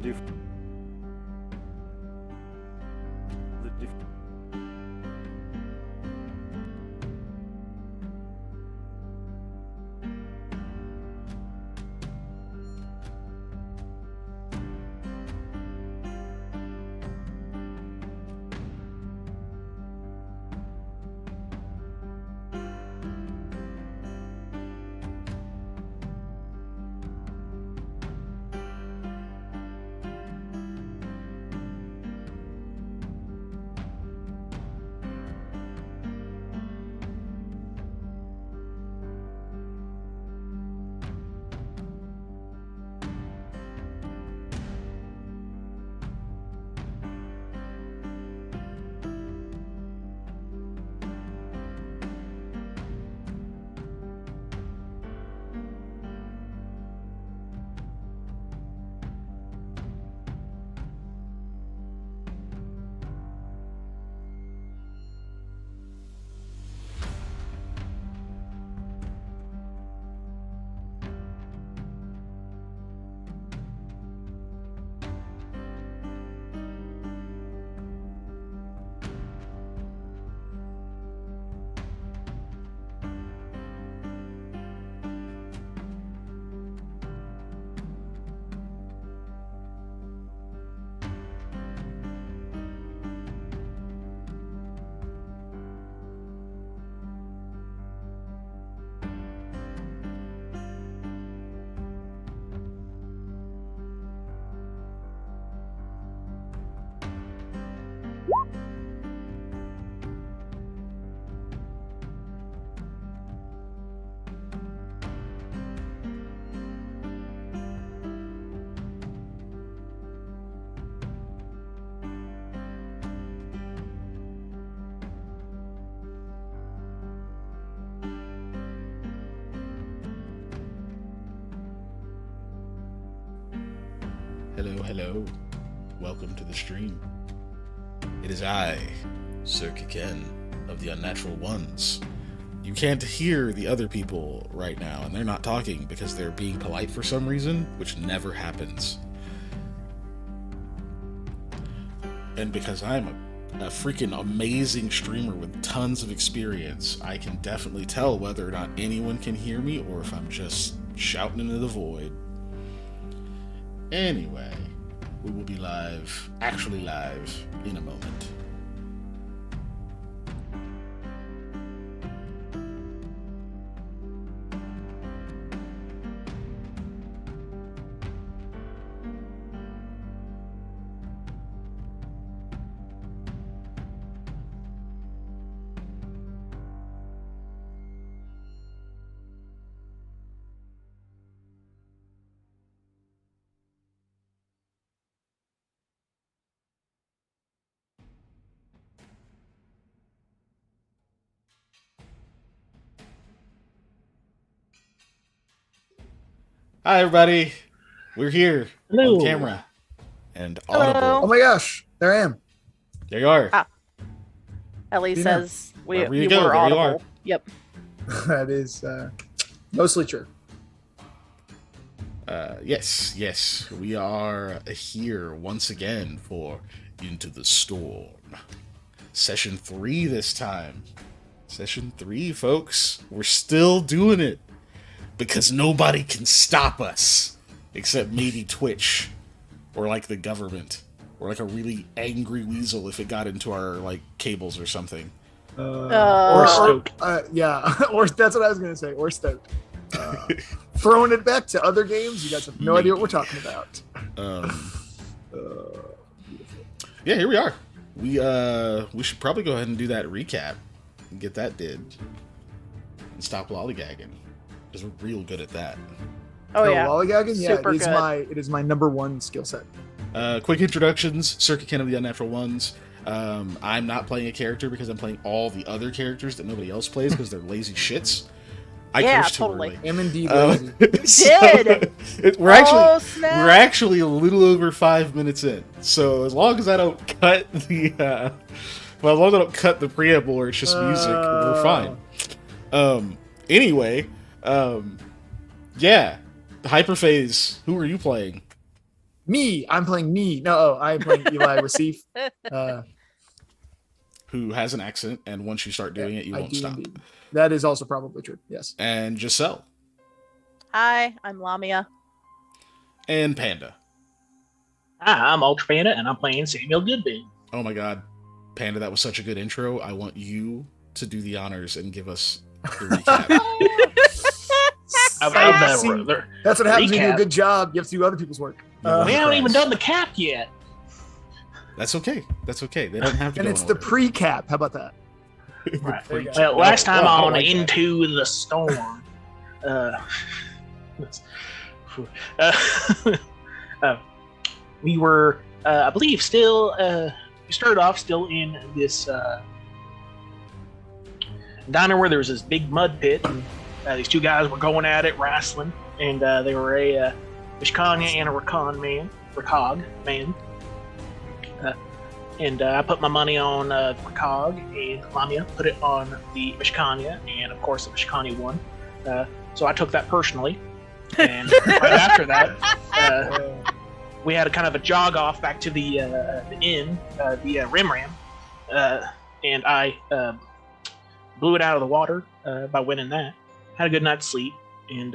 diff the diff Hello, hello. Welcome to the stream. It is I, Sir Kiken of the Unnatural Ones. You can't hear the other people right now, and they're not talking because they're being polite for some reason, which never happens. And because I'm a freaking amazing streamer with tons of experience, I can definitely tell whether or not anyone can hear me or if I'm just shouting into the void. Anyway, we will be live, actually live, in a moment. Hi, everybody. We're here Hello. on camera and Hello. audible. Oh my gosh, there I am. There you are. Ah. Ellie You know, says wherever you you go, were there you audible. are. Yep. That is mostly true. Yes. We are here once again for Into the Storm. Session 3 this time. Session 3, folks. We're still doing it. Because nobody can stop us. Except maybe Twitch. Or like the government. Or like a really angry weasel if it got into our like cables or something. Or Stoke. Yeah, or that's what I was gonna say. Or Stoke. Throwing it back to other games, you guys have no idea what we're talking about. Yeah, here we are. We should probably go ahead and do that recap and get that did and stop lollygagging because we're real good at that. Oh yeah. Lollygagging, yeah, Super it is good. it is my number one skill set. Quick introductions. Circuit Ken of the Unnatural Ones. I'm not playing a character because I'm playing all the other characters that nobody else plays because they're lazy shits. I Yeah, cursed too totally. early. Am indeed lazy. Did. We're Snap. actually a little over 5 minutes in. So as long as I don't cut the well, as long as I don't cut the preamble or it's just music, we're fine. Anyway, yeah. Hyperphase, who are you playing? Me. I'm playing me. No, I'm playing Eli Receive. Who has an accent, and once you start doing it, you I won't do stop. indeed. That is also probably true. Yes. And Giselle. Hi, I'm Lamia. And Panda. Hi, I'm Ultra Panda, and I'm playing Samuel Goodman. Oh my god. Panda, that was such a good intro. I want you to do the honors and give us the recap. That's what happens when you do a recap. good job. You have to do other people's work. You want We haven't even Christ. done the cap yet. That's okay. That's okay. They don't have to And go it's in the order. pre-cap. How about that? Right. There you go. Well, last time I don't on like that. Into the Storm, we were, I believe, still. We started off still in this diner where there was this big mud pit. And, these two guys were going at it, wrestling, and they were a Vishkanya and a Rakog man. And I put my money on Rakog, and Lamia put it on the Vishkanya, and of course the Vishkanya won. So I took that personally. And right after that, we had a kind of a jog off back to the inn, the Rim Ram, and I blew it out of the water by winning that. Had a good night's sleep, and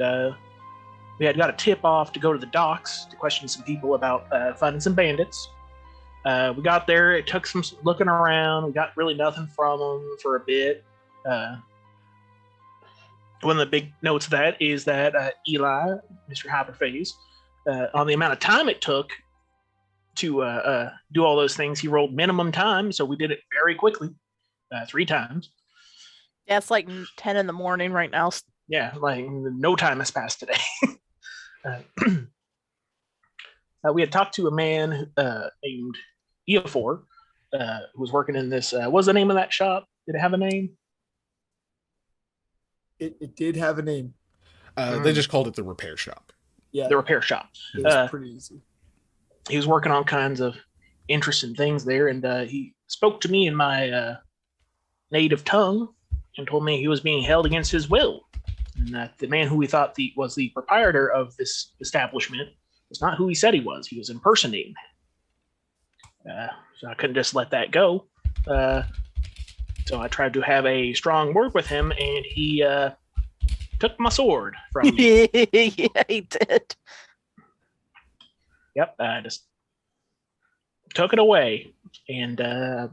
we had got a tip off to go to the docks to question some people about finding some bandits. We got there. It took some looking around. We got really nothing from them for a bit. One of the big notes of that is that Eli, Mr. Hyperphase, on the amount of time it took to do all those things, he rolled minimum time, so we did it very quickly, 3 times. Yeah, it's like 10 in the morning right now. Yeah, like no time has passed today. We had talked to a man named Eofor, who was working in this. What was the name of that shop? Did it have a name? It did have a name. They just called it the repair shop. Yeah, The repair shop. it was pretty easy. He was working on kinds of interesting things there, and he spoke to me in my native tongue and told me he was being held against his will, and that the man who we thought was the proprietor of this establishment was not who he said he was. He was impersonating him. So I couldn't just let that go. So I tried to have a strong word with him, and he took my sword from me. Yeah, he did. Yep, I just took it away. And I'm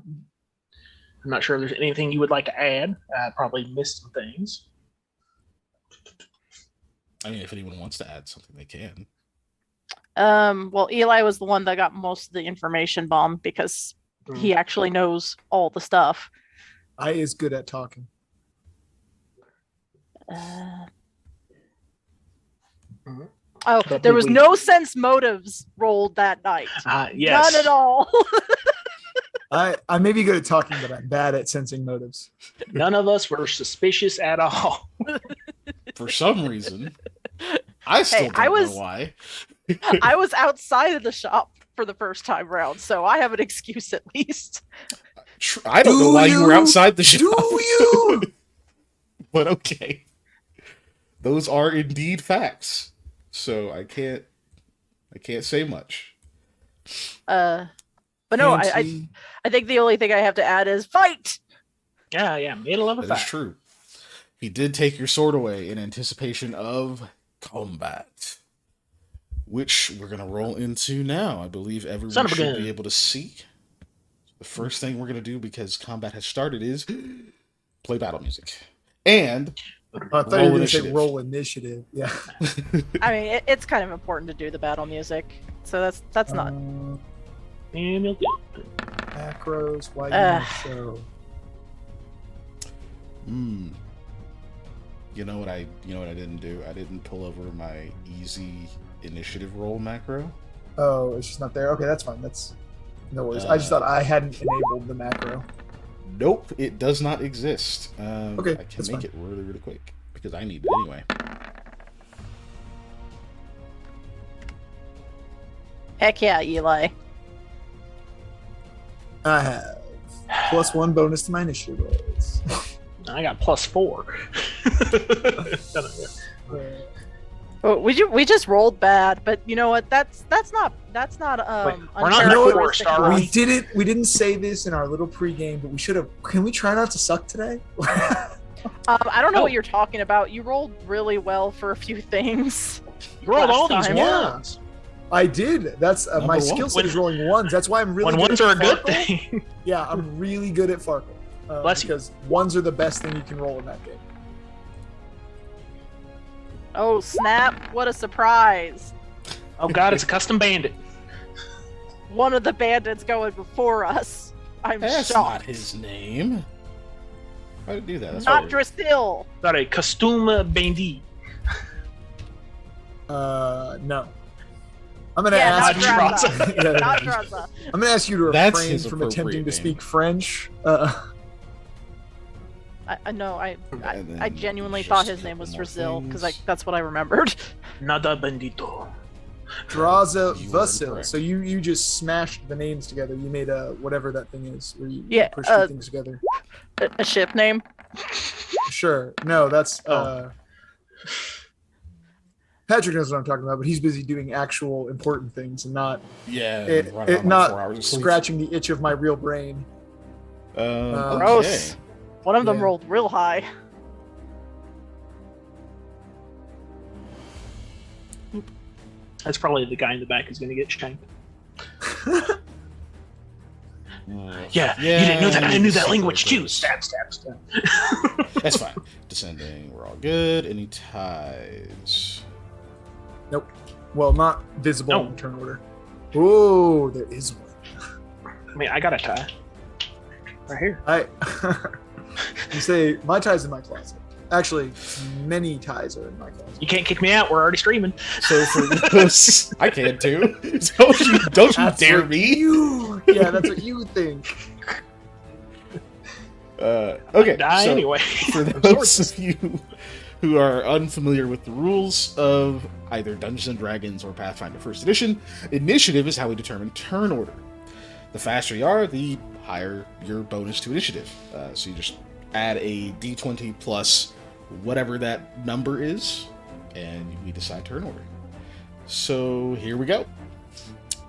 not sure if there's anything you would like to add. I probably missed some things. I mean, if anyone wants to add something, they can. Well, Eli was the one that got most of the information bomb because he actually knows all the stuff. I is good at talking. Oh, But there was we- no sense motives rolled that night. Yes. None at all. I may be good at talking, but I'm bad at sensing motives. None of us were suspicious at all. For some reason, I still don't know why. I was outside of the shop for the first time round, so I have an excuse at least. I don't know why you were outside the shop. Do you? But okay. Those are indeed facts. So I can't say much. But no, I think the only thing I have to add is fight. Yeah, middle of a That is fight. true. He did take your sword away in anticipation of combat, which we're going to roll into now. I believe everyone Son of a should gun. be able to see. The first thing we're going to do, because combat has started, is play battle music. And I thought you roll were going to say initiative. roll initiative. Yeah. I mean, it's kind of important to do the battle music, so that's not. Samuel Goodman. Macros. Why do you show? You know what I didn't do? I didn't pull over my easy initiative roll macro. Oh, it's just not there. Okay, that's fine. That's no worries. I just thought I hadn't enabled the macro. Nope, it does not exist. Okay, I can that's make fine. it really, really quick because I need it anyway. Heck yeah, Eli. I have +1 bonus to my initiative rolls. I got +4. Oh, we just rolled bad, but you know what? That's not we're not in the forest, uncharacteristic are of we? us. We didn't say this in our little pregame, but we should have. Can we try not to suck today? I don't know No. what you're talking about. You rolled really well for a few things. You rolled all Last these time. Yeah. ones. I did. That's my Number skill one. set is rolling ones. That's why I'm really When good ones at are a good Farkle. thing. Yeah, I'm really good at Farkle. Bless you. Because ones are the best thing you can roll in that game. Oh snap! What a surprise! Oh god, it's a custom bandit. One of the bandits going before us. I'm That's shocked. not his name. Why did it do that? That's Not weird. Drasil. Not a custom bandit. No. I'm gonna Yeah, ask not you. Draza. Yeah, Not Draza. I'm gonna ask you to That's refrain his from appropriate attempting to name. speak French. I know. I And then genuinely just thought his a name was couple more Drasil because things. that's what I remembered. Nada bandito. Draza You are Vasil. incorrect. So you just smashed the names together. You made a whatever that thing is where you Yeah, push two things together. A ship name. Sure. No, that's Oh. Patrick knows what I'm talking about, but he's busy doing actual important things and not Yeah, it, running it on not 4 hours of sleep. scratching the itch of my real brain. Okay. Gross. One of them Yeah. rolled real high. That's probably the guy in the back who's gonna get shanked. Yeah, you didn't know that. I knew that language too. Stab, stab, stab. That's fine. Descending, we're all good. Any ties? Well, not visible No. in turn order. Oh, there is one. I mean, I got a tie. Right here. You say my tie's in my closet. Actually, many ties are in my closet. You can't kick me out. We're already streaming. So for those, I can too. Don't you That's dare what me. Yeah, that's what you think. Okay, Die so anyway. for those of you who are unfamiliar with the rules of either Dungeons and Dragons or Pathfinder First Edition, initiative is how we determine turn order. The faster you are, the higher your bonus to initiative. So you just add a d20 plus whatever that number is, and we decide turn order. So here we go.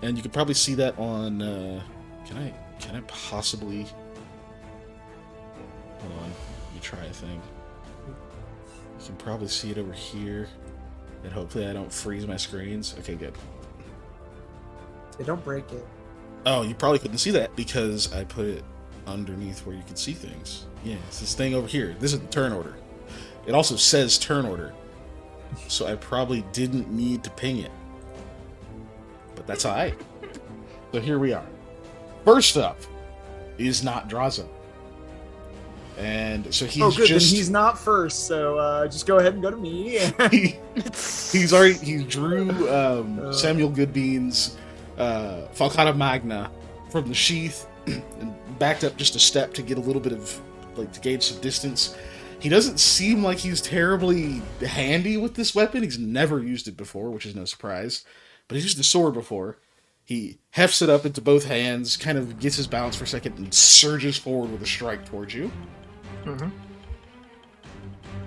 And you can probably see that on. Can I possibly? Hold on. Let me try a thing. You can probably see it over here. And hopefully I don't freeze my screens. Okay, good. They don't break it. Oh, you probably couldn't see that because I put it underneath where you can see things. Yeah, it's this thing over here. This is the turn order. It also says turn order. So I probably didn't need to ping it. But that's alright. So here we are. First up is not Draza. And so he's Oh, good. just Then he's not first, so just go ahead and go to me. he drew Samuel Goodbean's Falcata Magna from the sheath and backed up just a step to get a little bit of to gauge some distance. He doesn't seem like he's terribly handy with this weapon. He's never used it before, which is no surprise. But he's used the sword before. He hefts it up into both hands, kind of gets his balance for a second, and surges forward with a strike towards you. Mm-hmm.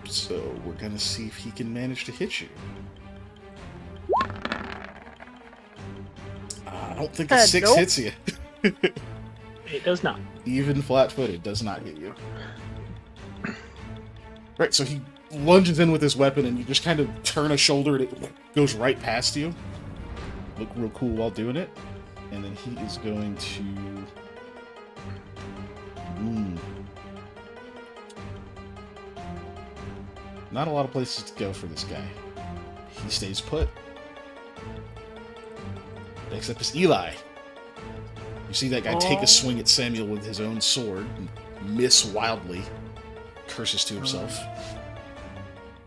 So we're gonna see if he can manage to hit you. I don't think a 6 nope. hits you. It does not. Even flat-footed does not hit you. Right, so he lunges in with his weapon, and you just kind of turn a shoulder, and it goes right past you. Look real cool while doing it. And then he is going to... Not a lot of places to go for this guy. He stays put. Next up is Eli. You see that guy take a swing at Samuel with his own sword and miss wildly. Curses to himself.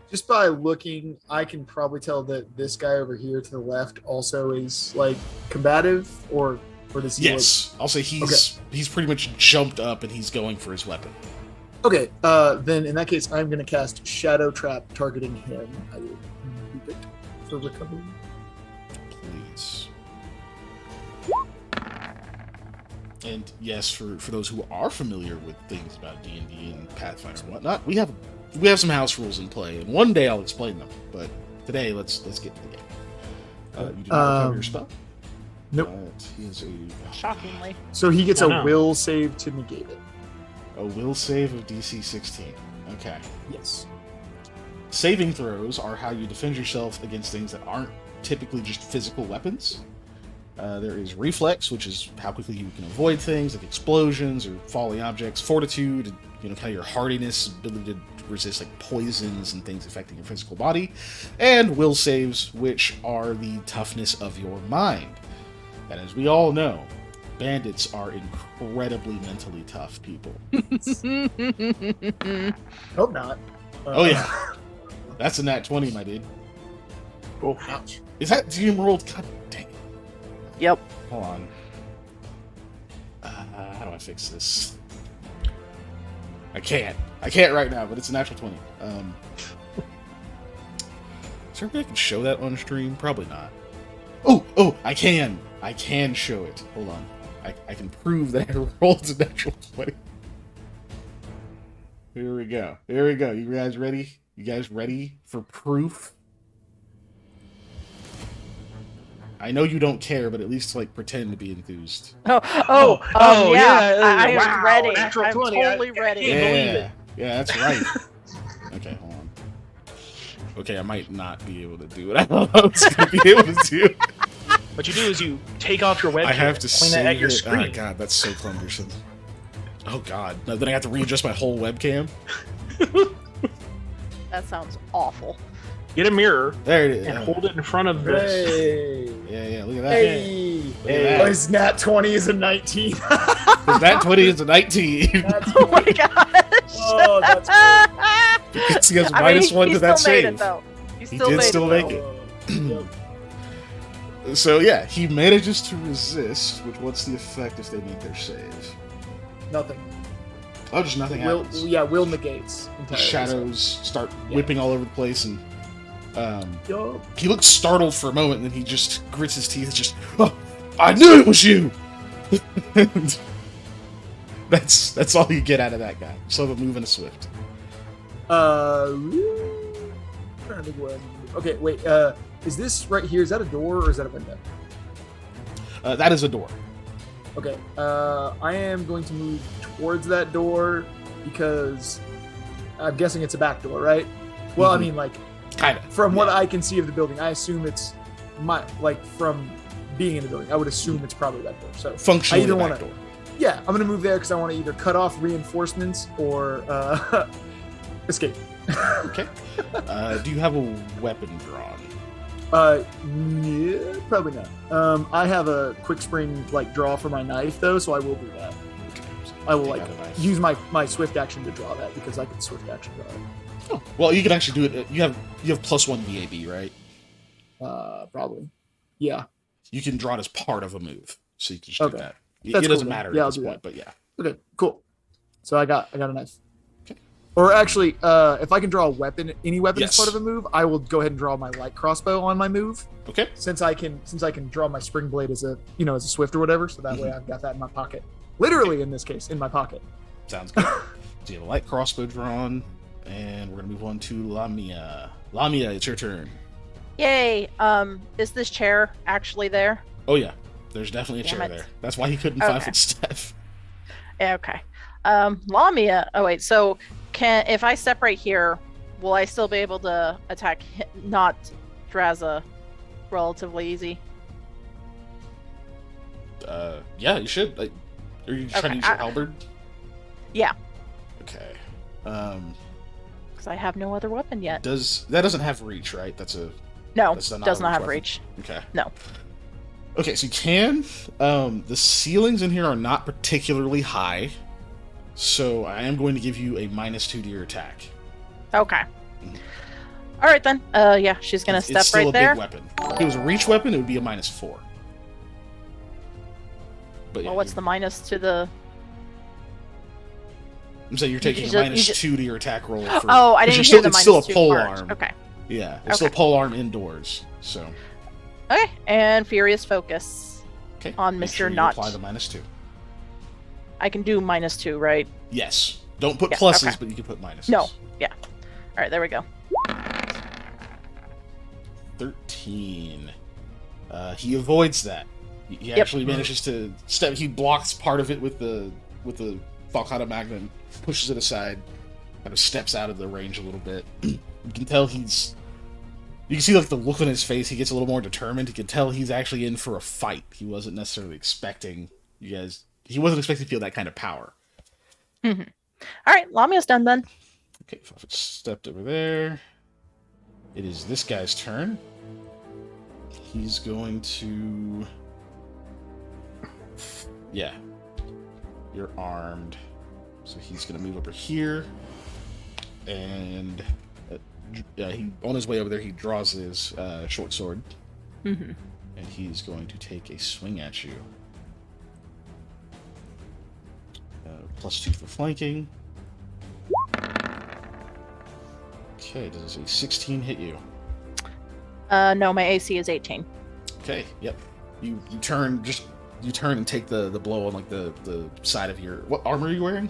Just by looking, I can probably tell that this guy over here to the left also is combative, or does he? Yes, I'll say he's pretty much jumped up and he's going for his weapon. Okay, then in that case, I'm going to cast Shadow Trap targeting him. I will keep it for recovery. Please. And yes, for those who are familiar with things about D&D and Pathfinder and whatnot, we have some house rules in play, and one day I'll explain them. But today, let's get to the game. You do not recover your spell. Nope. He is a Shockingly. So he gets Oh, a no. will save to negate it. will save of DC 16. Okay. Yes. Saving throws are how you defend yourself against things that aren't typically just physical weapons. There is reflex, which is how quickly you can avoid things like explosions or falling objects. Fortitude, kind of your hardiness, ability to resist like poisons and things affecting your physical body. And will saves, which are the toughness of your mind. And as we all know, bandits are incredibly mentally tough people. Hope not. Oh yeah, that's a nat 20, my dude. Oh, Ouch. Is that Doom rolled? God dang it. Yep. Hold on. How do I fix this? I can't right now, but it's a natural 20. Is there a way I can show that on stream? Probably not. Oh, I can show it. Hold on. I can prove that I rolled a natural 20. Here we go. You guys ready? You guys ready for proof? I know you don't care, but at least pretend to be enthused. Yeah. I am wow, ready. natural I'm 20. totally I ready. can't believe it. Yeah, that's right. Okay, hold on. Okay, I might not be able to do it. I don't know what I'm going to be able to do. What you do is you take off your webcam, I have to point it save at your it. screen. Oh god, that's so cumbersome. Oh god, no, then I have to readjust my whole webcam. That sounds awful. Get a mirror There it is. and hold it in front of this. Hey. Yeah, look at that. Hey. Look at that. His nat 20 is a 19. That 20 is a 19. That's Oh my gosh. Oh, that's great. Because he has I minus mean, one he to that still made save. it, though. He He still did made still it, make though. it. Yep. So yeah, he manages to resist, which what's the effect if they make their save? Nothing. Oh, just nothing Will, happens. yeah, will negates. The Entirely. shadows start Yeah. whipping all over the place, and Yup. he looks startled for a moment, and then he just grits his teeth, just, oh, I knew it was you! And that's all you get out of that guy. Just have a move and a swift. Trying to think what I need to do. Okay, wait. Is this right here? Is that a door or is that a window? That is a door. Okay. I am going to move towards that door because I'm guessing it's a back door, right? Well, I Mhm. mean, Kind of. from what I can see of the building, I assume it's from being in the building. I would assume it's probably that door. So Functionally I either the back wanna- door. yeah, I'm gonna move there because I want to either cut off reinforcements or escape. Okay. Do you have a weapon drawn? Yeah, probably not. I have a quick spring draw for my knife though, so I will do that. I will Take out a knife. use my swift action to draw that because I can swift action draw it. Oh, well, you can actually do it. You have +1 BAB, right? Probably. Yeah. You can draw it as part of a move, so you can just Okay. do that. That's It doesn't cool then. matter Yeah, at I'll this do point, but yeah. Okay. Cool. So I got a knife. Okay. Or actually, if I can draw a weapon, any weapon Yes. as part of a move, I will go ahead and draw my light crossbow on my move. Okay. Since I can draw my spring blade as a swift or whatever, so that way I've got that in my pocket. Literally in this case, in my pocket. Sounds good. So you have a light crossbow drawn, and we're gonna move on to Lamia. Lamia, it's your turn. Yay. Is this chair actually there? Oh yeah, there's definitely a Damn chair it. there. That's why he couldn't Okay. 5-foot step. Yeah, okay. Lamia. Oh wait. So if I step right here, will I still be able to attack not Draza relatively easy? Yeah, you should. Are you trying Okay, to use your halberd? Yeah. Okay. Because I have no other weapon yet. That doesn't have reach, right? That's No, That's not does a not reach have weapon. reach. okay. No. Okay, so you can. The ceilings in here are not particularly high, so I am going to give you a -2 to your attack. Okay. Mhm. All right then. Yeah, she's gonna It's step still right a there. big weapon. If it was a reach weapon, it would be a -4. But yeah, Well, what's the minus to the? I'm saying you're taking you a just- -2 to your attack roll. For, Oh, I 'cause didn't you're hear the it's still minus a 2 pole part. arm. Okay. Yeah, it's still a Okay. pole arm indoors. So Okay, and Furious Focus okay, on make Mr. sure you Not. apply the -2. I can do -2, right? Yes, don't put Yeah, pluses, okay. but you can put minuses. No. All right, there we go. 13. He avoids that. He actually manages to step. He blocks part of it with the Falcata Magnum, pushes it aside, kind of steps out of the range a little bit. You can tell he's. You can see like the look on his face. He gets a little more determined. You can tell he's actually in for a fight. He wasn't necessarily expecting you guys. He wasn't expecting to feel that kind of power. Mm-hmm. All right, Lamia's done then. Okay, stepped over there. It is this guy's turn. He's going to... Yeah. You're armed. So he's going to move over here. And on his way over there, he draws his short sword. Mm-hmm. And he's going to take a swing at you. +2 for flanking. Okay, does a 16 hit you? No, my AC is 18. Okay, yep. You turn and take the blow on like the side of your... What armor are you wearing?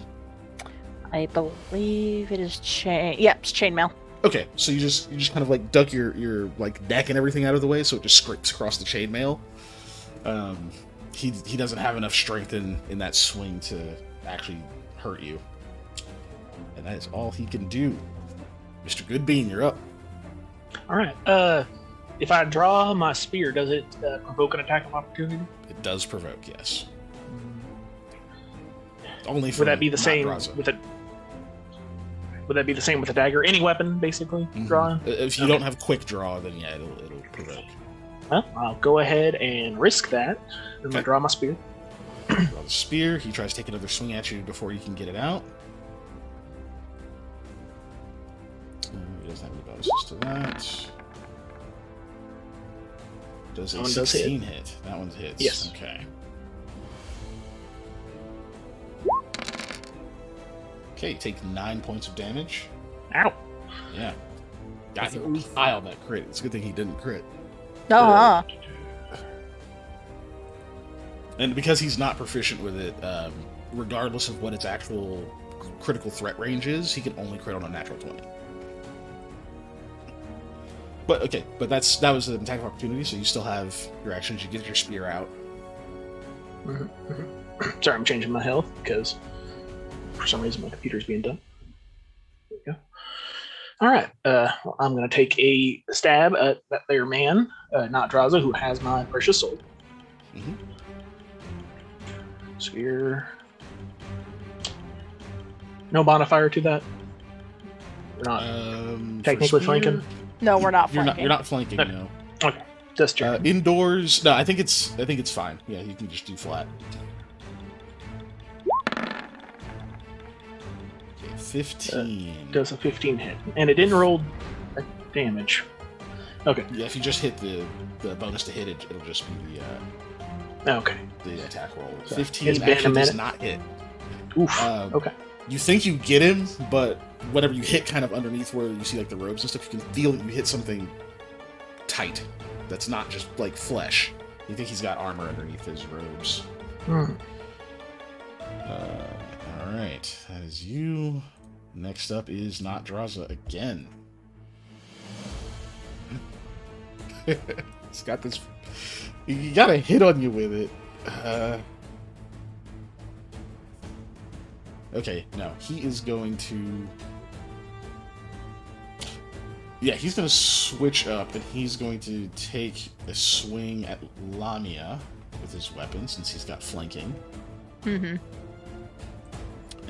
I believe it is chain. Yep, it's chainmail. Okay, so you just kind of like duck your like neck and everything out of the way, so it just scrapes across the chainmail. He doesn't have enough strength in that swing to actually hurt you, and that is all he can do. Mr. Goodbean, you're up. All right. If I draw my spear, does it provoke an attack of opportunity? It does provoke, yes. Only for Would that be the same Draza. with a? Would that be the same with a dagger? Any weapon, basically, drawing? If you don't have quick draw, then yeah, it'll provoke. Well, I'll go ahead and risk that. I'm gonna draw my spear. Draw the spear. He tries to take another swing at you before you can get it out. He doesn't have any bonuses to that. Does a 16 hit? That one hits. Yes. Okay. Okay, you take 9 points of damage. Ow. Yeah. Got him high on that crit. It's a good thing he didn't crit. Uh-huh. And because he's not proficient with it, regardless of what its actual critical threat range is, he can only crit on a natural 20. But okay, but that was an attack of opportunity, so you still have your actions. You get your spear out. Sorry, I'm changing my health because for some reason my computer's being done. There we go. All right, well, I'm going to take a stab at that there man, not Draza, who has my precious sword. Mm-hmm. Spear. No modifier to that. We're not technically flanking. No, we're not flanking. You're not flanking. Okay. No. Okay, just checking. Indoors. No, I think it's fine. Yeah, you can just do flat. Okay, 15. Does a 15 hit, and it didn't roll damage. Okay. Yeah, if you just hit the bonus to hit it, it'll just be Okay. the attack roll. So 15 it's been a actually does minute. not hit. Oof. Okay. You think you get him, but whenever you hit kind of underneath where you see like the robes and stuff, you can feel that you hit something tight. That's not just like flesh. You think he's got armor underneath his robes. Alright, that is you. Next up is not Draza again. It's got this... You got a hit on you with it. Okay, no. He is going to... Yeah, he's going to switch up, and he's going to take a swing at Lamia with his weapon, since he's got flanking. Mm-hmm.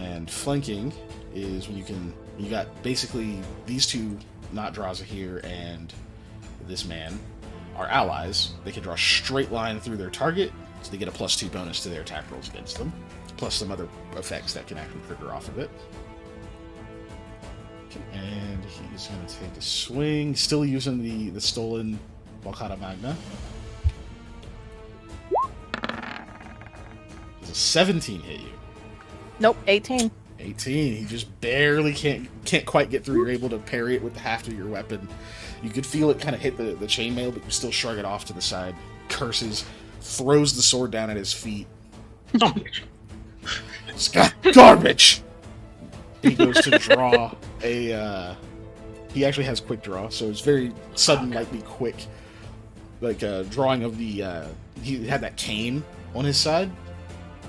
And flanking is when you got basically these two, not Draza here, and this man, are allies. They can draw a straight line through their target, so they get a +2 bonus to their attack rolls against them, plus some other effects that can actually trigger off of it. Okay, and he's going to take a swing, still using the stolen Valkata Magna. Does a 17 hit you? Nope, 18. 18. He just barely can't quite get through. You're able to parry it with the haft of your weapon. You could feel it kind of hit the chainmail, but you still shrug it off to the side. Curses, throws the sword down at his feet. It's got garbage. He goes to draw a He actually has quick draw, so it's very sudden, lightly quick. Like drawing of the. He had that cane on his side.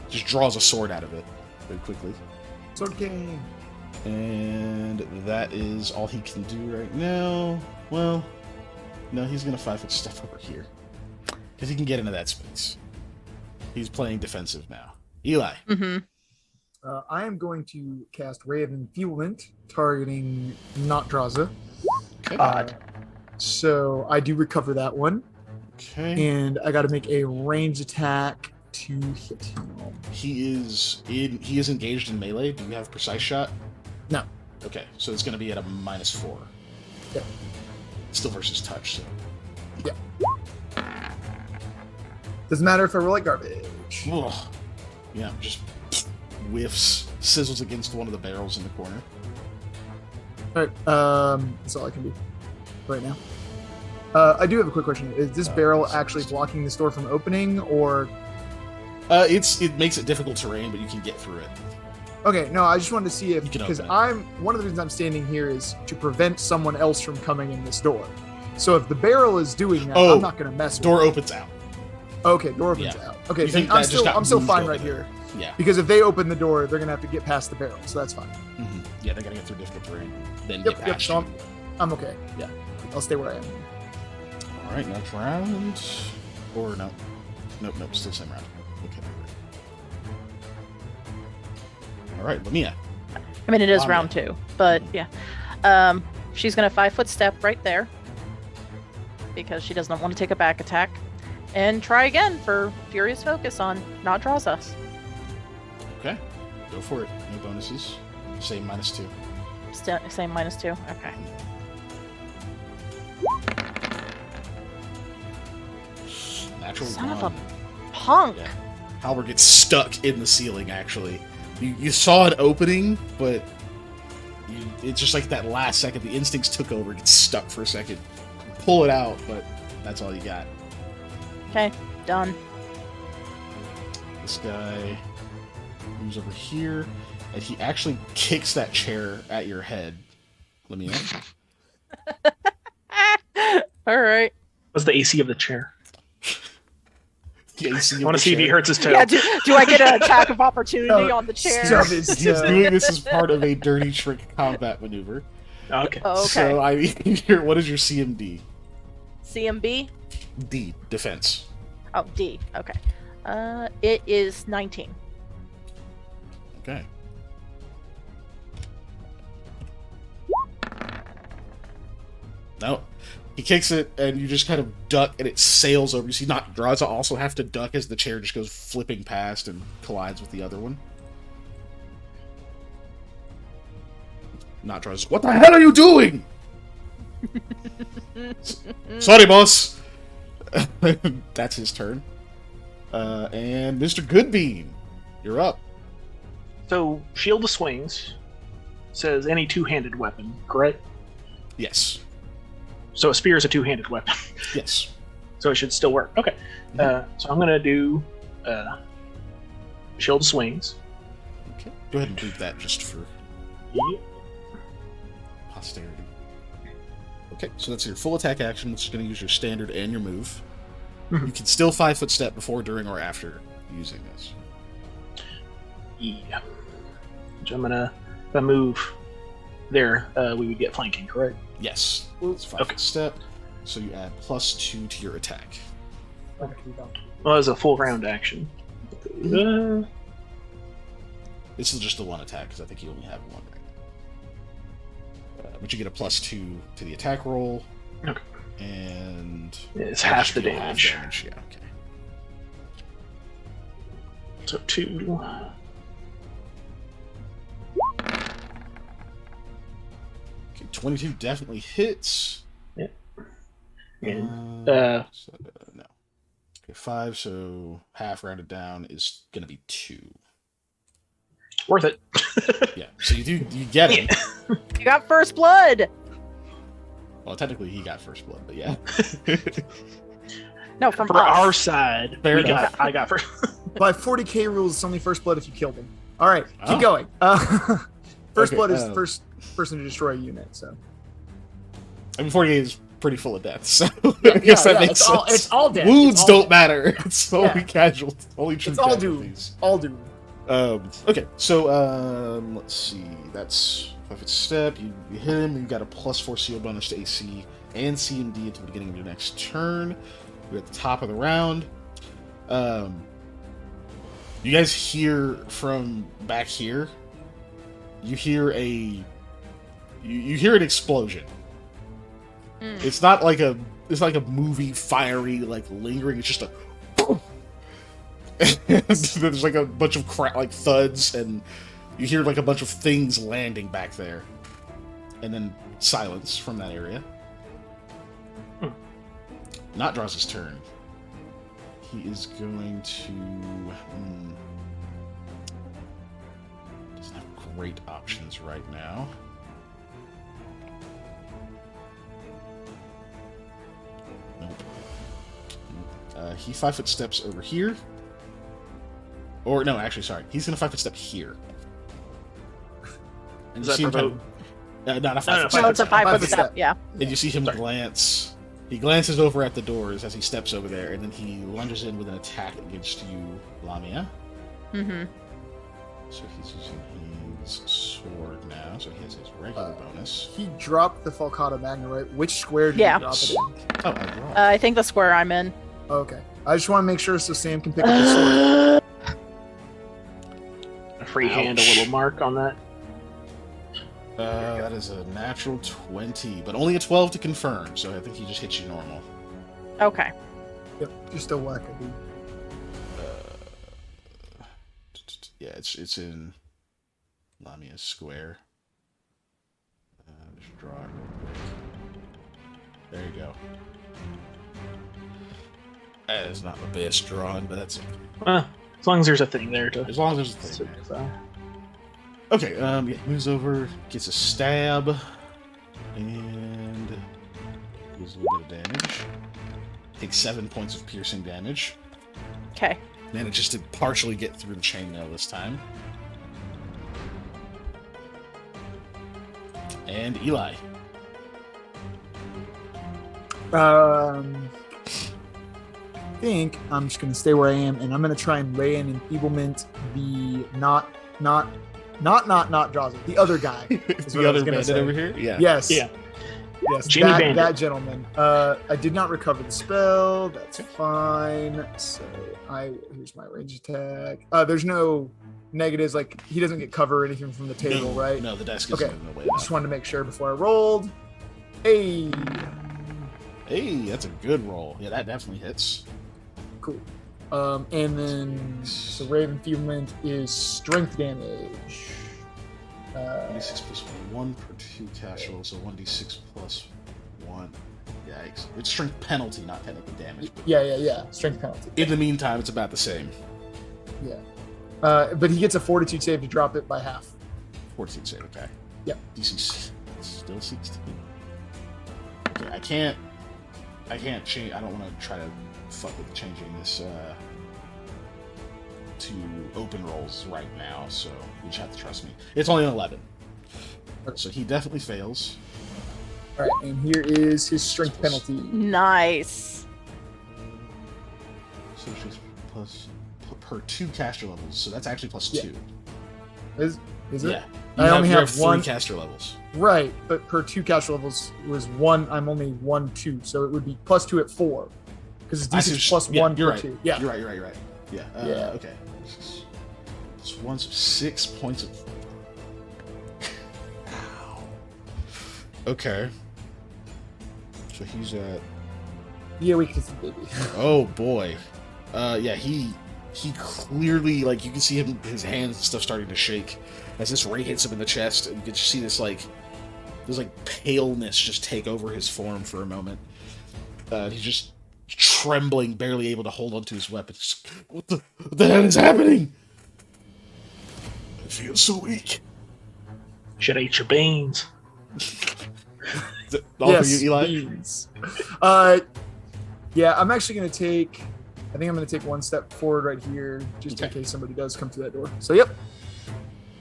Just draws a sword out of it very quickly. Sword King. And that is all he can do right now. Well, no, he's gonna 5-foot step over here because he can get into that space. He's playing defensive now. Eli. Mm-hmm. I am going to cast Ray of Enfeeblement, targeting not Draza. Okay. So I do recover that one, Okay. and I got to make a range attack to hit him. He is engaged in melee. Do you have precise shot? No. Okay, so it's gonna be at a -4. Yep. Still versus touch, so. Doesn't matter if I roll like garbage. Ugh. Yeah, just whiffs, sizzles against one of the barrels in the corner. All right, that's all I can do right now. I do have a quick question. Is this barrel actually blocking this door from opening, or? It makes it difficult terrain, but you can get through it. Okay, no, I just wanted to see if, You can because open one of the reasons I'm standing here is to prevent someone else from coming in this door. So if the barrel is doing that, I'm not going to mess with Door it. opens out. Okay, door opens Yeah. out. Okay, You then think I'm that just got still moved fine over right there. here. Yeah. Because if they open the door, they're gonna have to get past the barrel, so that's fine. Mm-hmm. Yeah, they gotta get through difficult terrain, then Yep, get yep. past So you. I'm okay. Yeah. I'll stay where I am. All right, next round. Or no. Nope, still same round. Okay. All right, Lamia. I mean, it is Lamia. round 2, but yeah. She's going to 5-foot step right there because she does not want to take a back attack. And try again for Furious Focus on not draws us. Okay, go for it. No bonuses. Same -2. Same -2. Okay. Natural Son of one. a punk. Yeah. Halberd gets stuck in the ceiling, actually. You saw an opening, but it's just like that last second. The instincts took over, gets stuck for a second. Pull it out, but that's all you got. Okay, done. This guy moves over here, and he actually kicks that chair at your head. Let me know. All right. What's the AC of the chair? The AC of I want the to see if he chair. hurts his toe. Yeah, do I get an attack of opportunity on the chair? Stub his He's toe. doing this as part of a dirty trick combat maneuver. Okay. Oh, okay. So, I mean, what is your CMD? CMB? D, defense. Oh, D. Okay. It is 19. Okay. No. He kicks it, and you just kind of duck, and it sails over. You see, not Draza also have to duck as the chair just goes flipping past and collides with the other one. Not Draza. What the hell are you doing? Sorry, boss. That's his turn. And Mr. Goodbean, you're up. So, Shield of Swings says any two-handed weapon, correct? Yes. So a spear is a two-handed weapon. Yes. So it should still work. Okay. So I'm going to do Shield of Swings. Okay. Go ahead and do that just for Yep. posterity. Okay, so that's your full attack action, which is going to use your standard and your move. Mhm. You can still 5-foot step before, during, or after using this. Yeah. Which I'm going to, if I move there, we would get flanking, correct? Yes. It's 5-foot step, so you add +2 to your attack. Well, as a full round action. This is just the one attack, because I think you only have one right now. But you get a +2 to the attack roll. Okay. And It's half the Half damage. Yeah, okay. So 2. Okay, 22 definitely hits. And, no. Okay, 5, so half rounded down is going to be 2. worth it. Yeah, so you get him. You got first blood. Well, technically he got first blood, but yeah. No, from For us. our side, Fair I got first. By 40k rules, it's only first blood if you killed him. All right, Oh. keep going. First Okay, blood is the first person to destroy a unit. So I mean, 48 is pretty full of death, so Yeah, I guess that makes it's sense. it's all dead. Wounds It's all don't dead. matter. It's only Yeah. casualties. Only true It's all doom. casualties. All doom. Okay, so let's see. That's 5-foot step. You hit him. You got a +4 seal bonus to AC and CMD until the beginning of your next turn. We're at the top of the round. You guys hear from back here. You hear you hear an explosion. It's not like a movie fiery like lingering. It's just a there's like a bunch of like thuds, and you hear like a bunch of things landing back there, and then silence from that area. Not draws his turn. He is going to doesn't have great options right now. Nope. He 5-foot steps over here. Or no, actually, sorry. He's gonna 5-foot step here. And Is you that see him provoke? not a 5-foot No, step. No, it's a 5-foot 5-foot step. step. Yeah. And you see him Sorry. glance. He glances over at the doors as he steps over there, and then he lunges in with an attack against you, Lamia. Mm-hmm. So he's using his sword now, so he has his regular bonus. He dropped the Falcata Magna, right? Which square did Yeah. he drop it in? Oh, I draw. I think the square I'm in. Okay. I just want to make sure so Sam can pick up the sword. A freehand, a Ouch. little mark on that. That is a natural 20, but only a 12 to confirm, so I think he just hits you normal. Okay. Yep, just a whack. Yeah, it's in Lamia's square. Just draw it real quick. There you go. That is not the best drawing, but that's it. As long as there's a thing there to. As long as there's a thing. Okay, yeah, moves over, gets a stab, and deals a little bit of damage. Takes 7 points of piercing damage. Okay. Manages to partially get through the chainmail this time. And Eli. I think I'm just gonna stay where I am, and I'm gonna try and lay an enfeeblement the not Jaws, the other guy. is what The I was other gonna bandit say. over here? Yeah. Yes. Yeah. Yes. Jimmy that, Bandit. that gentleman. I did not recover the spell. That's fine. So here's my range attack. There's no negatives, like he doesn't get cover or anything from the table, right? No, the desk is Okay. in the way. Just wanted to make sure before I rolled. Hey, Hey, that's a good roll. Yeah, that definitely hits. cool. And then the Raven Enfeeblement is strength damage. 1d6 plus 1 per 2 cast roll, so 1d6 plus 1. Yikes. It's strength penalty, not technically damage. But Yeah. Strength penalty. in the meantime, it's about the same. Yeah. But he gets a Fortitude save to drop it by half. Fortitude save, okay. Yep. DC still 16. Okay, I can't change. I don't want to try to fuck with changing this to open rolls right now, so you just have to trust me. It's only an 11. So he definitely fails. All right, and here is his strength penalty. Nice. So she's plus per 2 caster levels, so that's actually plus Yeah. 2. Is it? Yeah. I only you have 3 one. caster levels. Right, but per 2 caster levels was 1. I'm only 1, 2, so it would be plus 2 at 4. Because it's I see DC what you- plus yeah, 1 you're per right. 2. Yeah. You're right. Yeah. Yeah. Okay. It's 1, so 6 points of. Ow. Okay. So he's at. Yeah, we can see baby. Oh boy. Yeah, he clearly, like, you can see him, his hands and stuff starting to shake as this ray hits him in the chest, and you can just see this paleness just take over his form for a moment. He's just trembling, barely able to hold onto his weapon. Just, what the hell is happening? I feel so weak. Should have ate your beans. Is it all for you, Eli? beans. Yeah, I'm actually going to take... I think I'm going to take 1 step forward right here, just in Okay. case somebody does come through that door. So, yep.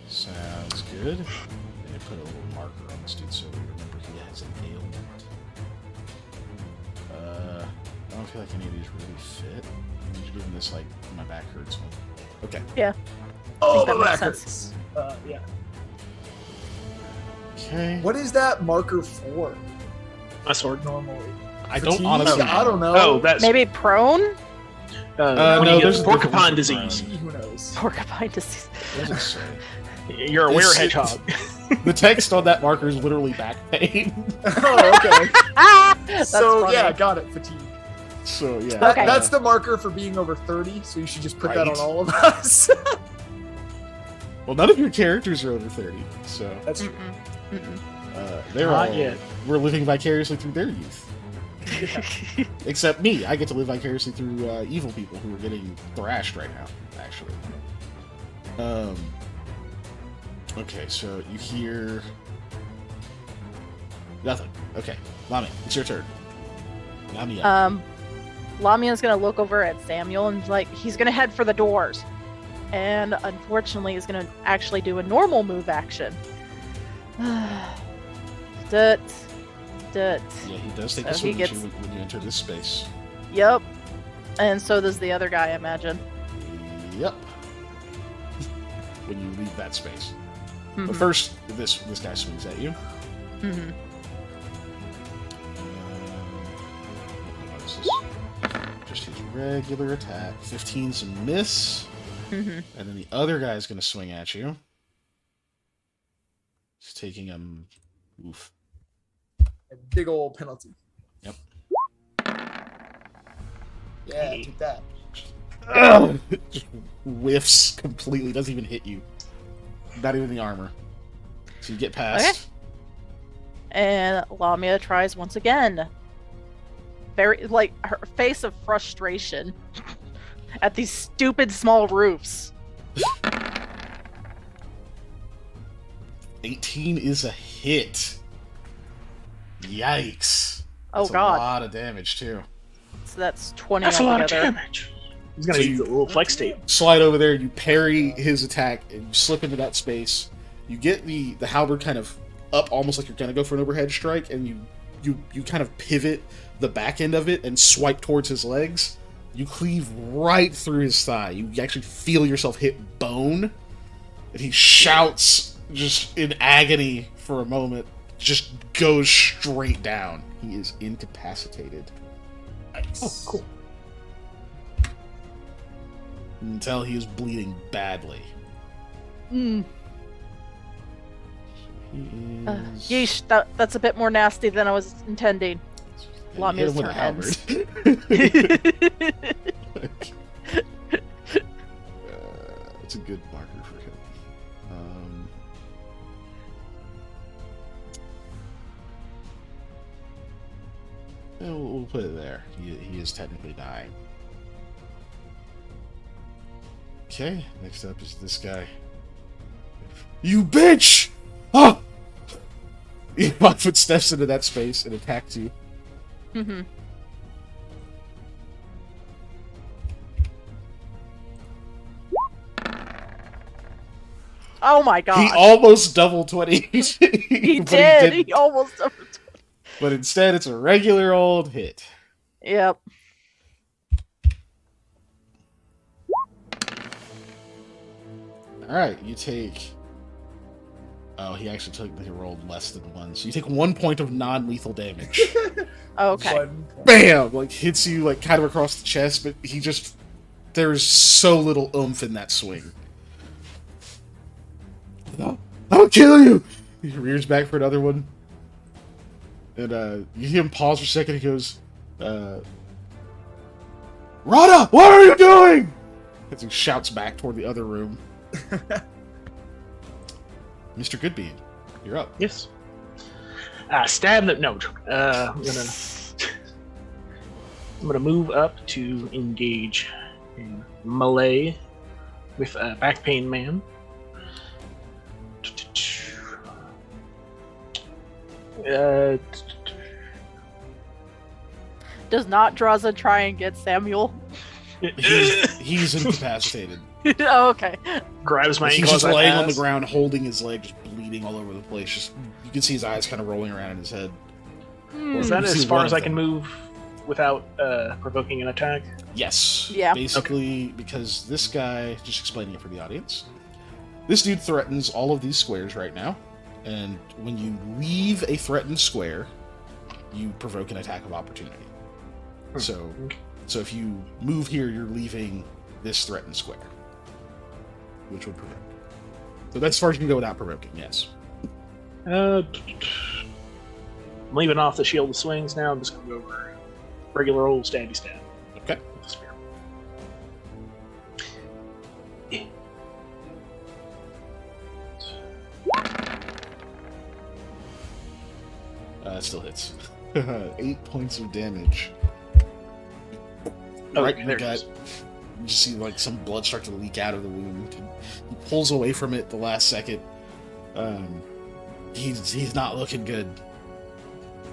Sounds good. Let me put a little marker on this dude so we remember he has an ailment. don't feel like any of these really fit. I'm just giving this like my back hurts one. Okay. Yeah. Oh, that my makes back sense. hurts. Yeah. Okay. What is that marker for? My sword. Normally, I don't Fatigue? honestly. I don't know. Oh, that's Maybe prone? when no, you there's get a porcupine difference. disease. Who knows? Porcupine disease. What does it say? You're a It's- were-hedgehog. The text on that marker is literally back pain. Oh, okay. That's So funny. yeah, got it. Fatigue. So yeah. Okay. That's the marker for being over 30. So you should just put that Right. on all of us. Well, none of your characters are over 30, so That's true. they're Not all yet. we're living vicariously through their youth. Except me, I get to live vicariously through evil people who are getting thrashed right now. Actually. Okay, so you hear nothing. Okay, Lami, it's your turn. Lamia. Lamia's gonna look over at Samuel and like he's gonna head for the doors, and unfortunately is gonna actually do a normal move action. Dut, dut. Yeah, he does take so a swing he at gets- you when you enter this space. Yep, and so does the other guy, I imagine. Yep. When you leave that space. But Mhm, first, this guy swings at you. mhm. What is this? Just his regular attack. 15's a miss. Mhm. And then the other guy's going to swing at you. He's taking oof. A big old penalty. Yep. Yeah, take that. Just whiffs completely. Doesn't even hit you. Not even the armor. So you get past. And Lamia tries once again. Very like her face of frustration at these stupid small roofs. 18 is a hit. Yikes. Oh That's god. a lot of damage too. So that's 20 That's a lot of altogether. damage. He's gonna So use you- a little flex tape. Slide over there, you parry his attack, and you slip into that space. You get the halberd kind of up, almost like you're gonna go for an overhead strike, and you kind of pivot the back end of it and swipe towards his legs. You cleave right through his thigh. You actually feel yourself hit bone, and he shouts just in agony for a moment, just goes straight down. He is incapacitated. Nice. Oh, cool. You can tell he is bleeding badly. Mm. He is... Yeesh, that's a bit more nasty than I was intending. Yeah, Lamia's you hit him with a turn ends. halberd. It's a good marker for him. Yeah, we'll put it there. He is technically dying. Okay, next up is this guy. You bitch! Oh! He 5 foot steps into that space and attacks you. Mhm. Oh my god. He almost double 20. He but did. didn't. He almost. But instead, it's a regular old hit. Yep. Alright, you take... Oh, he actually rolled less than 1. So you take 1 point of non-lethal damage. Okay. 1 point. Bam! Like, hits you, like, kind of across the chest, but he just... There's so little oomph in that swing. I'll kill you! He rears back for another one. And, you hear him pause for a second, he goes, Rada! What are you doing? As he shouts back toward the other room. Mr. Goodbean, you're up. Yes. Stab them. No. I'm gonna move up to engage in melee with Back Pain Man. Does not Draza try and get Samuel? He's incapacitated. Oh, okay. Grabs my He's ankle just as I laying on the pass. ground, holding his leg, just bleeding all over the place. Just you can see his eyes kind of rolling around in his head. Hmm. Is that You see as far one as of I can them. move? without provoking an attack? Yes. Yeah. Basically, because this guy, just explaining it for the audience, this dude threatens all of these squares right now, and when you leave a threatened square, you provoke an attack of opportunity. So if you move here, you're leaving this threatened square, which would provoke. So that's as far as you can go without provoking, yes. I'm leaving off the shield of swings now. I'm just going to go over regular old stabby stab. Okay. With the spear. It still hits. 8 points of damage. Oh, Right in the there it is. gut. You just see like some blood start to leak out of the wound. He pulls away from it the last second. He's not looking good.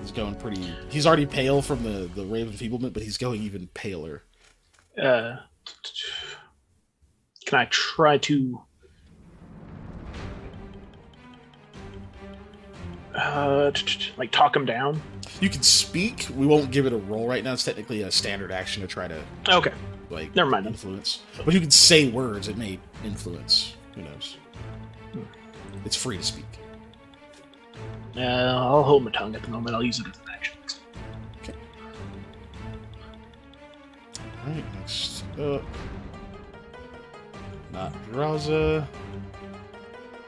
He's going pretty. He's already pale from the rave enfeeblement, but he's going even paler. Can I try to like talk him down? You can speak. We won't give it a roll right now. It's technically a standard action to try to Okay, like never mind then. influence. But you can say words. It may influence. Who knows? It's free to speak. I'll hold my tongue at the moment. I'll use it as an action. Okay. Alright, next up. Not Draza.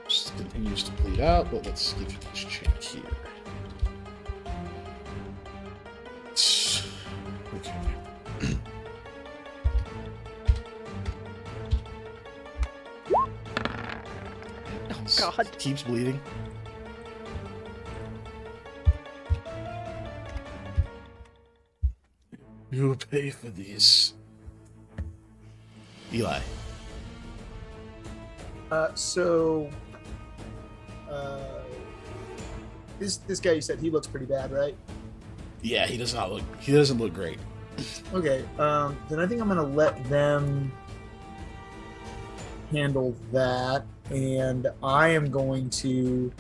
Just continues to bleed out, but let's give it this check here. Okay. Oh, God. Keeps bleeding. You will pay for these. Eli. So, this guy you said he looks pretty bad, right? Yeah, he doesn't look great. Okay, then I think I'm gonna let them handle that, and I am going to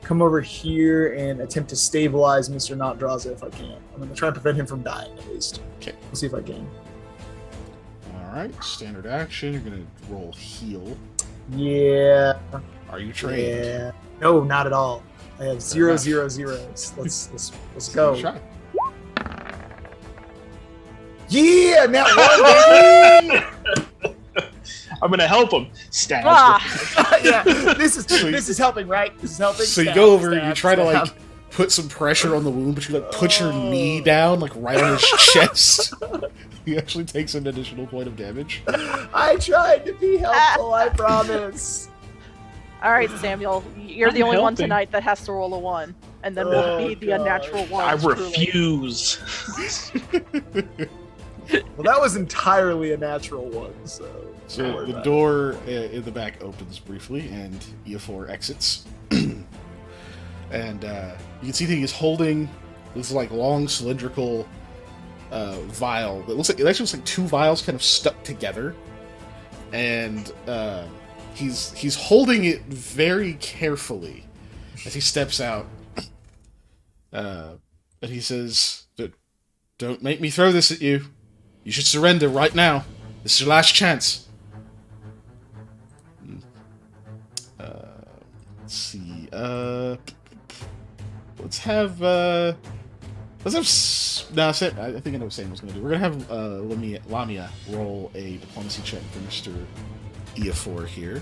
come over here and attempt to stabilize Mr. Not Draza if I can. I'm gonna try and prevent him from dying at least. Okay. We'll see if I can. Alright, standard action. You're gonna roll heal. Yeah. Are you trained? Yeah. No, not at all. I have Fair enough. 0 zeros. Let's Give go. it a try. Yeah, that one, baby! I'm gonna help him. Stab. Ah. Yeah, this is helping, right? This is helping. So you Stab, go over, stab, you try to stab. like put some pressure on the wound, but you like put your knee down, like right on his chest. He actually takes an additional point of damage. I tried to be helpful, I promise. All right, Samuel, you're I'm the only one helping. tonight that has to roll a 1, and then Oh, we'll be the God. unnatural one. I refuse. Well, that was entirely a natural one, so. don't So worry the about door in the back opens briefly, and Eofor exits. And you can see that he's holding this like long cylindrical vial that actually looks like 2 vials kind of stuck together, and he's holding it very carefully as he steps out, and he says, "Don't make me throw this at you. You should surrender right now. This is your last chance." Let's see. Let's have. No, I think I know what Sam was going to do. We're going to have Lamia roll a diplomacy check for Mr. Eofor here.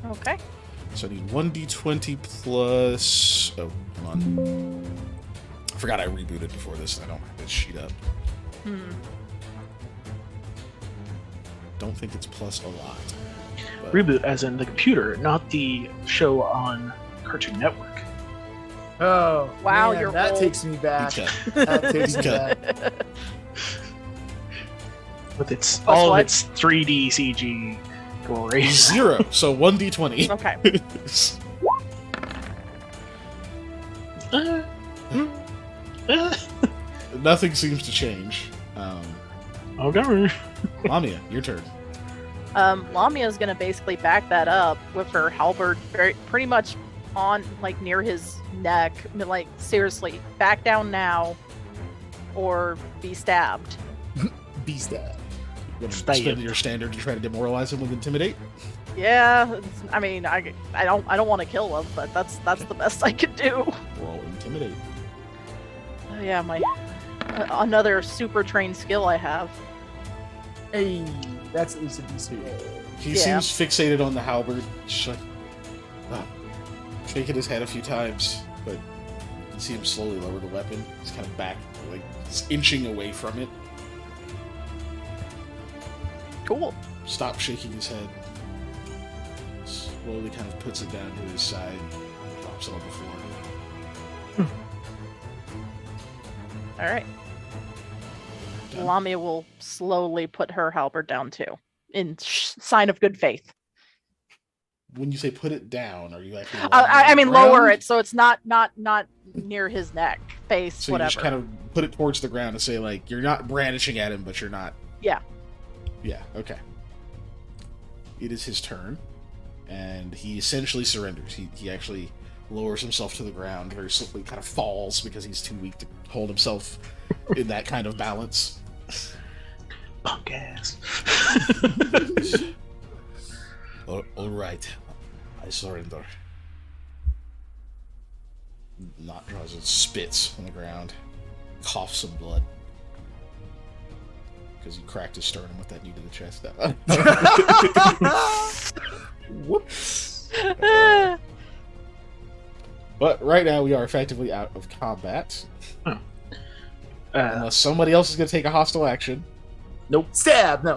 Okay. So I need 1d20 plus. Oh, hold on. I forgot I rebooted before this. I don't have this sheet up. Don't think it's plus a lot. But Reboot, as in the computer, not the show on Cartoon Network. Oh, Wow, man, you're that old. takes me back. Okay. That takes me Okay. back. With its Plus all what? of its 3D CG glory. 0. So 1d20. Okay. Nothing seems to change. Okay. Lamia, your turn. Lamia is gonna basically back that up with her halberd pretty much on like near his neck. I mean, like seriously, back down now. or be stabbed? Be stabbed. You want to Stay spend up. your standard to try to demoralize him with intimidate? Yeah, I mean, I don't want to kill him, but that's the best I could do. Roll intimidate. Yeah, my another super trained skill I have. Hey, that's at least a decent roll. He Yeah. seems fixated on the halberd, shaking his head a few times, but you can see him slowly lower the weapon. He's kind of back, like he's inching away from it. Cool. Stops shaking his head. Slowly kind of puts it down to his side, drops it on the floor. All right. Done. Lamia will slowly put her halberd down too, in sign of good faith. When you say put it down, are you actually? I mean, ground? lower it so it's not near his neck, face, So whatever. you just kind of put it towards the ground and say, like, you're not brandishing at him, but you're not. Yeah. Yeah. Okay. It is his turn, and he essentially surrenders. He actually lowers himself to the ground very slowly, kind of falls because he's too weak to hold himself in that kind of balance. Punk ass. All right, I surrender. Not draws it, spits on the ground, coughs some blood because he cracked his sternum with that knee to the chest. Whoops. But right now we are effectively out of combat, Uh, unless somebody else is going to take a hostile action. Stab. No.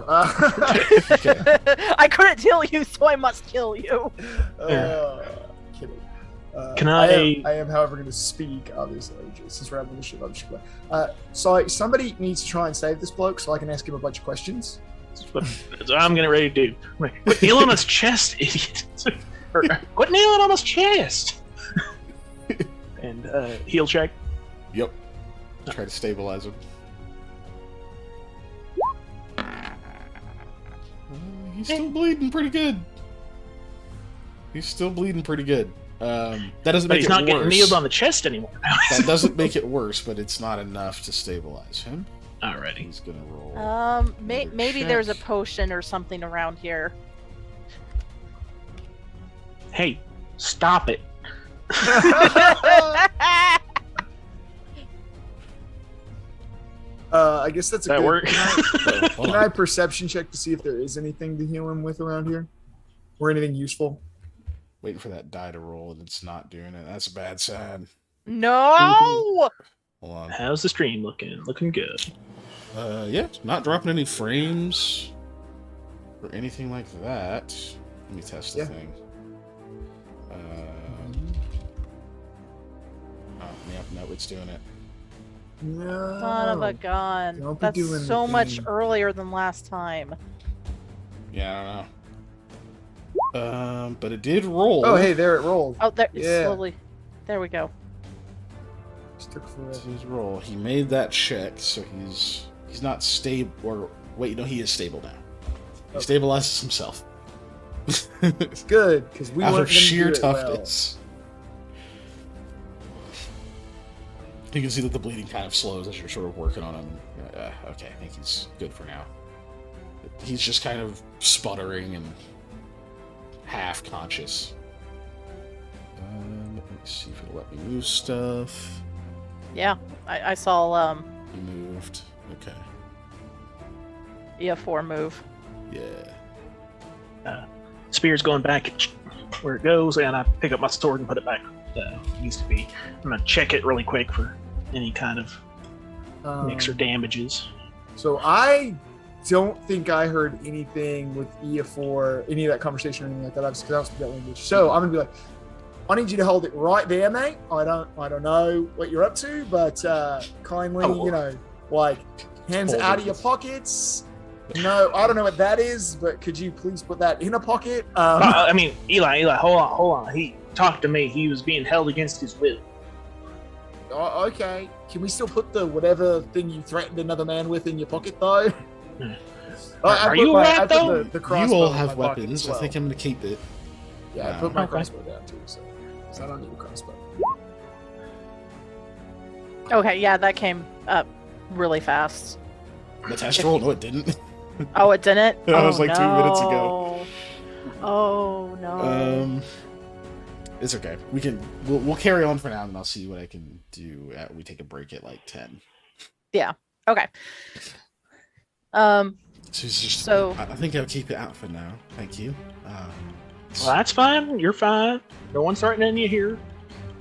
Okay. I couldn't kill you, so I must kill you. Kidding. Can I- I am, however, going to speak. Obviously, just since we're having this shit, I'm just going. So somebody needs to try and save this bloke, so I can ask him a bunch of questions. that's what I'm getting ready to do. Quit kneeling on his chest, idiot. Or, quit kneeling on his chest. And heal check. Yep. Try to stabilize him. He's still bleeding pretty good. That doesn't But make he's it not worse. getting kneeled on the chest anymore now. That doesn't make it worse, but it's not enough to stabilize him. Alrighty. He's gonna roll. Maybe check. there's a potion or something around here. Hey, stop it. I guess that's a That good. work? Hold Can on. I perception check to see if there is anything to heal him with around here, or anything useful? Waiting for that die to roll, and it's not doing it. That's a bad sign. No. Hold on. How's the stream looking? Looking good. Yeah, not dropping any frames or anything like that. Let me test the Yeah. thing. No, it's doing it. No. Son of a gun. Don't be That's doing the so much thing. earlier than last time. Yeah, I don't know. But it did roll. Oh, hey, there it rolled. Oh, there. It's Yeah. slowly. There we go. Just took That's forever. his roll. He made that check, so he's not stable. Or wait, no, he is stable now. He Oh. stabilizes himself. Good, because we Out weren't of gonna sheer do it well. toughness. You can see that the bleeding kind of slows as you're sort of working on him. Okay, I think he's good for now. He's just kind of sputtering and half conscious. Let me see if it'll let me move stuff. Yeah, I saw He moved. Okay. EF4 move. Yeah. Spear's going back where it goes, and I pick up my sword and put it back where it needs to be. I'm gonna check it really quick for any kind of nicks or damages. So I don't think I heard anything with EF4, any of that conversation or anything like that. I've pronounced that language. So I'm gonna be like, I need you to hold it right there, mate. I don't know what you're up to, but kindly, like hands Hold out it. of your pockets. No, I don't know what that is, but could you please put that in a pocket? I mean, Eli, hold on. He talked to me. He was being held against his will. Okay. Can we still put the whatever thing you threatened another man with in your pocket, though? Are you alright, though? The You crossbow all in have my pocket weapons. as well. I think I'm going to keep it. Yeah, I put my Okay. crossbow down too, so I don't need a crossbow. Okay, yeah, that came up really fast. The test roll? No, it didn't. Oh, it didn't? That was Oh, like 2 minutes ago. Oh no. It's okay. We'll carry on for now, and I'll see what I can do. We take a break at like 10. Okay. So I think I'll keep it out for now. Thank you. Well, that's fine. You're fine. No one's threatening you here.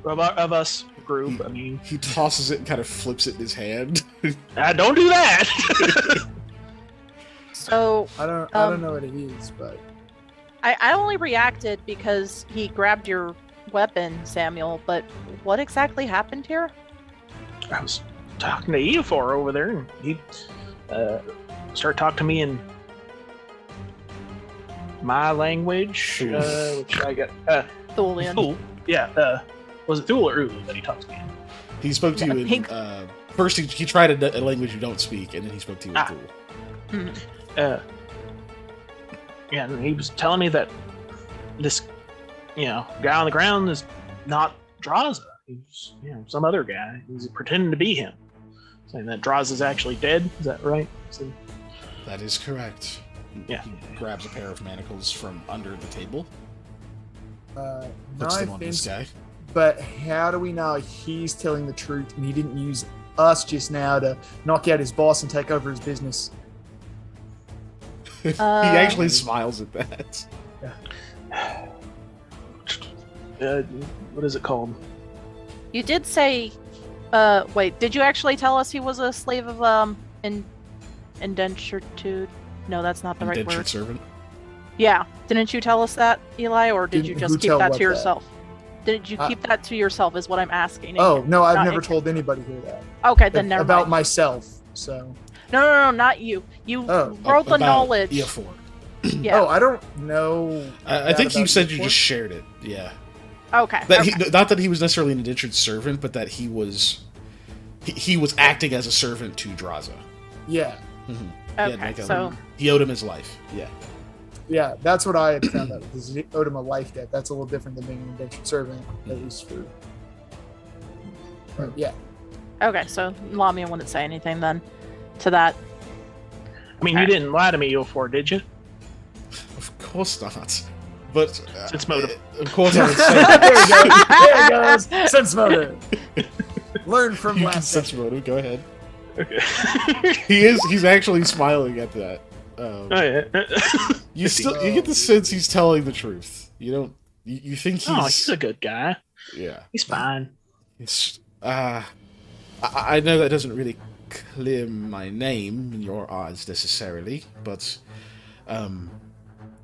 Of us group. I mean, he tosses it and kind of flips it in his hand. Don't do that. So I don't know what it is, but I only reacted because he grabbed your weapon, Samuel, but what exactly happened here? I was talking to Eofor over there, and he started talking to me in my language, which I got. Thulian. Thule. Yeah. Was it Thule or Ulu that he talked to me in? He spoke to you in. First, he tried a language you don't speak, and then he spoke to you in Thule. Yeah, and he was telling me that this, guy on the ground is not Draza. He's, some other guy. He's pretending to be him, saying that Draza's actually dead. Is that right? So, that is correct. Yeah. He grabs a pair of manacles from under the table. no Puts them on this offense, guy. but how do we know he's telling the truth and he didn't use us just now to knock out his boss and take over his business? He actually smiles at that. What is it called? You did say, wait, did you actually tell us he was a slave of, indentured? No, that's not the right Indentured word. servant. Yeah. Didn't you tell us that, Eli, or did you Who just keep tell that what to yourself? Did you keep that to yourself is what I'm asking. Oh, no, I've Not never in- told anybody here that. Okay, then never About mind. myself, so. No, not you. You wrote the About knowledge. Eofor. Yeah. Oh, I don't know. I think you about said you Eofor. just shared it. Yeah. Okay. That okay. not that he was necessarily an indentured servant, but that he was acting as a servant to Draza. Yeah, Okay, so he owed him his life. Yeah. yeah, that's what I had found out. Because he owed him a life debt. That's a little different than being an indentured servant, at least for. But yeah. okay, so Lamia wouldn't say anything then to that. I mean, you didn't lie to me, Eofor, did you? Of course not. But Sense motive. Of course I would say There it goes. Sense motive. Learn from you can last sense session. motive. Go ahead. Okay. He's actually smiling at that. Oh yeah. You get the sense he's telling the truth. You think he's a good guy. Yeah. He's fine. It's I know that doesn't really clear my name in your eyes necessarily, but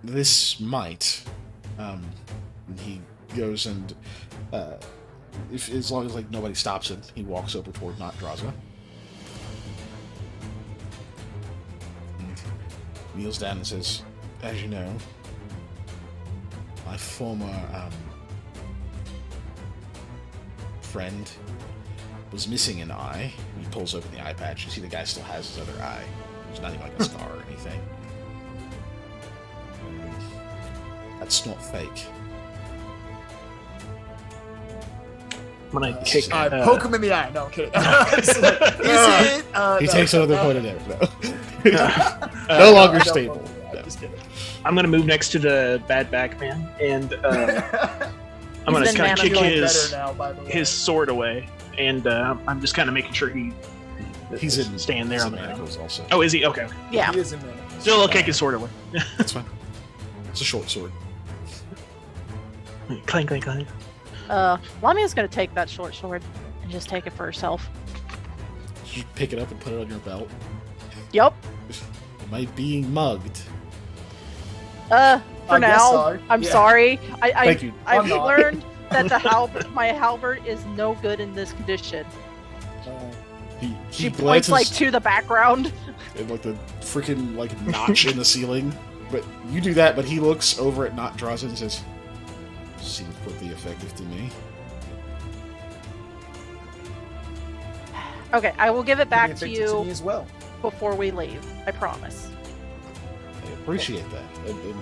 this might. And he goes and as long as nobody stops him, he walks over toward Not Draza. And kneels down and says, "As you know, my former friend was missing an eye." He pulls open the eye patch. You see the guy still has his other eye. There's not even a scar or anything. And that's not fake. I'm gonna kick. I poke him in the eye. No, I'm kidding. Is it? He No, takes another point of no. damage. No longer I don't stable. poke him in the eye, No. Just kidding. I'm gonna move next to the bad back man, and I'm gonna He's been kind of kick Feeling his better now, by the way. his sword away, and I'm just kind of making sure He's in staying there he's on in the ground. manacles also. Oh, is he? Okay. Yeah. He is in there. Still, I'll kick his sword away. That's fine. It's a short sword. Clang, clang, clang. Lamia's gonna take that short sword and just take it for herself. You pick it up and put it on your belt. Yup. Am I being mugged? For I guess now, so. I'm Yeah. sorry. Thank you. I've I'm not. learned that my halberd is no good in this condition. He She glances points to the background. at the freaking notch in the ceiling. But you do that, but he looks over at Not Draza and says, "Seems pretty effective to me." Okay, I will give it back Give to it to me you as well. before we leave. I promise. I appreciate that. And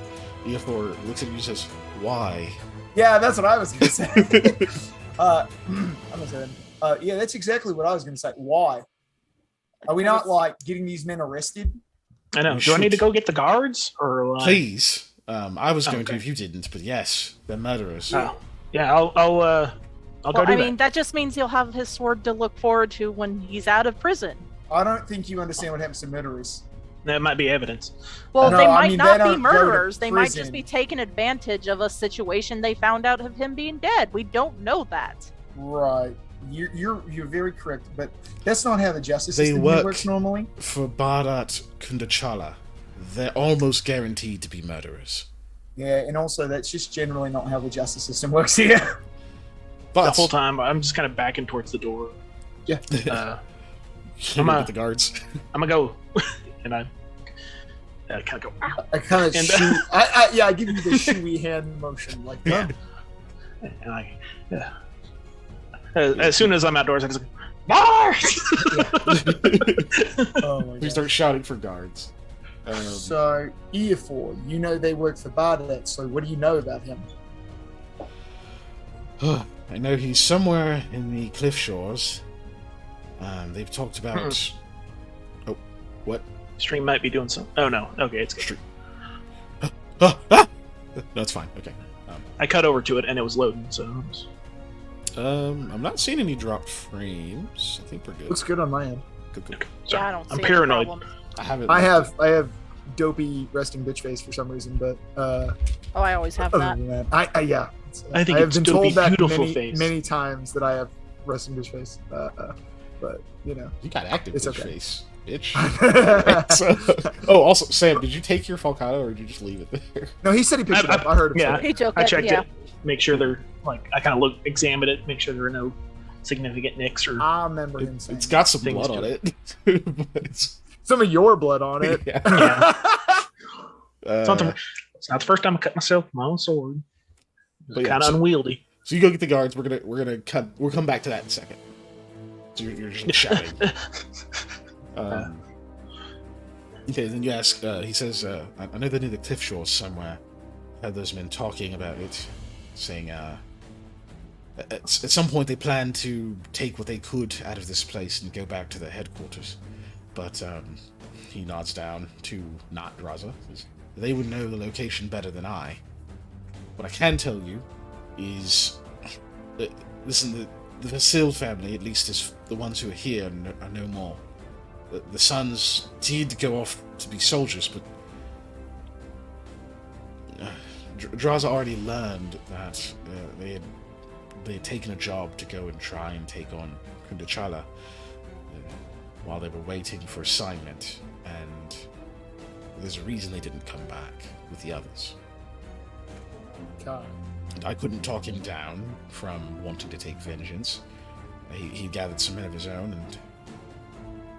Eofor looks at you and says, "Why?" Yeah, that's what I was gonna say. I'm gonna say that. Yeah, that's exactly what I was gonna say. Why? Are we not like getting these men arrested? I know. We Do I need to should. go get the guards or? Please. I was going to Okay. if you didn't, but yes, they're murderers. Oh, yeah. I'll go Well, do I mean, that just means he'll have his sword to look forward to when he's out of prison. I don't think you understand what happens to murderers. that. That might be evidence. Well, No, they I might mean, they not don't be go to murderers. They might just prison. be taking advantage of a situation they found out of him being dead. We don't know that. Right. You're very correct, but that's not how the justice They system work- works normally. For Bharat Kundachala, they're almost guaranteed to be murderers. Yeah, and also that's just generally not how the justice system works here. But The whole time I'm just kind of backing towards the door. Yeah. you I'm look a- at the guards. I'm gonna go, and I kind of go. Ow. I kind of And- shoot. I give you the shoey hand motion, like Yeah. And I, yeah. As soon as I'm outdoors, I just go, guards! Oh my We god. start shouting for guards. So, Eofor, you know they work for Bardet, so what do you know about him? I know he's somewhere in the cliff shores. They've talked about. Oh, what? Stream might be doing some. Oh no. Okay, it's good. Ah, ah! No, it's fine. Okay. I cut over to it and it was loading. So I'm not seeing any dropped frames. I think we're good. Looks good on my end. Good. sorry. Yeah, I don't see I'm any paranoid. problem. I haven't. I have dopey resting bitch face for some reason, but Oh, I always have other that. than that, I yeah. I think have it's been dopey, told that beautiful many, face. many times that I have resting bitch face. But you know. You got active It's bitch okay. face, bitch. So- oh, also, Sam, did you take your Falcata or did you just leave it there? No, he said he picked it up. I heard him. yeah. say it. He took I it, checked yeah. it, make sure they're like. I kind of examined it, make sure there are no significant nicks or. I remember him saying It's got some Things blood on to it. But it's, some of your blood on it. yeah. It's not the first time I cut myself with my own sword. But yeah, Kind of so- unwieldy. So you go get the guards. We're gonna cut. We'll come back to that in a second. So you're just shouting. Okay, then you ask. He says, "I know they're near the cliff shores somewhere. I heard those men talking about it, saying at some point they plan to take what they could out of this place and go back to their headquarters. But he nods down to not Draza. Says, they would know the location better than I. What I can tell you is, listen, the Vasil family, at least, is the ones who are here and are no more. The sons did go off to be soldiers, but Draza already learned that they had taken a job to go and try and take on Kundachala while they were waiting for assignment, and there's a reason they didn't come back with the others. God. And I couldn't talk him down from wanting to take vengeance. He gathered some men of his own, and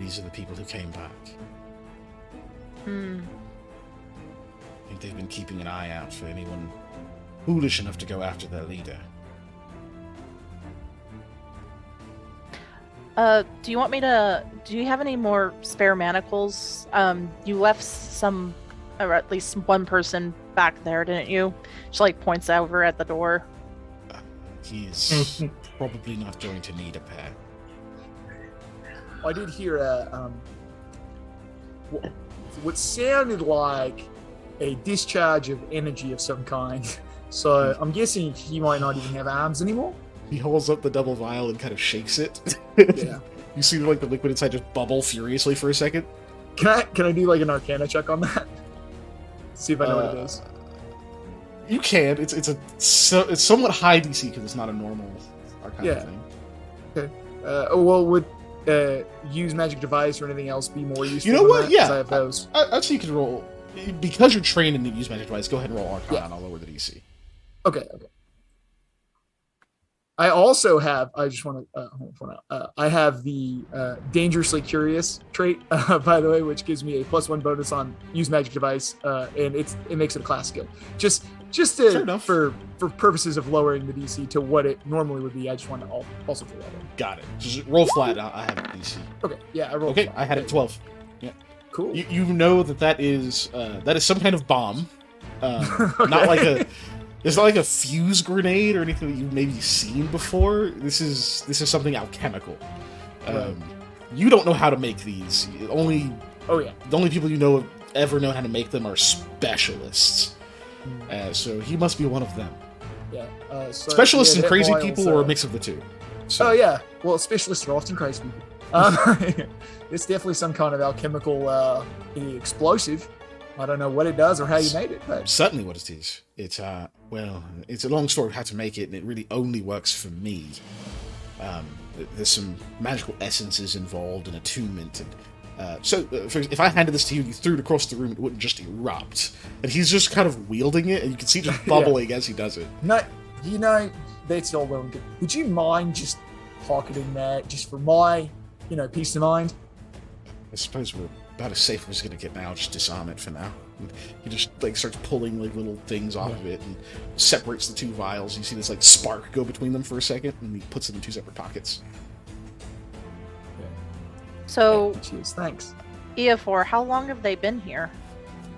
these are the people who came back. Hmm. I think they've been keeping an eye out for anyone foolish enough to go after their leader. Do you want me to? Do you have any more spare manacles? You left some, or at least one person back there, didn't you? She like points over at the door. He's probably not going to need a pair. I did hear what sounded like a discharge of energy of some kind. So I'm guessing he might not even have arms anymore. He holds up the double vial and kind of shakes it. Yeah. You see like the liquid inside just bubble furiously for a second. Can I do like an Arcana check on that? See if I know what it is. You can. It's somewhat high DC because it's not a normal Arcana Yeah. thing. Well, would use magic device or anything else be more useful? You know than what? that? Yeah. 'Cause I have those. I'd say you can roll because you're trained in the use magic device. Go ahead and roll Arcana, Yeah. and I'll lower the DC. Okay. I also have. I just want to. I have the dangerously curious trait, by the way, which gives me a +1 bonus on use magic device, and it makes it a class skill. Just Fair to, enough. for purposes of lowering the DC to what it normally would be. I just want to also throw that in. Got it. Just roll flat. I have a DC. Okay. Yeah. I rolled. Okay, flat. I had it 12. Cool. You know that is some kind of bomb. Not like a. It's not like a fuse grenade or anything that you've maybe seen before. This is something alchemical. Right. you don't know how to make these. Only Oh yeah. the only people you know ever know how to make them are specialists. So he must be one of them. Yeah. So, Specialists yeah, and that crazy vial's, people, or a mix of the two. So, Oh yeah. Well, specialists are often crazy people. It's definitely some kind of alchemical explosive. I don't know what it does or how you made it, but certainly what it is. It's well, it's a long story of how to make it, and it really only works for me. There's some magical essences involved and attunement, and if I handed this to you and you threw it across the room, it wouldn't just erupt. And he's just kind of wielding it, and you can see it just bubbling as he does it. no, that's all well and good. Would you mind just pocketing that just for my, peace of mind? I suppose we're about as safe as it's gonna get now. Just disarm it for now. And he just starts pulling little things off of it and separates the two vials. You see this spark go between them for a second, and he puts it in two separate pockets. So, Cheers, thanks. EF4, how long have they been here?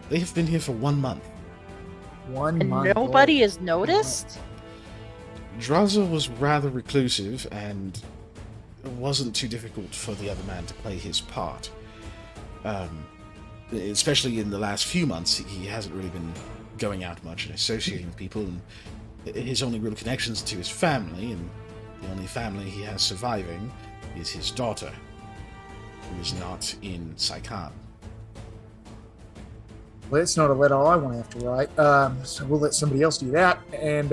They have been here for 1 month. One And month. nobody has noticed? Draza was rather reclusive, and it wasn't too difficult for the other man to play his part. Especially in the last few months, he hasn't really been going out much and associating with people, and his only real connections to his family, and the only family he has surviving, is his daughter, who is not in Saikan. Well, that's not a letter I want to have to write. So we'll let somebody else do that. And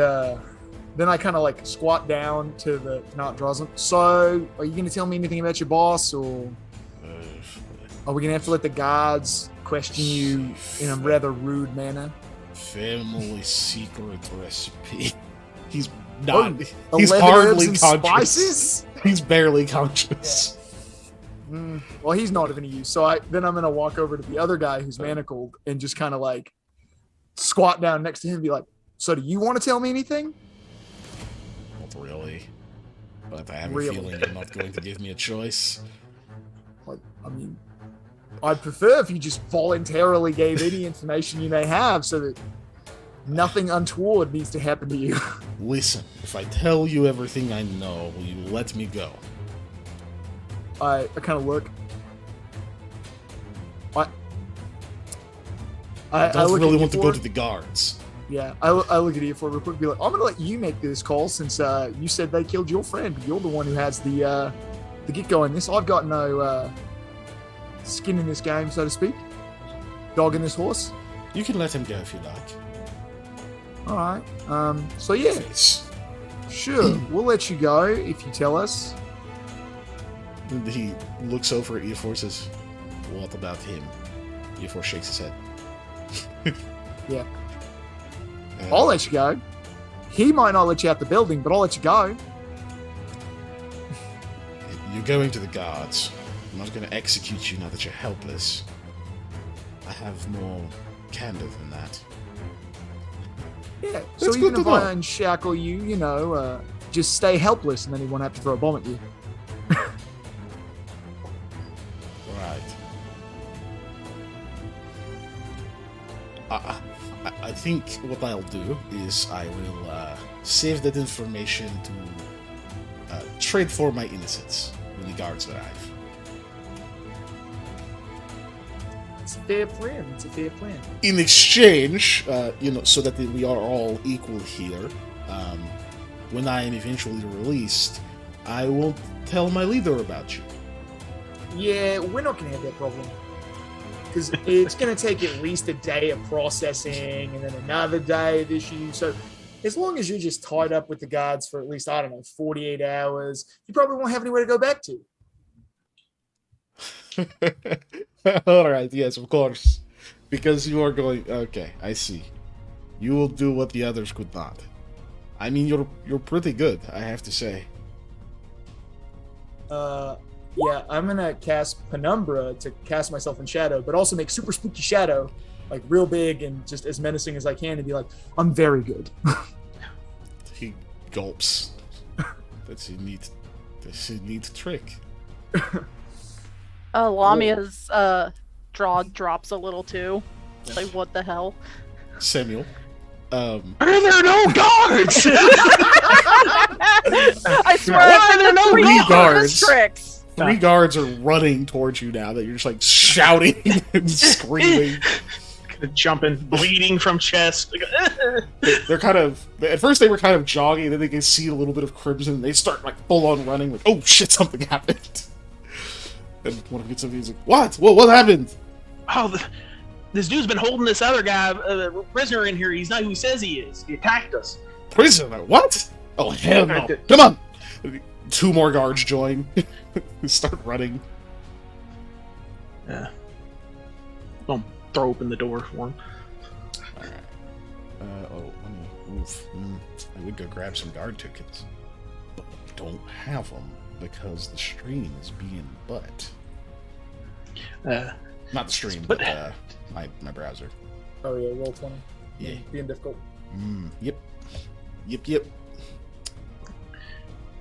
then I kind of squat down to the not Drozen. So, are you going to tell me anything about your boss, or are we going to have to let the guards question you in a rather rude manner? Family secret recipe. He's not. Oh, He's 11 herbs hardly and conscious. spices? He's barely conscious. Well, he's not of any use. So I'm going to walk over to the other guy who's manacled and just kind of squat down next to him and be like, so do you want to tell me anything? Not really. But I have Really? a feeling you're not going to give me a choice. I'd prefer if you just voluntarily gave any information you may have so that nothing untoward needs to happen to you. Listen, if I tell you everything I know, will you let me go? I kind of look. I don't look really at want to you go for- to the guards. Yeah, I look at you for real quick and be like, I'm going to let you make this call since you said they killed your friend. You're the one who has the get-go in this. I've got no skin in this game, so to speak. Dog in this horse. You can let him go if you like. All right. So yeah, Face. sure. We'll let you go if you tell us. And he looks over at Eofor and says, what about him? Eofor shakes his head. Yeah. I'll let you go. He might not let you out the building, but I'll let you go. You're going to the guards. I'm not going to execute you now that you're helpless. I have more candor than that. Yeah. That's So good even to if I know. unshackle you, just stay helpless, and then he won't have to throw a bomb at you. Right. I think what I'll do is I will save that information to trade for my innocence when the guards arrive. It's a fair plan. It's a fair plan. In exchange, so that we are all equal here, when I am eventually released, I will tell my leader about you. Yeah, we're not going to have that problem. Because it's going to take at least a day of processing and then another day of issue. So as long as you're just tied up with the guards for at least, 48 hours, you probably won't have anywhere to go back to. All right, yes, of course. Because you are going... Okay, I see. You will do what the others could not. I mean, you're pretty good, I have to say. Yeah, I'm going to cast Penumbra to cast myself in shadow, but also make super spooky shadow, real big and just as menacing as I can, and be like, I'm very good. He gulps. That's a neat trick. Lamia's jaw drops a little too. Like, what the hell? Samuel. Are there no guards? I swear I've been there no three guards? tricks. three guards are running towards you now that you're just like shouting and screaming. Jumping, bleeding from chest. They're kind of, at first they were kind of jogging, then they can see a little bit of crimson, and they start like full on running, like, oh shit, something happened. And one of them gets up and he's like, what happened? Oh, this dude's been holding this other guy, prisoner in here. He's not who he says he is. He attacked us. Prisoner? What? Oh hell no! Come on! 2 more guards join. Start running. Yeah. Don't throw open the door for him. Alright. Let me move. I would go grab some guard tickets, but I don't have them because the stream is being butt. Not the stream, but my browser. Oh yeah, roll 20. Yeah. Being difficult. Yep.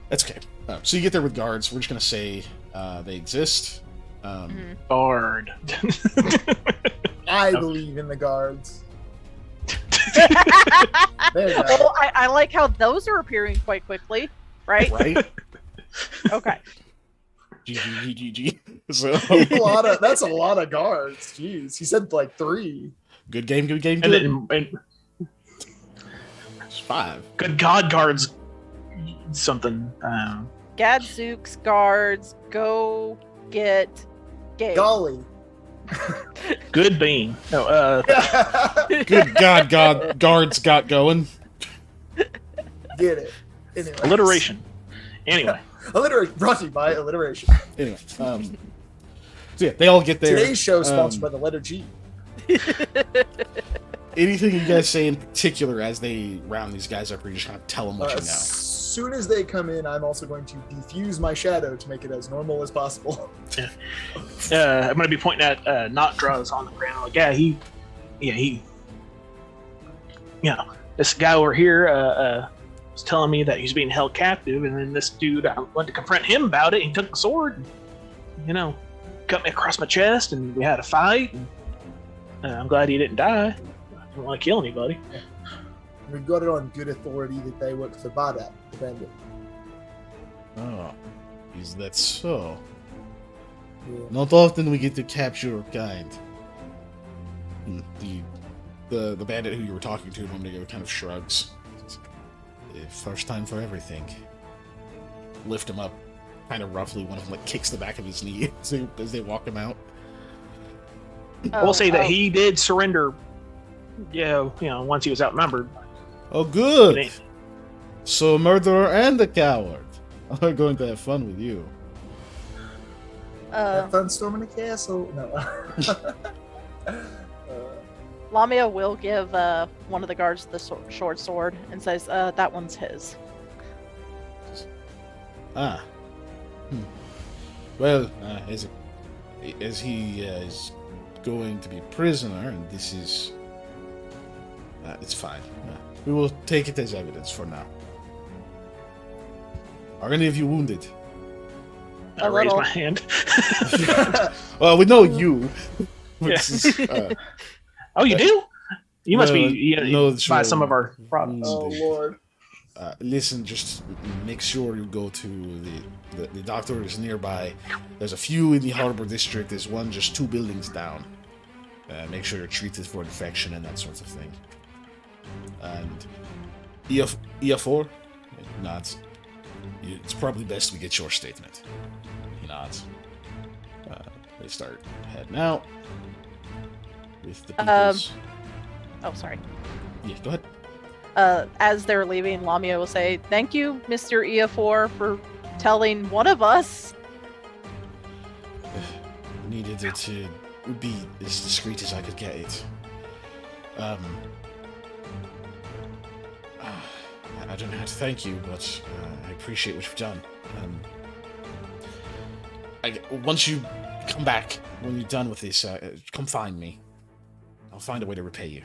That's okay. So you get there with guards. We're just gonna say they exist. Guard. I believe in the guards. There you go. Well, I like how those are appearing quite quickly, right? Right? Okay. GG. So That's a lot of guards. Jeez, he said like 3. good game. And 5. good God guards. Something. Gadzooks guards, go get Gabe. Golly. Good bean. No. Good God, guards got going. Get it. Anyways. Alliteration. Anyway. Alliteration. Brought to you by alliteration. Anyway, so yeah, they all get there. Today's show is sponsored by the letter G. Anything you guys say in particular as they round these guys up, or you just kind of tell them what you know? As soon as they come in, I'm also going to diffuse my shadow to make it as normal as possible. I'm going to be pointing at Not Draws on the ground. Like, this guy over here was telling me that he's being held captive, and then this dude, I went to confront him about it. He took the sword, and, cut me across my chest, and we had a fight. And, I'm glad he didn't die. I didn't want to kill anybody. We got it on good authority that they work for Badat, the bandit. Oh, is that so? Yeah. Not often we get to capture a kind. The bandit who you were talking to a moment ago kind of shrugs. First time for everything. Lift him up, kind of roughly. One of them kicks the back of his knee as they walk him out. We'll say that he did surrender. Once he was outnumbered. Oh, good. So, a murderer and a coward. I'm going to have fun with you. Have fun storming the castle. No. Lamia will give one of the guards the short sword and says, that one's his. Well, as he is going to be a prisoner, and this is... it's fine. We will take it as evidence for now. Are any of you wounded? I raise my hand. Well, we know you. Oh, you do? You must be buy some of our products. Oh, Lord. Listen, just make sure you go to the doctor is nearby. There's a few in the harbor district. There's one just 2 buildings down. Make sure you're treated for infection and that sort of thing. And EF4 nods. It's probably best we get your statement. He nods. They start heading out with the people's... Oh, sorry. Yeah, go ahead. As they're leaving, Lamia will say, "Thank you, Mr. EF4, for telling one of us." Needed it to be as discreet as I could get it. I don't know how to thank you, but I appreciate what you've done. Once you come back, when you're done with this, come find me. I'll find a way to repay you.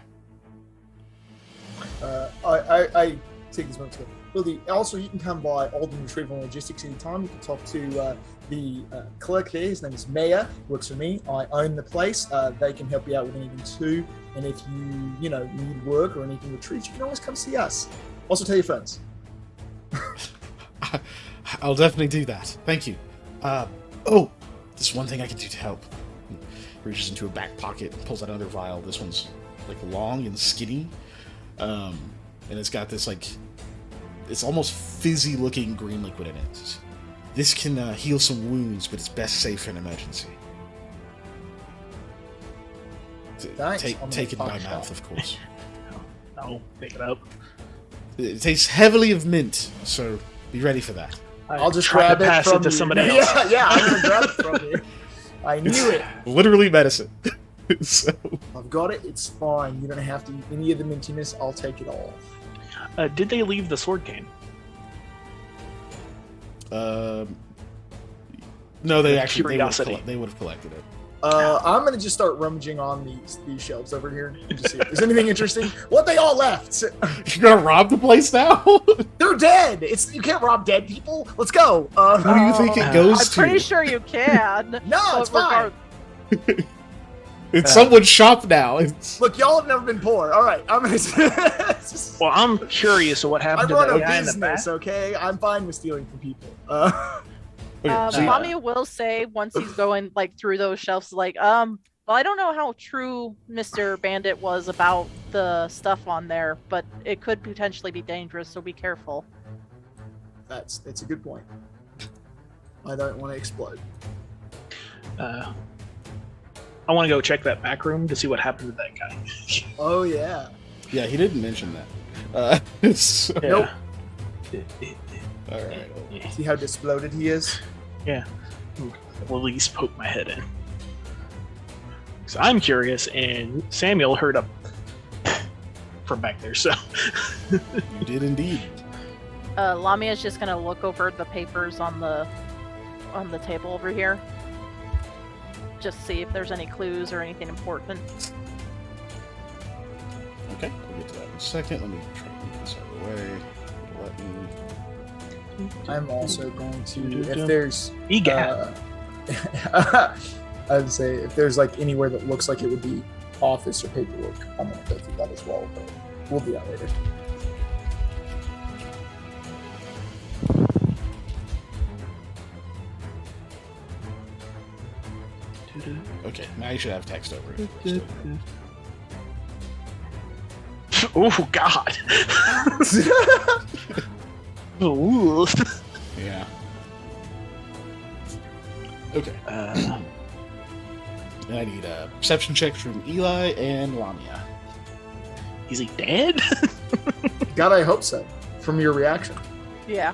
I take this moment to go. Also, you can come by Alden Retrieval and Logistics anytime. You can talk to the clerk there. His name is Maya. Works for me. I own the place. They can help you out with anything too. And if you need work or anything retreats, you can always come see us. Also, tell your friends. I'll definitely do that. Thank you. Oh, this one thing I can do to help. He reaches into a back pocket and pulls out another vial. This one's like long and skinny, and it's got this like, it's almost fizzy looking green liquid in it. This can heal some wounds, but it's best safe in emergency. Thanks. Take it by mouth, of course. I'll pick it up. It tastes heavily of mint, so be ready for that. I'll just try grab to it pass from it to you. somebody else. Yeah, I'm gonna grab it from you. I knew it. Literally medicine. So, I've got it. It's fine. You don't have to eat any of the mintiness. I'll take it all. Did they leave the sword cane? no, they actually Curiosity. they would have collected it. I'm gonna just start rummaging on these shelves over here and just see if there's anything interesting. What they all left? You're gonna rob the place now? They're dead. You can't rob dead people. Let's go. Who do you think it goes I'm to? pretty sure you can. No, But it's fine. regard- It's someone's shop now. It's... Look, y'all have never been poor. All right, I'm gonna. Well, I'm curious of what I happened to run that a guy in the back. business, okay? I'm fine with stealing from people. Okay, so Lamia will say once he's going like through those shelves, like, well, I don't know how true Mr. Bandit was about the stuff on there, but it could potentially be dangerous, so be careful. That's a good point. I don't want to explode. I want to go check that back room to see what happened to that guy. Oh yeah. yeah, he didn't mention that. So- Nope. All right. See how exploded he is? Yeah. I'll at least poke my head in. So I'm curious, and Samuel heard a from back there, so You did indeed. Lamia is just gonna look over the papers on the table over here. Just see if there's any clues or anything important. Okay, we'll get to that in a second. Let me try to move this out of the way. Let me... I'm also going to, if there's, egad. I would say if there's like anywhere that looks like it would be office or paperwork, I'm gonna go through that as well. But we'll do that later. Okay, now you should have text over it. Oh God. Ooh. Yeah. Okay. And I need perception checks from Eli and Lamia. Is he dead? God, I hope so. From your reaction. Yeah.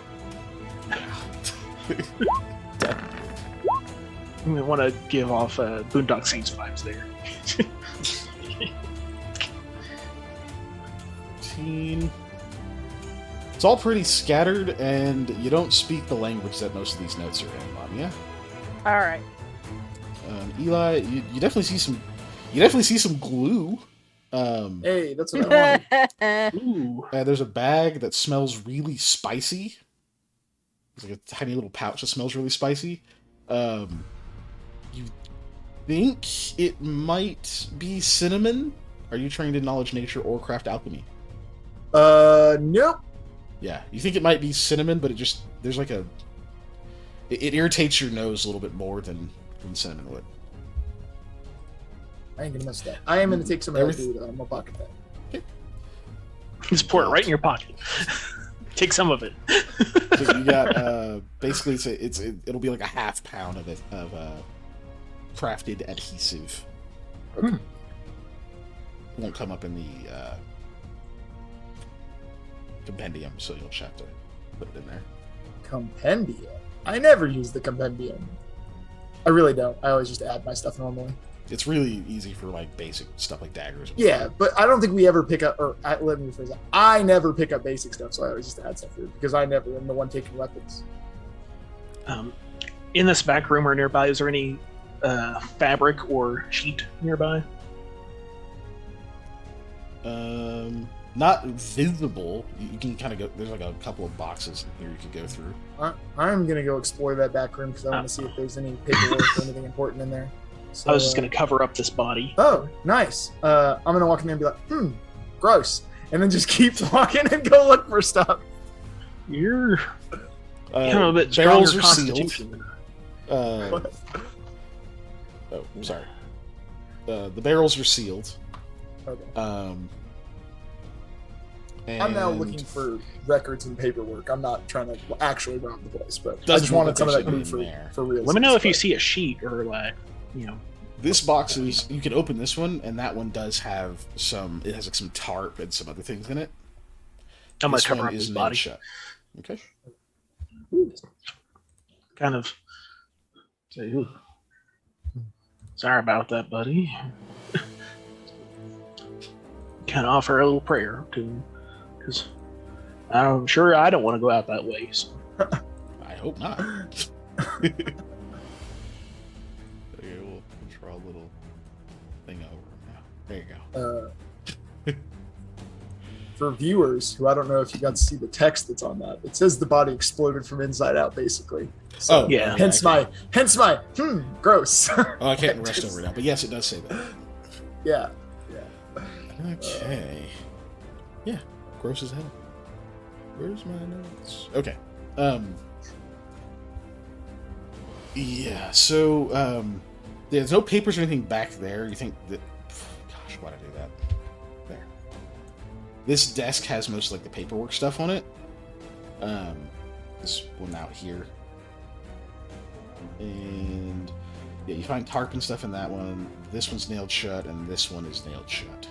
I want to give off Boondock Saints vibes there. 15. It's all pretty scattered, and you don't speak the language that most of these notes are in, Lamia. All right. Eli, you definitely see some. You definitely see some glue. Hey, that's what I wanted. Ooh. There's a bag that smells really spicy. It's like a tiny little pouch that smells really spicy. You think it might be cinnamon? Are you trained in knowledge, nature, or craft alchemy? Nope. Yeah, you think it might be cinnamon, but there's like it irritates your nose a little bit more than cinnamon would. I ain't gonna mess with that. I am gonna take some of that food out of my pocket then. Just pour it right in your pocket. Take some of it. So you got basically it'll be like a half pound of crafted adhesive. Okay. It won't come up in the compendium, so you'll just have to put it in there. Compendium. I never use the compendium. I really don't. I always just add my stuff normally. It's really easy for like basic stuff like daggers. and Yeah, stuff. but I don't think we ever pick up, let me rephrase that. I never pick up basic stuff, so I always just add stuff for it because I never am the one taking weapons. In this back room or nearby, is there any fabric or sheet nearby? Not visible. You can kind of go. There's like a couple of boxes in here you could go through. I'm gonna go explore that back room because I want to see if there's any paperwork or anything important in there. So, I was just going to cover up this body. Oh, nice. I'm gonna walk in there and be like, gross, and then just keep walking and go look for stuff. You're kind of a bit barrels stronger are sealed. constitution than Oh, sorry. The barrels are sealed. Okay. I'm now and looking for records and paperwork. I'm not trying to actually rob the place, but I Doesn't just look wanted like some of there's that anything loot there. for real. Let me know if you see a sheet or like, This box is. You can open this one, and that one does have some. It has like some tarp and some other things in it. I'm gonna This cover one up is his nailed body. shut. Okay. Kind of say, "Ooh, sorry about that, buddy." Kind of offer a little prayer to him, because I'm sure I don't want to go out that way. So. I hope not. Okay, we'll draw a little thing over now. There you go. For viewers who I don't know if you got to see the text that's on that, it says the body exploded from inside out, basically. So, Oh, yeah. Hence my gross. Oh, I can't rest over now, but yes, it does say that. Yeah. Okay. Yeah, gross as hell. Where's my notes? Okay. Yeah. So, there's no papers or anything back there. You think that? Gosh, why'd I do that? There. This desk has most like the paperwork stuff on it. This one out here, and yeah, you find tarp and stuff in that one. This one's nailed shut, and this one is nailed shut.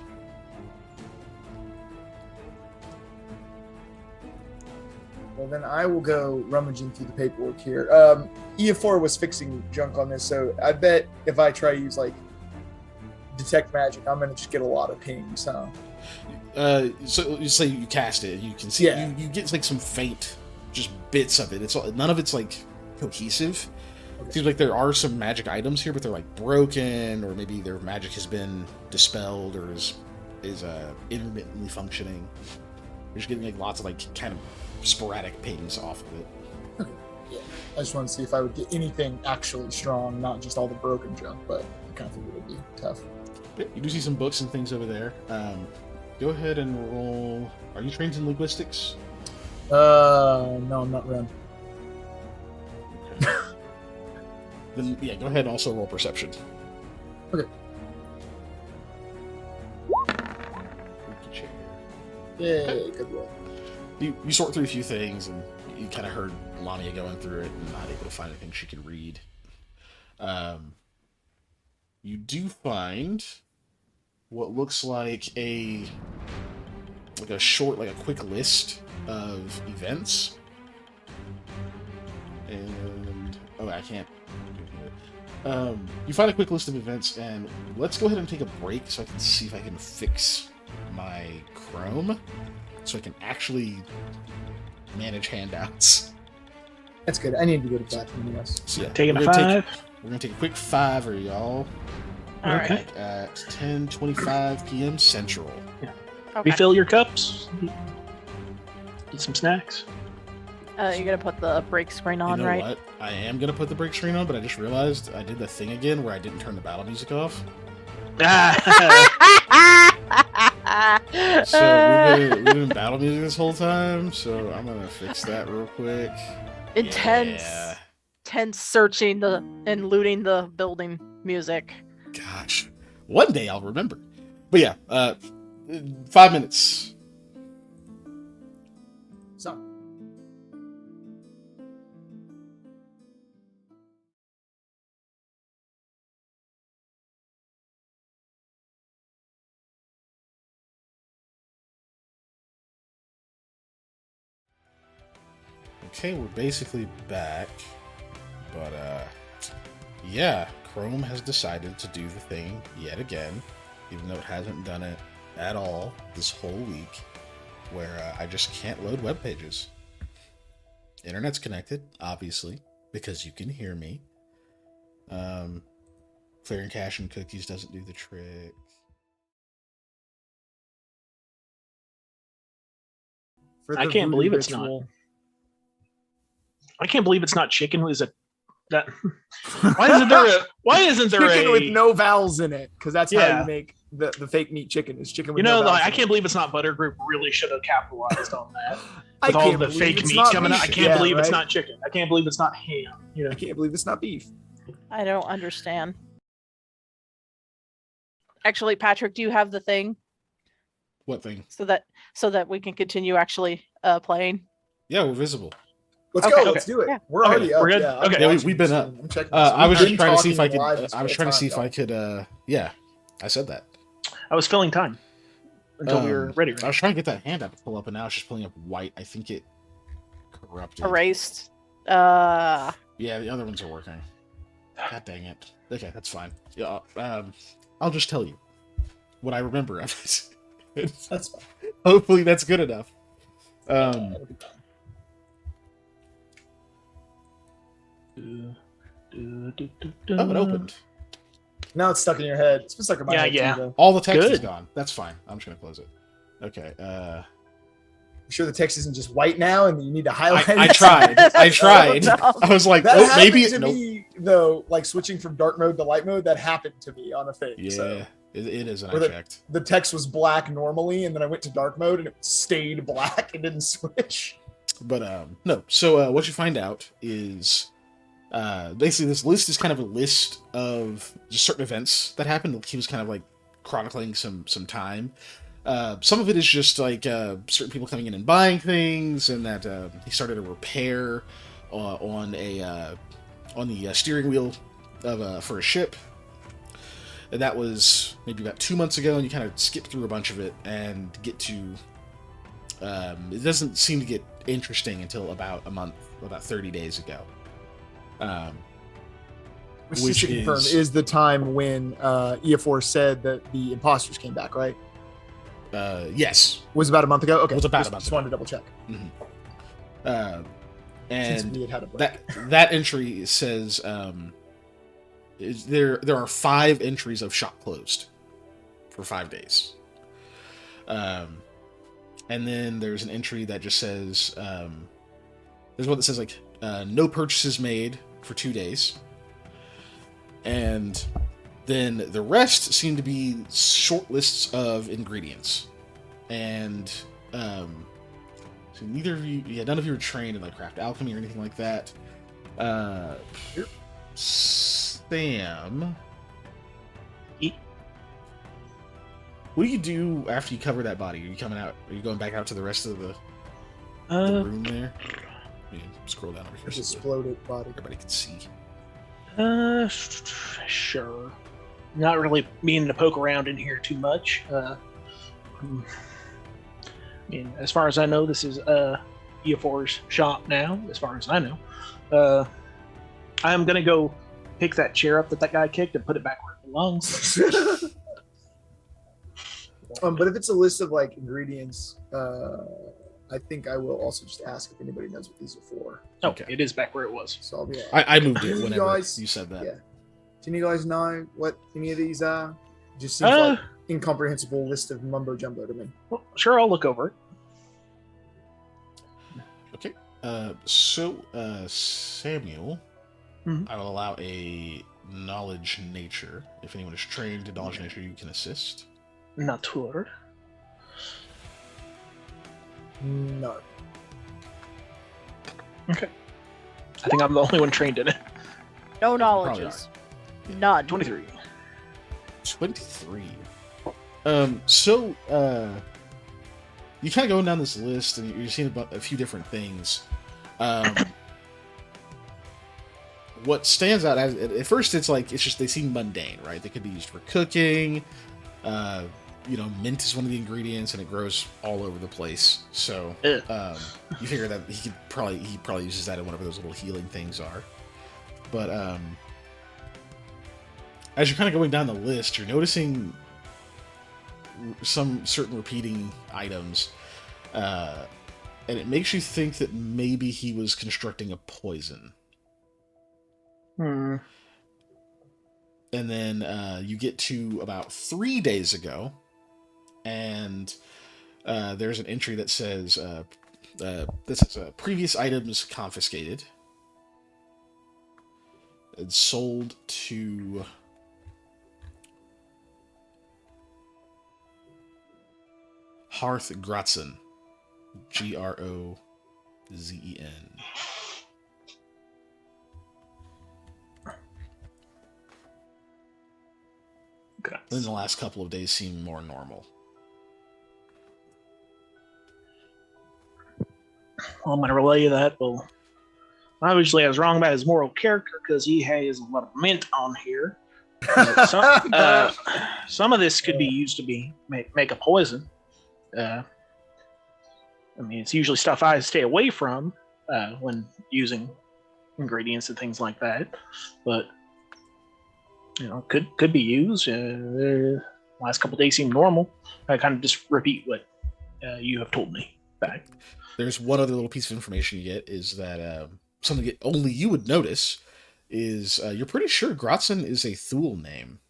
Well, then I will go rummaging through the paperwork here. EF4 was fixing junk on this, so I bet if I try to use like detect magic, I'm gonna just get a lot of pings, huh? So you say you cast it, you can see Yeah. you get like some faint, just bits of it. It's none of it's like cohesive. Okay. Seems like there are some magic items here, but they're like broken, or maybe their magic has been dispelled, or is intermittently functioning. You're just getting like lots of like kind of sporadic pings off of it. I just want to see if I would get anything actually strong, not just all the broken junk, but I kind of think it would be tough. Yeah, you do see some books and things over there. Go ahead and roll. Are you trained in linguistics? No, I'm not Ren. Okay. Then yeah, go ahead and also roll perception. Okay. Chair. Yay, good roll. You sort through a few things, and you kind of heard Lamia going through it and not able to find anything she could read. You do find what looks like a quick list of events. And I can't do it. You find a quick list of events, and let's go ahead and take a break so I can see if I can fix my Chrome, so I can actually manage handouts. That's good. I need to go to the bathroom, yes. So yeah, Taking a we're gonna 5. We're gonna take a quick 5, y'all. All Okay. right. At 10:25 p.m. Central. Okay. Refill your cups. Get some snacks. You're gonna put the break screen on, You know right? what? I am gonna put the break screen on, but I just realized I did the thing again where I didn't turn the battle music off. So we've been in battle music this whole time, so I'm gonna fix that real quick. Intense, Yeah. tense searching and looting the building music. Gosh, one day I'll remember. But yeah, 5 minutes. So, Okay, we're basically back, but yeah, Chrome has decided to do the thing yet again, even though it hasn't done it at all this whole week, where I just can't load web pages. Internet's connected, obviously, because you can hear me. Clearing cache and cookies doesn't do the trick. for I the can't voodoo believe it's not. ritual, I can't believe it's not Chicken who's That, why isn't there chicken a with no vowels in it? Because that's how Yeah. you make the fake meat chicken. Is chicken with You no know, vowels. like, I in can't it. believe it's not Butter Group. Really should have capitalized on that. I With all can't the believe fake it's meats not coming out, I beef. can't Yeah, believe it's right? not chicken. I can't believe it's not ham. You know, I can't believe it's not beef. I don't understand. Actually, Patrick, do you have the thing What thing? so that we can continue actually playing? Yeah, we're visible. Let's Okay. go. Let's do it. Yeah. We're Okay, already up. we're good? Yeah, I'm Okay. Yeah, watching we've been the up. stream. I'm checking. I was We've just been trying to see if I talking could. live this I was whole trying to time, see if I y'all. could. Yeah, I said that. I was filling time until we were ready. I was trying to get that hand out to pull up, and now it's just pulling up white. I think it corrupted. Erased. Yeah, the other ones are working. God dang it. Okay, that's fine. Yeah, I'll just tell you what I remember of it. That's fine. Hopefully, that's good enough. It'll be fine. Oh, it opened. Now it's stuck in your head. It's been stuck in my Yeah, head yeah. too, though. All the text is Good. gone. That's fine. I'm just gonna close it. Okay. I'm sure the text isn't just white now, and you need to highlight I it. tried. I tried. Oh, no. I was like, That oh, happened maybe to nope. me though, like switching from dark mode to light mode. That happened to me on a thing. Yeah, So it is, and I Or the- checked. the text was black normally, and then I went to dark mode, and it stayed black. It didn't switch. But no. So what you find out is basically this list is kind of a list of just certain events that happened. He was kind of like chronicling some time. Some of it is just like certain people coming in and buying things, and that he started a repair on the steering wheel of for a ship. And that was maybe about 2 months ago, and you kind of skip through a bunch of it and get to. It doesn't seem to get interesting until about a month, about 30 days ago. Which, Which just to confirm, is- is the time when EF4 said that the imposters came back, right? Yes. Was about a month ago. Okay, It was about just, a month just ago. wanted to double check. Since And we had a break. that entry says there are 5 entries of shop closed for 5 days. And then there's an entry that just says there's one that says like no purchases made for 2 days. And then the rest seem to be short lists of ingredients. And so neither of you, none of you are trained in like craft alchemy or anything like that. Sam, what do you do after you cover that body? Are you coming out? Are you going back out to the rest of the room there? You can scroll down over here There's so that exploded body. everybody can see. Sure. Not really meaning to poke around in here too much. I mean, as far as I know, this is EF4's shop now. As far as I know, I'm gonna go pick that chair up that guy kicked and put it back where it belongs. But if it's a list of like ingredients, I think I will also just ask if anybody knows what these are for. Oh, Okay. it is back where it was. So I'll be like, I moved Do it you whenever guys- you said that. yeah. Do you guys know what any of these are? Just seems Uh, like incomprehensible list of mumbo jumbo to me. Well, sure, I'll look over it. Okay. Samuel, Mhm. I will allow a knowledge nature. If anyone is trained in knowledge nature, you can assist. Natur. No. Okay. I think I'm the only one trained in it. No knowledges. None. 23. 23. You kind of going down this list, and you're seeing a few different things. What stands out at first, it's just they seem mundane, right? They could be used for cooking. Mint is one of the ingredients, and it grows all over the place. So Ugh. you figure that he probably uses that in whatever those little healing things are. But as you're kind of going down the list, you're noticing some certain repeating items, and it makes you think that maybe he was constructing a poison. Hmm. And then you get to about 3 days ago, and there's an entry that says this is previous items confiscated. It's sold to Hearth Grotzen. Grozen. Then the last couple of days seem more normal. Well, I'm going to relay that. Well, obviously, I was wrong about his moral character because he has a lot of mint on here. Some of this could be used to make a poison. I mean, it's usually stuff I stay away from when using ingredients and things like that. But could be used. Last couple of days seem normal. I kind of just repeat what you have told me back. There's one other little piece of information you get is that something that only you would notice is you're pretty sure Grotzen is a Thule name.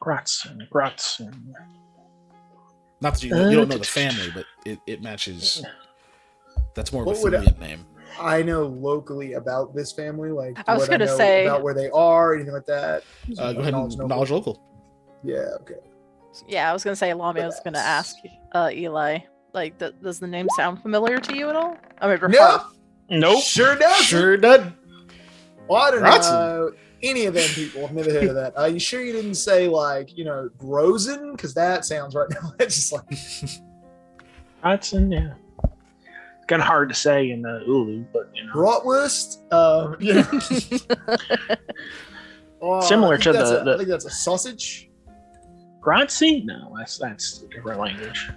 Grotzen. Not that you don't know the family, but it matches. That's more of a Thulean name. I know locally about this family, like I was gonna say about where they are, anything like that. Go ahead and knowledge local. Yeah, okay. Yeah, I was gonna say Lamia was gonna ask Eli, like, does the name sound familiar to you at all? I mean, Nope. Sure does. Sure does. Well, I don't know any of them people. I've never heard of that. Are you sure you didn't say Grozen? Because that sounds right now. It's just like Grotzen, yeah. Kind of hard to say in Ulu, but bratwurst. Similar to I think that's a sausage. Grazie? No, that's a different language.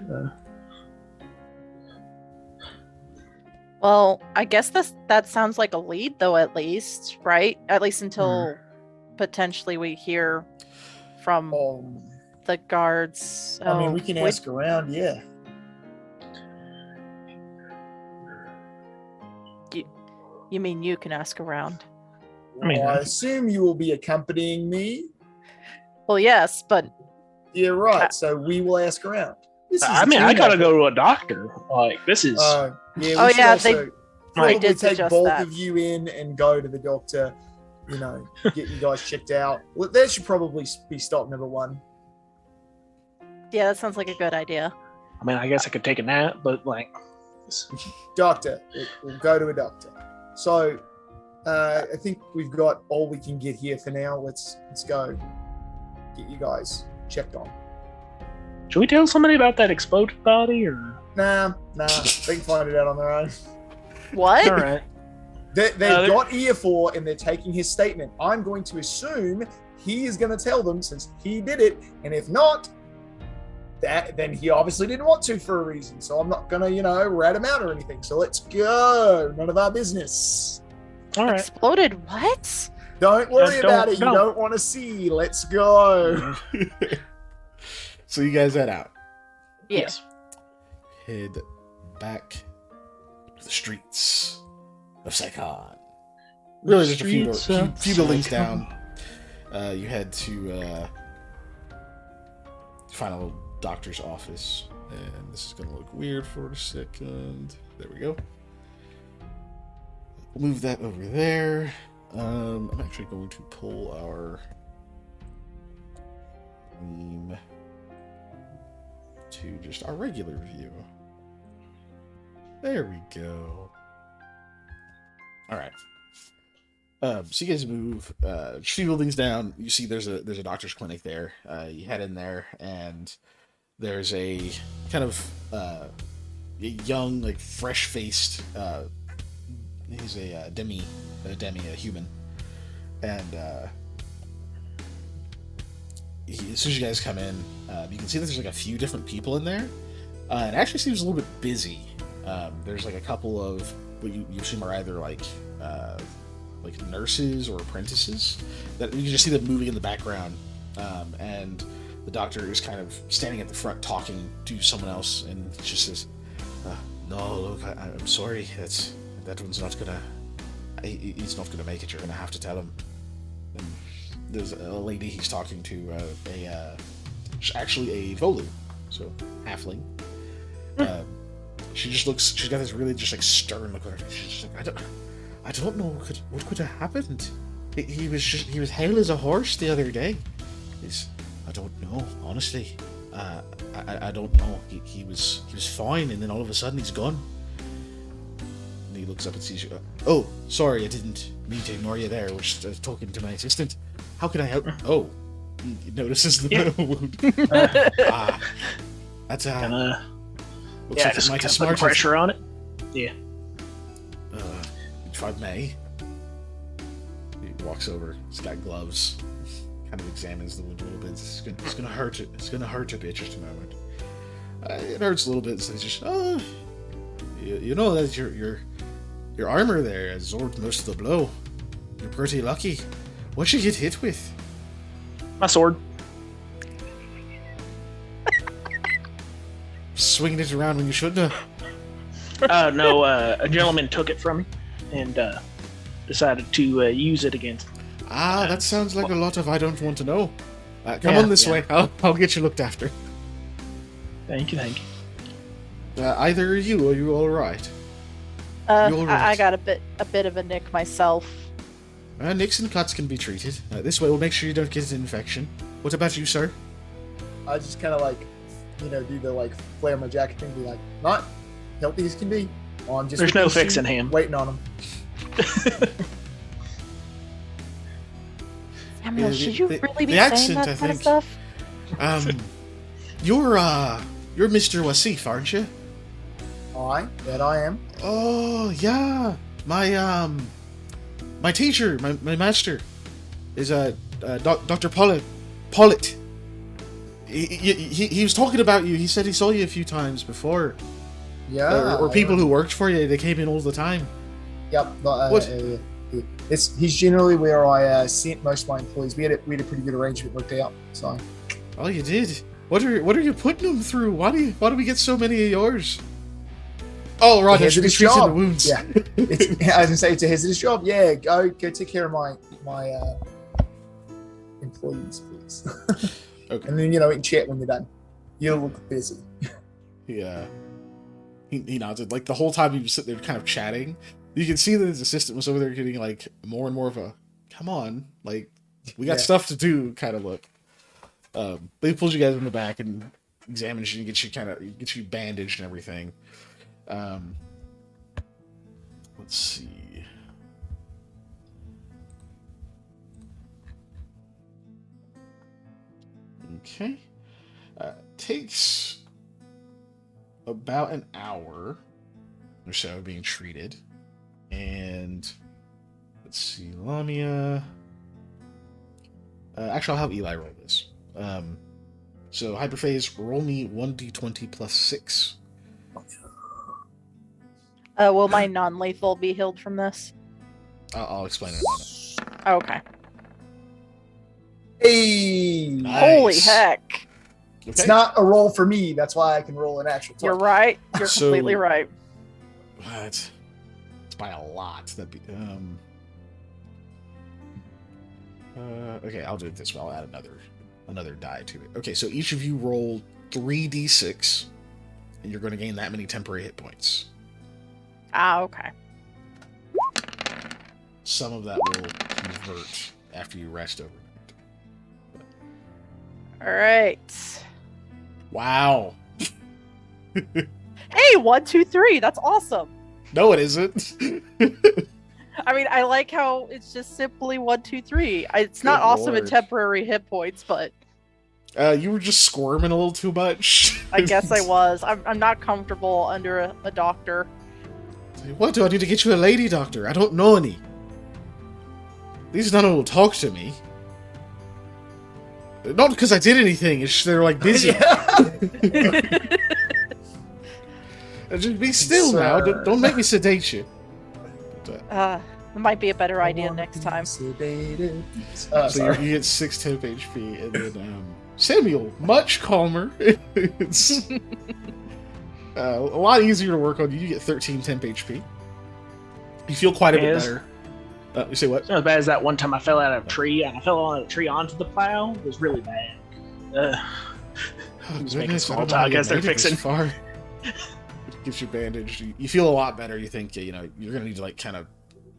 Well, I guess that sounds like a lead, though. At least, right? At least until potentially we hear from the guards. So I mean, we can ask around. Yeah. You mean you can ask around? I assume you will be accompanying me. Well, yes, but yeah, right. So we will ask around. I gotta go to a doctor. Like, this is. They Like, did take both that. of you in and go to the doctor. Get you guys checked out. Well, there should probably be stop number one. Yeah, that sounds like a good idea. I mean, I guess I could take a nap, but Doctor, we'll go to a doctor. So, I think we've got all we can get here for now. Let's go get you guys checked on. Should we tell somebody about that exploded body, or? Nah. They can find it out on their own. What? All right. They've got ear for, and they're taking his statement. I'm going to assume he is going to tell them since he did it, and if not, then he obviously didn't want to for a reason. So I'm not going to, rat him out or anything. So let's go. None of our business. All right. Exploded what? Don't worry about it. You don't want to see. Let's go. So you guys head out. Yes. Head back to the streets of Saigon. Really, just a few buildings down. You head to find a little doctor's office, and this is going to look weird for a second. There we go. We'll move that over there. I'm actually going to pull our theme to just our regular view. There we go. All right. So you guys move a few buildings down. You see there's a doctor's clinic there. You head in there, and there's a kind of a young, like fresh-faced. He's a human, and as soon as you guys come in, you can see that there's like a few different people in there. It actually seems a little bit busy. There's like a couple of what you assume are either like nurses or apprentices that you can just see them moving in the background, and the doctor is kind of standing at the front talking to someone else, and he just says, "No, look, I'm sorry. That one's not gonna. He's not gonna make it. You're gonna have to tell him." And there's a lady he's talking to, actually a Volu, so halfling. She just looks. She's got this really just like stern look on her face. She's just like, I don't know what could have happened. He was hale as a horse the other day. I don't know, honestly. I don't know. He was fine, and then all of a sudden he's gone. And he looks up and sees you. Oh, sorry, I didn't mean to ignore you there. We're just talking to my assistant. How can I help? Oh, he notices the wound. That's looks like it might have put smarted. pressure on it. Yeah. If I may. He walks over. He's got gloves. Kind of examines the wound a little bit. It's gonna hurt it. It's gonna hurt a bit just a moment. It hurts a little bit. So he's just, you know that your armor there absorbed most of the blow. You're pretty lucky. What'd you get hit with? My sword. Swinging it around when you shouldn't have. No, a gentleman took it from me and decided to use it against me. That sounds like a lot of I don't want to know. Come on this way. I'll get you looked after. Thank you. Either are you all right? I got a bit of a nick myself. Nicks and cuts can be treated. This way we'll make sure you don't get an infection. What about you, sir? I just kind of like, do the flare my jacket thing, be like, not healthy as can be. I'm just There's no fixing him. Waiting on him. Samuel, should you really be the saying accent, that I kind of think. stuff? You're Mr. Wasif, aren't you? That I am. Oh yeah, my teacher, my master, is Dr. Pollitt. He was talking about you. He said he saw you a few times before. Yeah. Or people who worked for you. They came in all the time. Yep. What? He's generally where I sent most of my employees. We had a pretty good arrangement worked out. So. Oh, you did. What are you putting them through? Why do we get so many of yours? Oh, right. I should be treating the wounds. Yeah. I was gonna say it's a hazardous job. Yeah. Go take care of my employees, please. Okay. And then we can chat when you're done. You look busy. Yeah. He nodded. Like the whole time he was sitting there kind of chatting. You can see that his assistant was over there getting like more and more of a come on, like we got stuff to do kind of look. They pulled you guys in the back and examined you and get you bandaged and everything. Let's see. Okay. Takes about an hour or so being treated. And let's see, Lamia. Actually, I'll have Eli roll this. So Hyperphase, roll me 1d20 plus 6. Will my non-lethal be healed from this? I'll explain in a moment. Okay. Hey! Nice. Holy heck! It's not a roll for me. That's why I can roll an actual. You're right. You're So- completely right. It's by a lot. That'd be okay, I'll do it this way. I'll add another die to it. Okay, so each of you roll 3d6, and you're going to gain that many temporary hit points. Okay. Some of that will convert after you rest overnight. All right. Wow. Hey, 1, 2, 3. That's awesome. No, it isn't. I mean, I like how it's just simply 1, 2, 3. It's not Good awesome lord. at temporary hit points, but You were just squirming a little too much. I guess I was. I'm not comfortable under a doctor. What do I need to get you a lady doctor? I don't know any. These none will talk to me. Not because I did anything. It's just they're like busy. Just be still now. Don't make me sedate you. It might be a better idea next time. Sedated. So you get 6 temp HP, and then Samuel, much calmer. It's a lot easier to work on. You get 13 temp HP. You feel quite a bit better. You say what? It's not as bad as that one time I fell out of a tree, and I fell out of a tree onto the plow. It was really bad. Oh, Just making goodness, small I don't know how talk you as they're made it this fixing. far. It gives you bandaged. You feel a lot better. You think you're gonna need to like kind of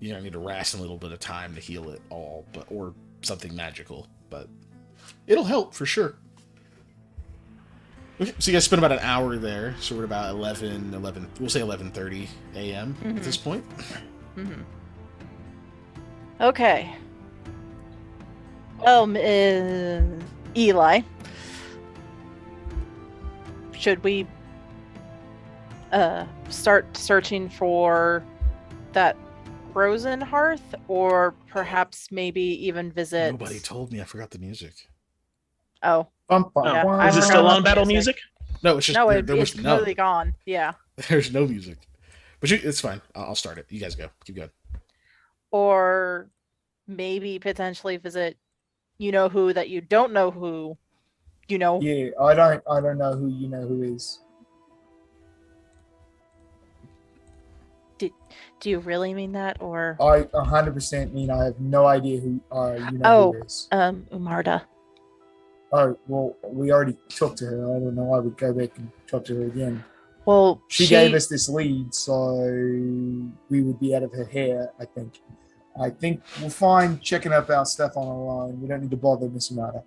You don't need to ration a little bit of time to heal it all, or something magical, but it'll help for sure. Okay, so you guys spent about an hour there, so we're about 11, we'll say 11:30 a.m. At this point. Mm-hmm. Okay. Well, Eli, should we start searching for that frozen hearth, or perhaps maybe even visit? Nobody told me. I forgot the music. Oh, Bum, bum, Yeah, bum. I Is it forgot still about on the battle music. music? No, it's just no, there was it's no. completely gone. Yeah. There's no music, but it's fine. I'll start it. You guys go. Keep going. Or maybe potentially visit you know who that you don't know who you know. Yeah, I don't know who you know who is. Do you really mean that, or I 100% mean I have no idea who you know who is. Umarda? Oh, well, we already talked to her. I don't know why we'd go back and talk to her again. Well, She gave us this lead, so we would be out of her hair, I think. I think we'll find checking up our stuff on our own. We don't need to bother Miss Amada.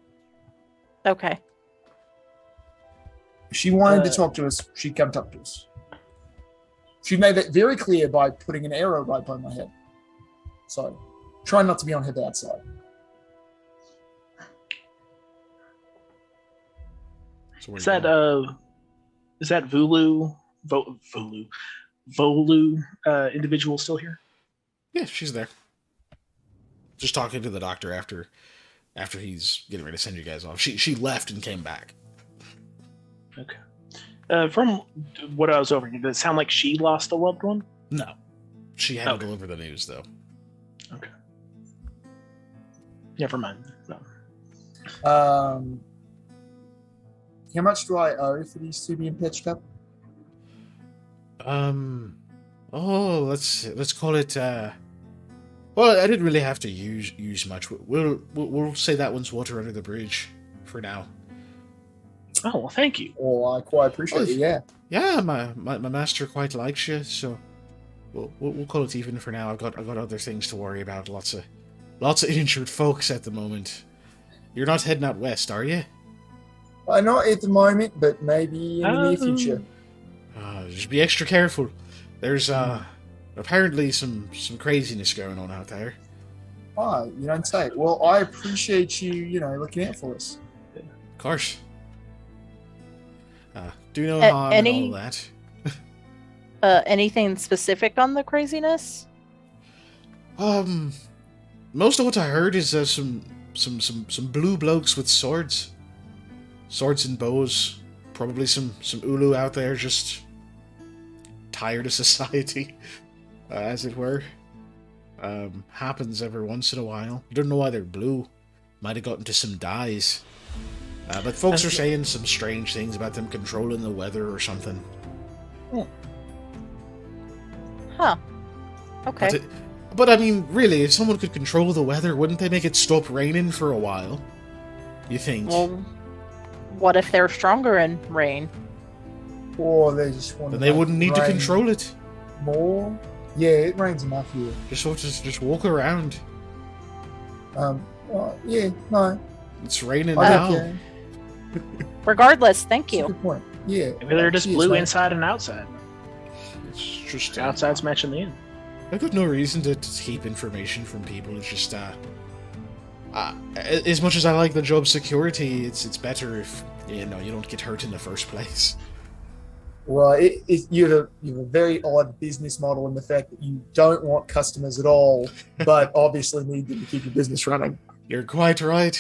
Okay. If she wanted to talk to us, she'd come talk to us. She made that very clear by putting an arrow right by my head. So, try not to be on her bad side. So Is that Volu individual still here? Yeah, she's there. Just talking to the doctor after he's getting ready to send you guys off. She left and came back. Okay. From what I was over, did it sound like she lost a loved one? No, she had to deliver the news though. Okay. Never mind. No. How much do I owe for these two being pitched up? Let's call it. Well, I didn't really have to use much. We'll say that one's water under the bridge for now. Oh well, thank you. Oh, I quite appreciate it. Yeah. Yeah, my master quite likes you, so we'll call it even for now. I've got other things to worry about. Lots of injured folks at the moment. You're not heading out west, are you? Not at the moment, but maybe in the near future. Just be extra careful. There's apparently some craziness going on out there. Oh, you don't say. Well, I appreciate you, looking out for us. Of course. Do no harm and all that. Anything specific on the craziness? Most of what I heard is some blue blokes with swords and bows. Probably some Ulu out there just tired of society, as it were. Happens every once in a while. You don't know why they're blue. Might have got into some dyes. But folks are saying some strange things about them controlling the weather or something. Huh. Okay. But I mean, really, if someone could control the weather, wouldn't they make it stop raining for a while? You think? Well, what if they're stronger in rain? Or they just want Then they wouldn't need to control it. more. Yeah, it rains enough here. Just walk around. Yeah, no. It's raining I now. think, yeah, Regardless, thank that's a you. good point. Yeah. Maybe they're just cheers, blue mate. inside and outside. It's just The outside's matching the in. I've got no reason to keep information from people. It's just as much as I like the job security, it's better if you don't get hurt in the first place. Well, you have a very odd business model in the fact that you don't want customers at all, but obviously need them to keep your business running. You're quite right.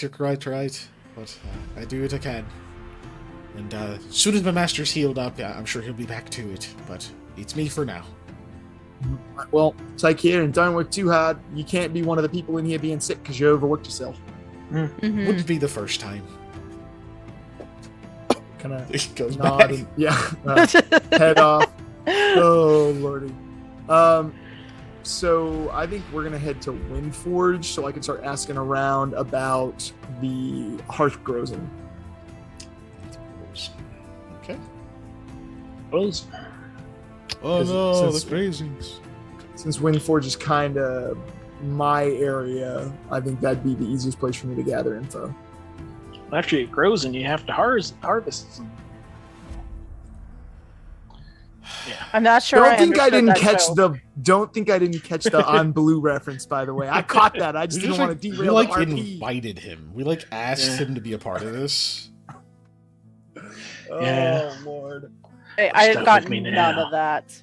But I do what I can. And as soon as my master's healed up, I'm sure he'll be back to it. But it's me for now. Well, take care and don't work too hard. You can't be one of the people in here being sick because you overworked yourself. Mhm. Wouldn't be the first time. Kind of It goes nod back. and, head off. Oh, lordy. So I think we're gonna head to Windforge so I can start asking around about the hearth grozen. Okay. Those Oh Because no, since- the crazies. since Windforge is kind of my area, I think that'd be the easiest place for me to gather info. After it grows and you have to harvest some. Yeah. I'm not sure. Don't think I understood didn't that catch joke. the on blue reference, by the way. I caught that. I just didn't want to we derail like the RP. invited him. We like asked him to be a part of this. Yeah. Oh Lord. Hey, I Stuff got with me none now. of that.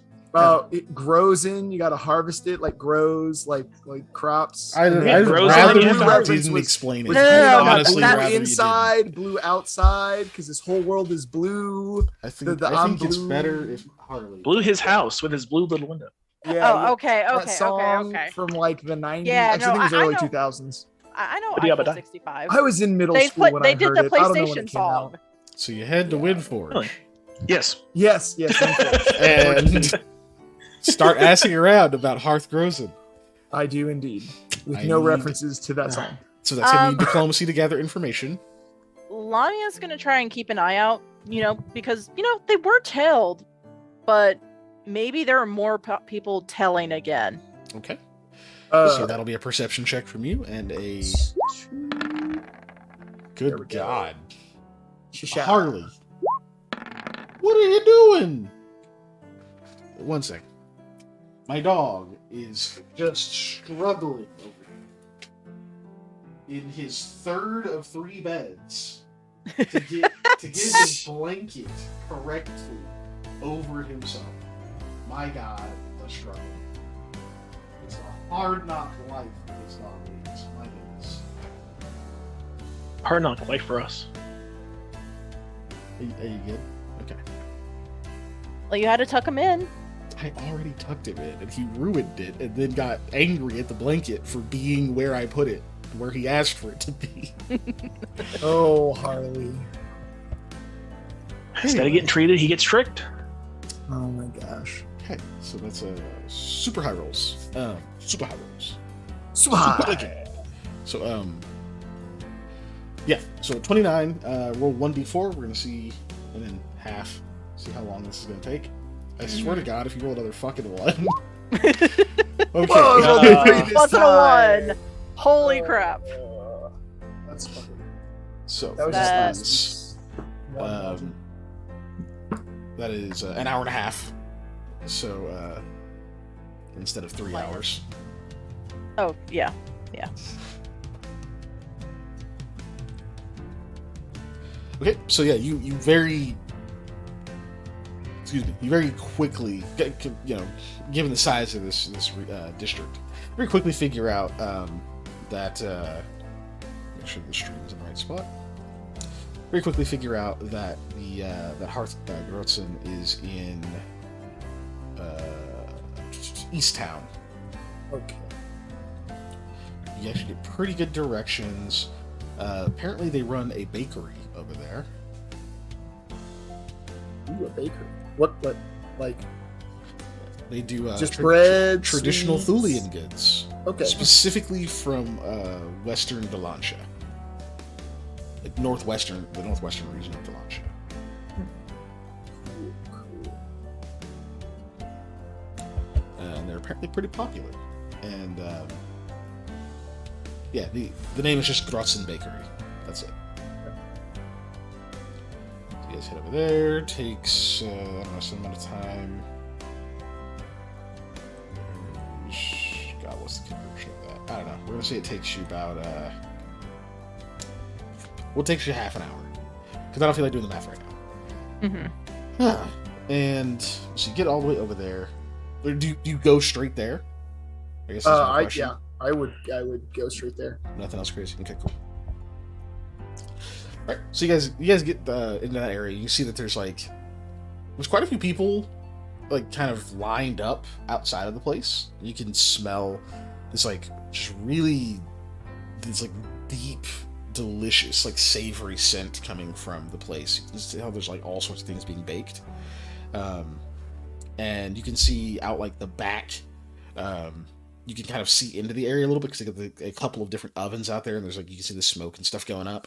It grows in. You got to harvest it, like grows, like crops. I'd And then grows rather in, you you have to harvest didn't was- explain was it. No, painted no, on no, Honestly, that- blue rather inside, blue outside, because this whole world is blue. I think the I think it's blue- better if Harley Blew his house with his blue little window. Yeah. Oh, okay, That okay, song okay. from like the 90s. Yeah, Actually, I no, think it was I early know. 2000s. I know But yeah, Eiffel but 65. I was in middle school when I They heard did the it. I don't know when PlayStation it came out. song. So you head to Windforge Really? Yes. Yes, Windforge. and start asking around about Hearth Grozen. I do indeed, with I no need- references to that song. So that's gonna Um, need diplomacy to gather information. Lamia's gonna try and keep an eye out, because they were told, but maybe there are more people telling again. Okay. So Uh, that'll be a perception check from you and a There good we go. God. Shisha. Harley. What are you doing? One sec. My dog is just struggling over here in his third of 3 beds to get his blanket correctly over himself. My God, the struggle. It's a hard knock life for this dog leads. My goodness. Hard knock life for us. Are you good? Okay. Well, you had to tuck him in. I already tucked him in, and he ruined it, and then got angry at the blanket for being where I put it, where he asked for it to be. Oh, Harley. Instead of getting treated, he gets tricked. Oh my gosh. Okay, so that's a super high rolls. Super high rolls. Swag. So yeah. So 29. Roll 1d4. We're gonna see, and then half. See how long this is gonna take. I swear to God, if you roll another fucking 1. Okay. Whoa, I rolled a 3 this Wasn't a time. 1. Holy crap. That's fucking. So That was That- just last. that is an hour and a half. So instead of 3 Minus. hours. Oh, yeah. Okay, so yeah, you very, excuse me, you very quickly, given the size of this district, very quickly figure out that make sure the stream is in the right spot. Very quickly figure out that the that Hearth Grotzen is in East Town. Okay. You actually get pretty good directions. Apparently, they run a bakery over there. Ooh, a bakery. What, like, They do just bread, traditional sweets? Thulian goods, Okay. specifically from Western Delancia, like the northwestern region of Delancia. And they're apparently pretty popular. And yeah, the name is just Grotzen Bakery. That's it. So you guys head over there. Takes I don't know, some amount of time. God, what's the conversion of that? I don't know. We're gonna say it takes you about well, it takes you half an hour because I don't feel like doing the math right now. Mm-hmm. And so you get all the way over there. Or do you go straight there? I guess that's my question. I would go straight there. Nothing else crazy. Okay, cool. All right, so you guys get into that area. You see that there's quite a few people, kind of lined up outside of the place. You can smell this deep, delicious, savory scent coming from the place. You can see how there's all sorts of things being baked, and you can see out the back. You can kind of see into the area a little bit because they got a couple of different ovens out there, and there's you can see the smoke and stuff going up,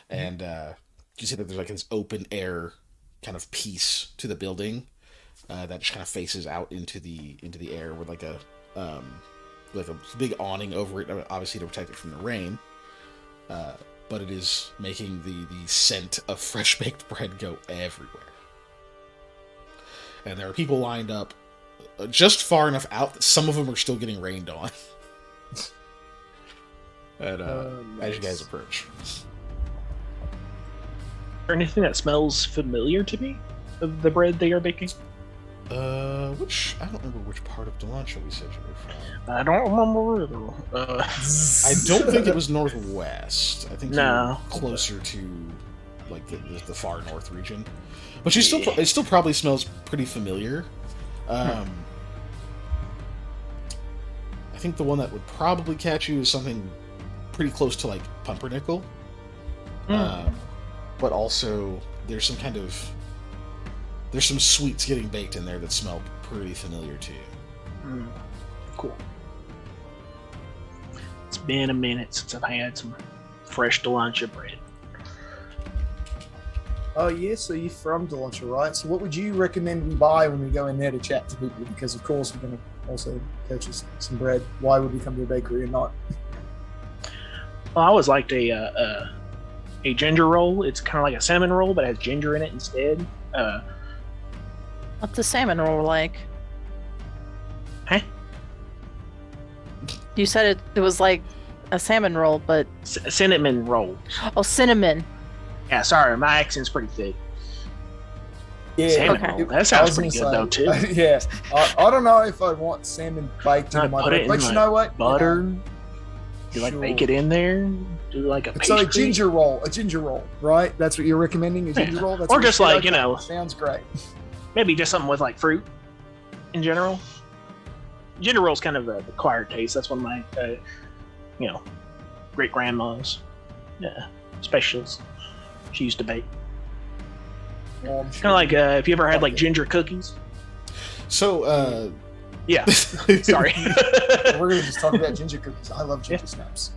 and you see that there's this open air kind of piece to the building that just kind of faces out into the air with like a big awning over it, obviously to protect it from the rain. But it is making the scent of fresh baked bread go everywhere. And there are people lined up just far enough out that some of them are still getting rained on. And as you guys approach, Is there anything that smells familiar to me of the bread they are baking? which I don't remember which part of Delancha we said you were from. I don't remember either. I don't think it was northwest. I think No. you're closer to like the far north region. But you still it still probably smells pretty familiar. I think the one that would probably catch you is something pretty close to like pumpernickel. But also there's some sweets getting baked in there that smell pretty familiar to you. Cool. It's been a minute since I've had some fresh Delancha bread. Oh yeah, so you're from Delancha, right? So what would you recommend we buy when we go in there to chat to people? Because of course we're going to also purchase some bread. Why would we come to a bakery and not? Well, I always liked a ginger roll. It's kind of like a cinnamon roll, but it has ginger in it instead. What's a salmon roll like? Huh? You said it was like a salmon roll, but Cinnamon roll. oh, cinnamon. Yeah, sorry, my accent's pretty thick. Yeah, Salmon okay. roll. That I sounds was pretty good gonna though too. say, yeah, I don't know if I want salmon baked into my Put bread, it in but you like know what? butter. Do like Sure. bake it in there. Do like a So pastry. a ginger roll, right? That's what you're recommending, a ginger roll? That's Or what just you said? like, you Okay, know- Sounds great. Maybe just something with like fruit in general. Ginger roll's kind of the acquired taste. That's one of my, great grandma's specials. She used to bake. Well, I'm sure Kind of like if you ever had like ginger cookies. So, Yeah. Sorry. We're going to just talk about ginger cookies. I love ginger snaps.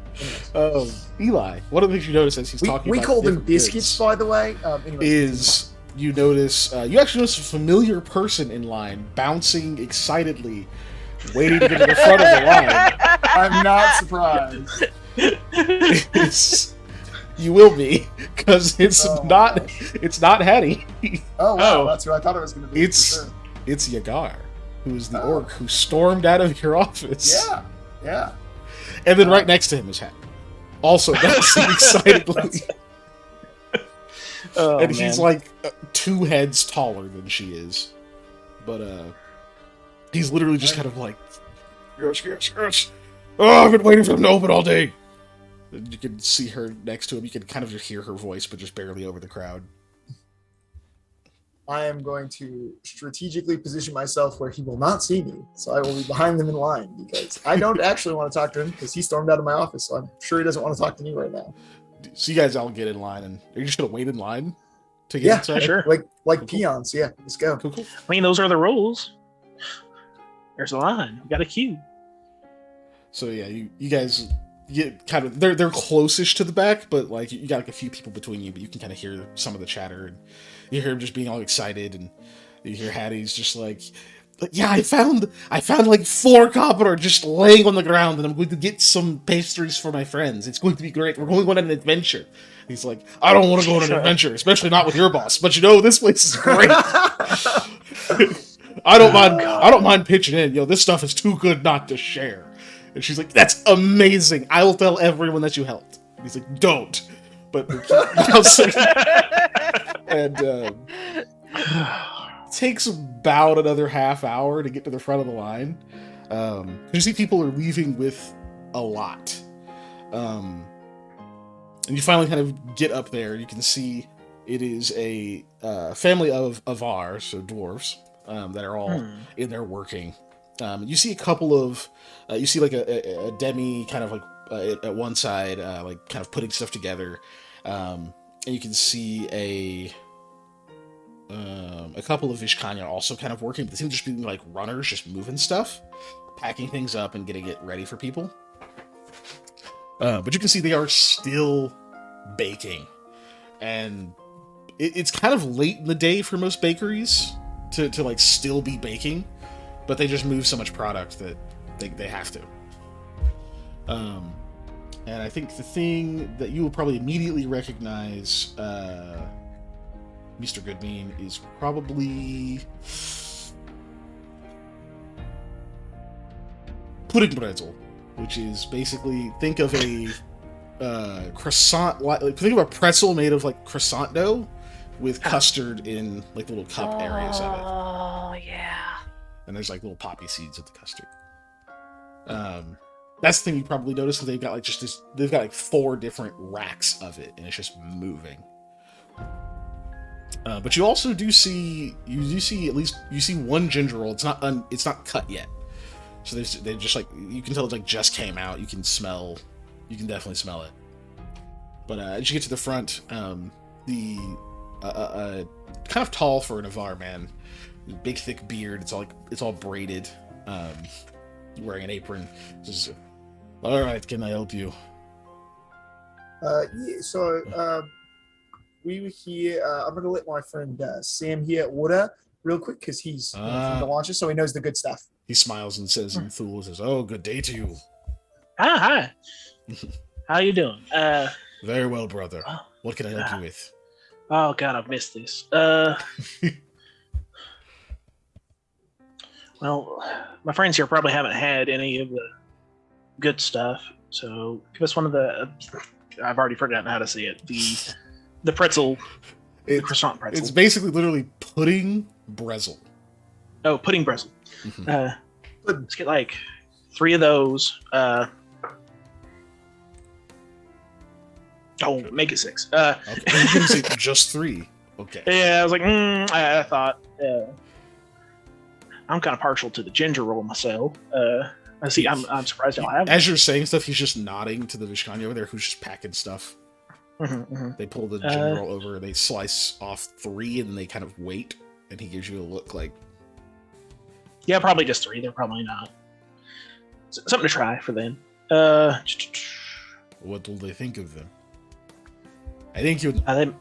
Anyways. Eli, one of the things you notice as he's talking We about call them different biscuits, goods by the way. Anyway, is you notice you actually notice a familiar person in line bouncing excitedly, waiting to get to the front of the line. I'm not surprised. You will be, because it's Oh my not gosh. it's not Hattie. Oh wow, Oh. that's who I thought it was going to be. It's for sure. it's Yagar, who is the Oh. orc who stormed out of your office. Yeah. And then right next to him is Hattie, also bouncing excitedly. Oh, And he's man. like 2 heads taller than she is. But he's literally just kind of like, yes. Oh, I've been waiting for them to open all day. And you can see her next to him. You can kind of just hear her voice, but just barely over the crowd. I am going to strategically position myself where he will not see me. So I will be behind them in line because I don't actually want to talk to him because he stormed out of my office. So I'm sure he doesn't want to talk to me right now. So you guys all get in line, and are you just gonna wait in line to get Yeah, inside? sure. Like Cool. peons. Yeah, let's go. Cool. I mean, those are the rules. There's a line. You got a queue. So yeah, you guys get kind of they're closest to the back, but like you got like a few people between you, but you can kind of hear some of the chatter, and you hear him just being all excited, and you hear Hattie's just like, yeah, I found like 4 copper just laying on the ground, and I'm going to get some pastries for my friends. It's going to be great. We're going on an adventure. He's like, I don't want to go on an adventure, especially not with your boss. But this place is great. I don't mind pitching in. This stuff is too good not to share. And she's like, that's amazing. I will tell everyone that you helped. And he's like, don't. But and it takes about another half hour to get to the front of the line. You see people are leaving with a lot. And you finally kind of get up there. You can see it is a family of Avar, so dwarves, that are all in there working. You see a couple of, you see like a demi kind of like at one side, like kind of putting stuff together. And you can see a couple of Vishkanya also kind of working, but they seem to just be like runners, just moving stuff, packing things up and getting it ready for people. But you can see they are still baking, and it's kind of late in the day for most bakeries to like still be baking, but they just move so much product that They have to. And I think the thing that you will probably immediately recognize, Mr. Goodmean, is probably pudding pretzel, which is basically, think of a croissant, think of a pretzel made of like croissant dough with custard in like little cup areas of it. Oh yeah. And there's like little poppy seeds of the custard. That's the thing you probably noticed, that they've got like they've got like 4 different racks of it, and it's just moving. But you also do see one ginger roll. It's not cut yet, so they just like, you can tell it like just came out. You can definitely smell it. But as you get to the front, the kind of tall for an Avar man, big thick beard. It's all braided. Wearing an apron. Says, all right, can I help you? Yeah, so we were here. I'm going to let my friend Sam here order real quick, because he's from the launches, so he knows the good stuff. He smiles and says in Thule, says, "Oh, good day to you." Hi. How you doing? Very well, brother. What can I help you with? Oh God, I've missed this. Well, my friends here probably haven't had any of the good stuff, so give us one of the. I've already forgotten how to say it. The pretzel, the croissant pretzel. It's basically literally pudding brezel. Oh, pudding brezel. Mm-hmm. Let's get like 3 of those. Make it 6. Okay. You can say just 3. Okay. Yeah, I was like, I thought. I'm kind of partial to the ginger roll myself. I see. I'm surprised I don't have it. As you're saying stuff, he's just nodding to the Vishkanya over there, who's just packing stuff. Mm-hmm. They pull the ginger roll over, they slice off 3, and then they kind of wait, and he gives you a look like, yeah, probably just 3. They're probably not. Something to try for them. what will they think of them? I think you. I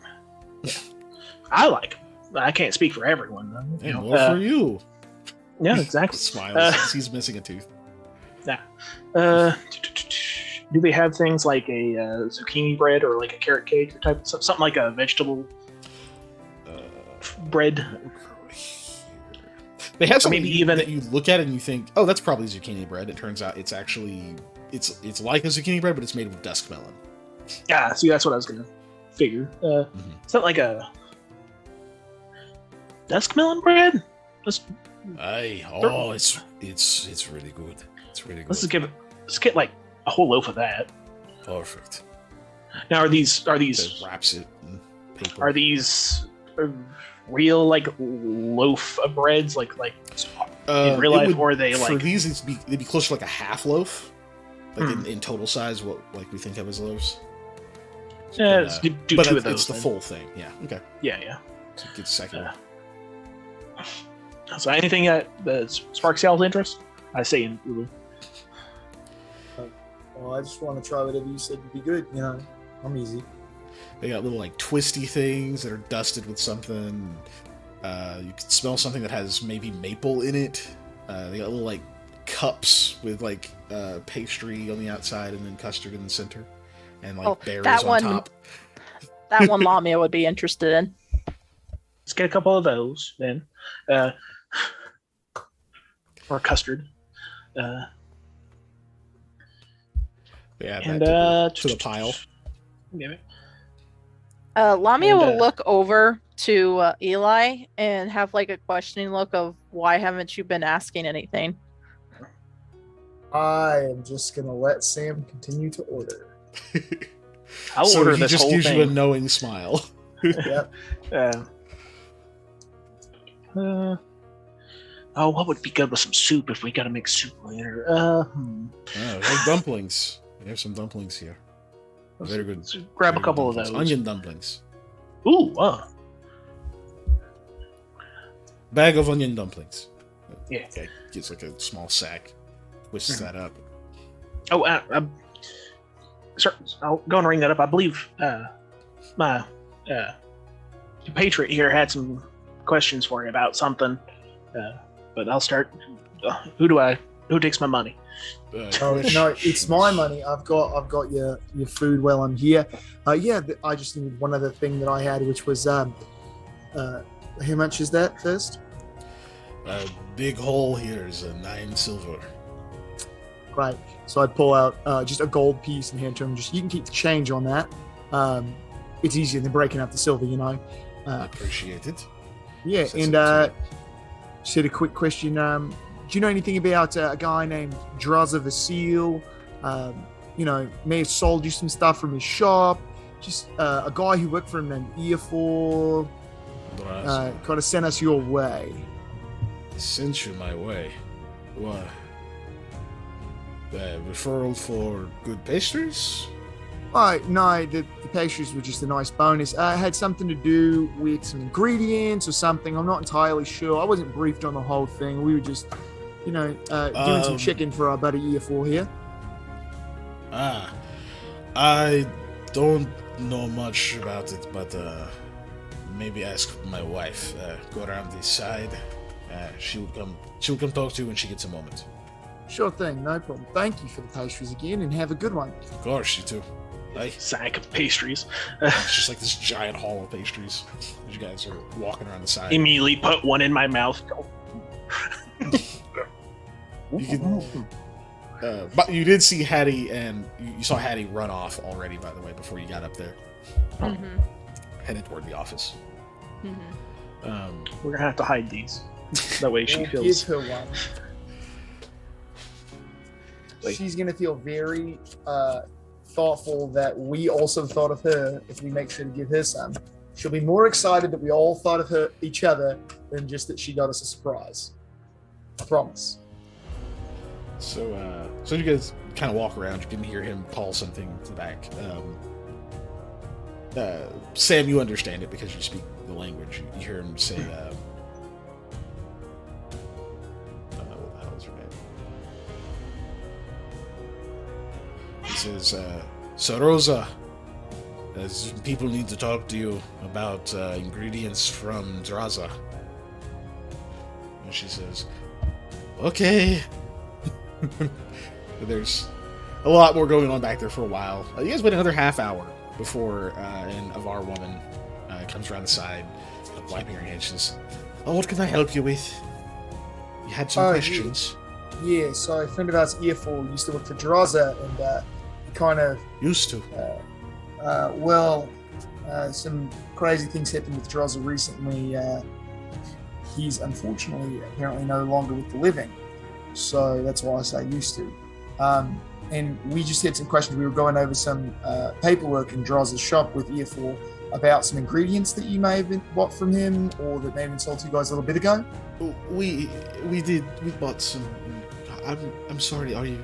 like them. I can't speak for everyone, though. Hey, more for you. Yeah, exactly. Smiles. He's missing a tooth. Yeah. Do they have things like a zucchini bread or like a carrot cake or something like a vegetable bread? They have something maybe even that you look at it and you think, oh, that's probably zucchini bread. It turns out it's actually it's like a zucchini bread, but it's made with dusk melon. Yeah, see, that's what I was gonna figure. It's not like a dusk melon bread. It's really good. It's really good. Let's get like a whole loaf of that. Perfect. Now, are these It wraps it in paper. are these real like loaf of breads like in real life, or are they like for these? They'd be closer to like a half loaf, like in total size, what like we think of as loaves. let's do but 2 of those. It's the then. full thing. Yeah. Okay. Yeah. So it gets second. So anything that sparks y'all's interest, I say in Ulu. Well, I just want to try whatever you said would be good. You know, I'm easy. They got little like twisty things that are dusted with something. You can smell something that has maybe maple in it. They got little like cups with like pastry on the outside and then custard in the center, and like berries on top. That one Lamia would be interested in. Let's get a couple of those then, or custard. Yeah, And to the pile. Give it. Lamia And, will look over to Eli and have like a questioning look of, why haven't you been asking anything? I am just gonna let Sam continue to order. I'll So order he this just whole gives thing. you a knowing smile. Yep. What would be good with some soup if we gotta make soup later? Oh, we have dumplings. We have some dumplings here. Very good. Let's grab a Very couple good of those. onion dumplings. Ooh, Bag of onion dumplings. Yeah. Okay. Gets like a small sack. Twists that up. Sir, I'll go and ring that up. I believe my compatriot here had some questions for you about something, but I'll start. Who do I Who takes my money? Oh no, it's my money. I've got your food while I'm here. I just need one other thing that I had, which was how much is that first? A big hole here is 9 silver. Right. So I pull out just a gold piece and hand to him. Just you can keep the change on that. It's easier than breaking up the silver, you know. Appreciate it. Yeah, Says and it to me. just had a quick question. Do you know anything about a guy named Draza Vasil? May have sold you some stuff from his shop. Just a guy who worked for him named Eofor. Kind of sent us your way. Sent you my way. What? Referral for good pastries? No, the pastries were just a nice bonus. It had something to do with some ingredients or something. I'm not entirely sure. I wasn't briefed on the whole thing. We were just, doing some chicken for our buddy Eofor here. I don't know much about it, but maybe ask my wife. Go around this side. She'll come talk to you when she gets a moment. Sure thing, no problem. Thank you for the pastries again, and have a good one. Of course, you too. Like, Sack of pastries. it's just like this giant haul of pastries. You guys are walking around the side. Immediately put one in my mouth. You can, but you did see Hattie, and you saw Hattie run off already, by the way, before you got up there. Mm-hmm. Headed toward the office. Mm-hmm. We're gonna have to hide these. That way she We'll feels. give her one. Wait. She's gonna feel very thoughtful that we also thought of her if we make sure to give her some. She'll be more excited that we all thought of each other than just that she got us a surprise. I promise. So you guys kind of walk around. You can hear him call something to the back. Sam, you understand it because you speak the language. You hear him say, I don't know what the hell is her name. He says, So Rosa, people need to talk to you about ingredients from Draza. And she says, okay. There's a lot more going on back there for a while. You guys wait another half hour before an Avar woman comes around the side, wiping her hands. She says, "Oh, what can I help you with? You had some questions." Yeah, so a friend of ours, Earful, used to work for Draza, and he kind of Used to. some crazy things happened with Draza recently. He's unfortunately apparently no longer with the living. So that's why I say used to. And we just had some questions. We were going over some paperwork in Draza's shop with Earful about some ingredients that you may have bought from him or that may have been sold to you guys a little bit ago. We bought some. I'm sorry. Are you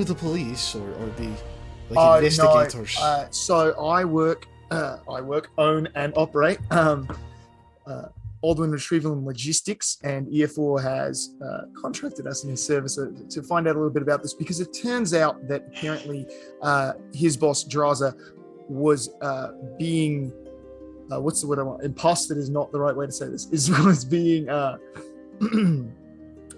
the police or the investigators? No. So I work, own and operate Aldwin Retrieval and Logistics, and EF4 has contracted us in his service to find out a little bit about this, because it turns out that apparently his boss Draza was being what's the word I want? Imposted is not the right way to say this. Was being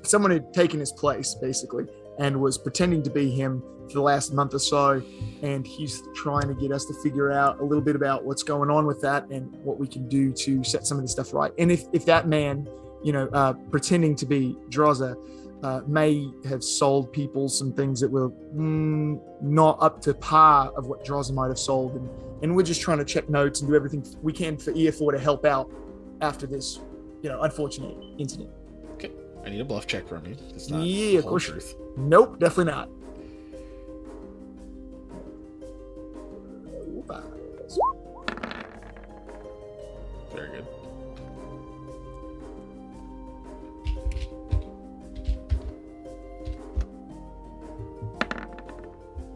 someone had taken his place basically and was pretending to be him for the last month or so, and he's trying to get us to figure out a little bit about what's going on with that and what we can do to set some of this stuff right. And if that man, pretending to be Draza, may have sold people some things that were not up to par of what Draza might have sold, and we're just trying to check notes and do everything we can for EF4 to help out after this, unfortunate incident. Okay, I need a bluff check from you. It's not of course. truth. Nope, definitely not. Very good.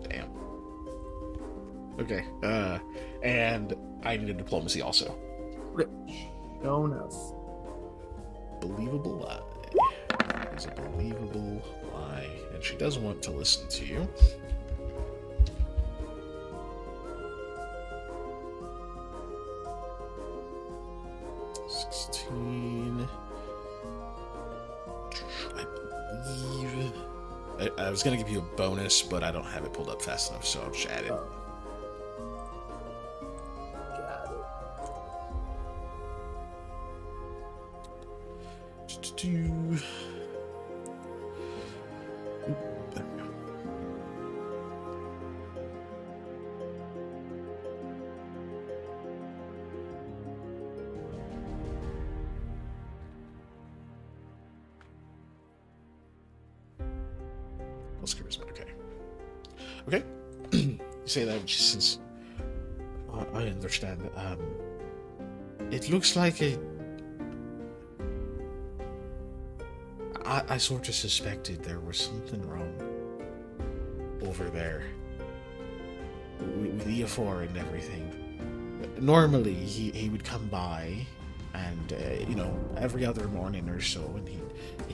Damn. Okay. And I need a diplomacy also. Okay. Sure enough. Believable lie. That is a believable lie. And she does want to listen to you. I was gonna give you a bonus, but I don't have it pulled up fast enough, so I'll just add it. Oh. Got it. Oop, there we go. Plus charisma, okay. Okay. You say that since I understand. It looks like I sort of suspected there was something wrong over there with Eofor and everything. Normally, he would come by, and every other morning or so, and he'd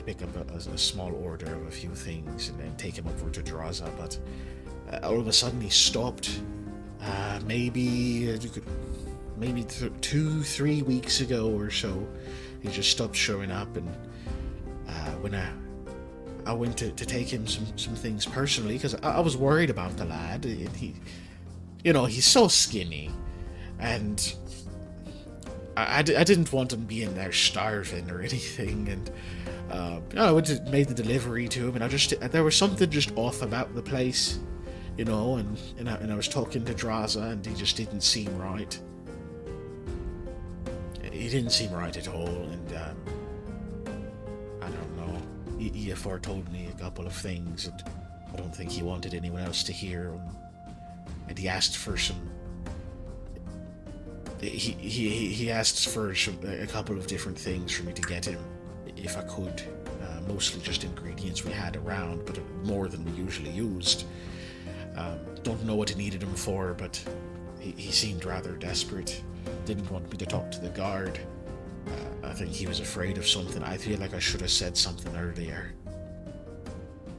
pick up a small order of a few things and then take him over to Draza. But all of a sudden, he stopped. Maybe 2-3 weeks ago or so, he just stopped showing up. And when I went to take him some things personally, because I was worried about the lad. He's so skinny, and I didn't want him being there starving or anything. And I went to made the delivery to him, and there was something just off about the place, and I was talking to Draza, and he just didn't seem right. He didn't seem right at all, and I don't know. Eofor told me a couple of things, and I don't think he wanted anyone else to hear. And he asked for some. He asked for a couple of different things for me to get him, if I could. Mostly just ingredients we had around, but more than we usually used. Don't know what he needed him for, but he seemed rather desperate. Didn't want me to talk to the guard. I think he was afraid of something. I feel like I should have said something earlier.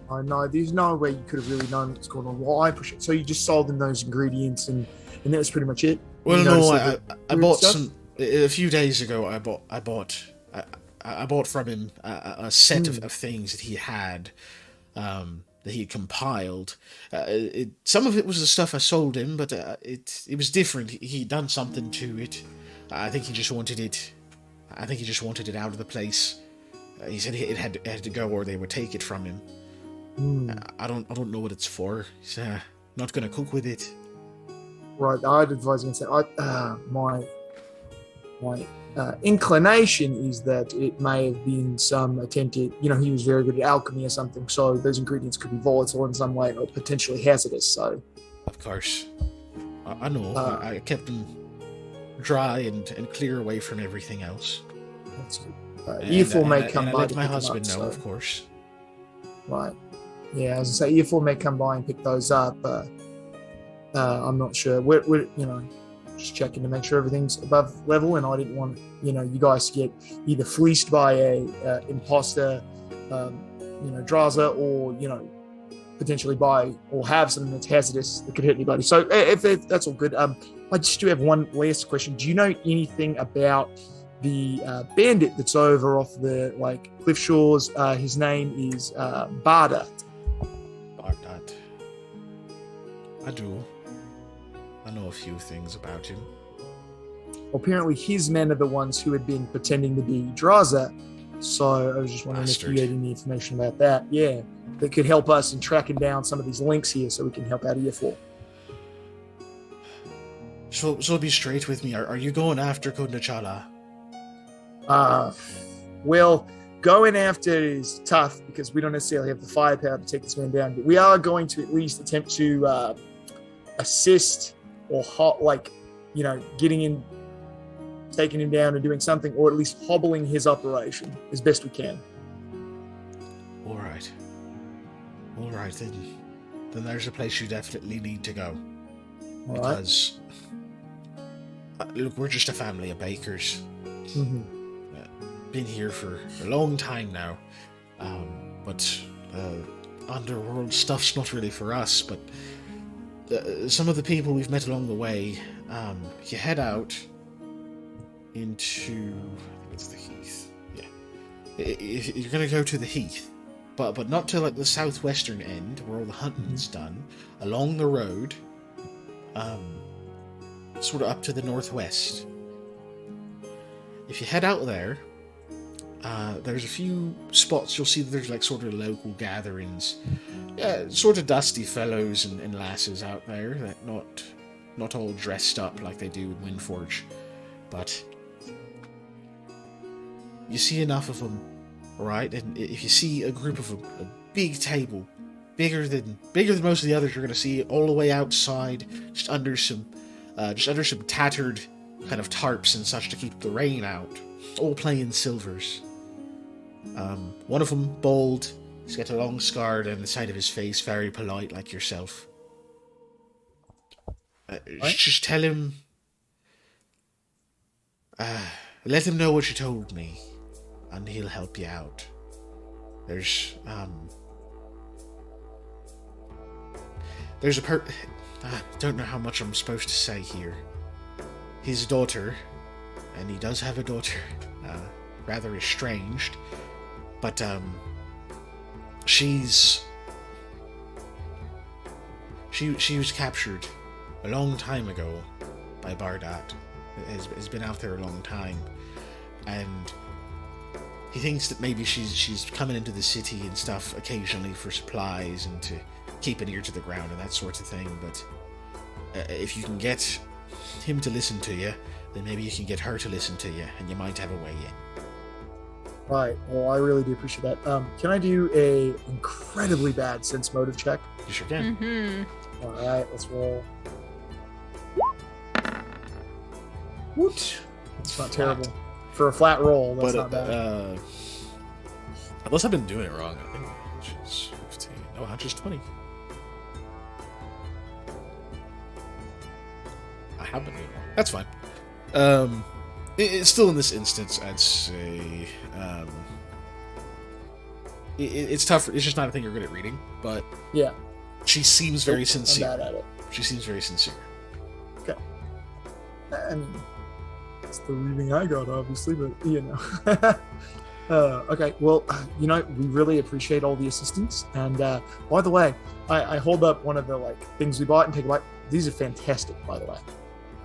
I know, there's no way you could have really known what's going on. Well, I appreciate it. So you just sold them those ingredients, and that was pretty much it? Well, no, I bought some... A few days ago, I bought from him a set of things that he had, that he had compiled. Some of it was the stuff I sold him, but it was different. He'd done something to it. I think he just wanted it. I think he just wanted it out of the place. He said it had to go, or they would take it from him. I don't know what it's for. He's not going to cook with it. Right, I'd advise against that. My inclination is that it may have been some attempt at, he was very good at alchemy or something, so those ingredients could be volatile in some way or potentially hazardous. So, of course, I know. I kept them dry and clear away from everything else. That's good. Eofor may come by. I let my husband know, of course. Right. Yeah, as I say, Eofor may come by and pick those up. I'm not sure. We're just checking to make sure everything's above level, and I didn't want you guys to get either fleeced by a imposter, Draza, or potentially buy or have something that's hazardous that could hurt anybody. So if that's all good, I just do have one last question. Do you know anything about the bandit that's over off the cliff shores? His name is Barda. Bardat. I do. I know a few things about him. Apparently his men are the ones who had been pretending to be Draza. So I was just wondering if you had any information about that. Yeah, that could help us in tracking down some of these links here so we can help out Eofor. So be straight with me. Are you going after Kundachala? Well, going after it is tough because we don't necessarily have the firepower to take this man down, but we are going to at least attempt to assist or getting in, taking him down and doing something, or at least hobbling his operation as best we can. All right, then there's a place you definitely need to go. All because look, we're just a family of bakers. Mm-hmm. Been here for a long time now, but underworld stuff's not really for us. But some of the people we've met along the way, you head out into, I think it's the Heath. Yeah, if you're gonna go to the Heath, but not to like the southwestern end where all the hunting's done. Along the road, sort of up to the northwest. If you head out there, there's a few spots you'll see that there's like sort of local gatherings. Yeah, sort of dusty fellows and lasses out there that not all dressed up like they do in Windforge, but you see enough of them, right? And if you see a group of them, a big table, bigger than most of the others you're going to see, all the way outside, just under some tattered kind of tarps and such to keep the rain out, all playing silvers. One of them, bald, he's got a long scar down the side of his face, very polite like yourself. Just tell him, let him know what you told me, and he'll help you out. There's a I don't know how much I'm supposed to say here. His daughter, and he does have a daughter, rather estranged, but she was captured a long time ago by Bardat. Has been out there a long time, and he thinks that maybe she's coming into the city and stuff occasionally for supplies and to keep an ear to the ground and that sort of thing. But if you can get him to listen to you, then maybe you can get her to listen to you, and you might have a way in. Right. Well, I really do appreciate that. Can I do a incredibly bad sense motive check? You sure can. Mm-hmm. All right, let's roll. Woot. It's not terrible. For a flat roll, that's not bad. Unless I've been doing it wrong, I think she's 15. No, Hunter's 20. I have been doing it wrong. That's fine. It's still in this instance, I'd say. It's tough. It's just not a thing you're good at reading, but Yeah, she seems very sincere. I'm bad at it. She seems very sincere. Okay. I mean, it's the reading I got, obviously, but you know. Okay, well, you know, we really appreciate all the assistance. And by the way, I hold up one of the things we bought and take a bite. These are fantastic, by the way.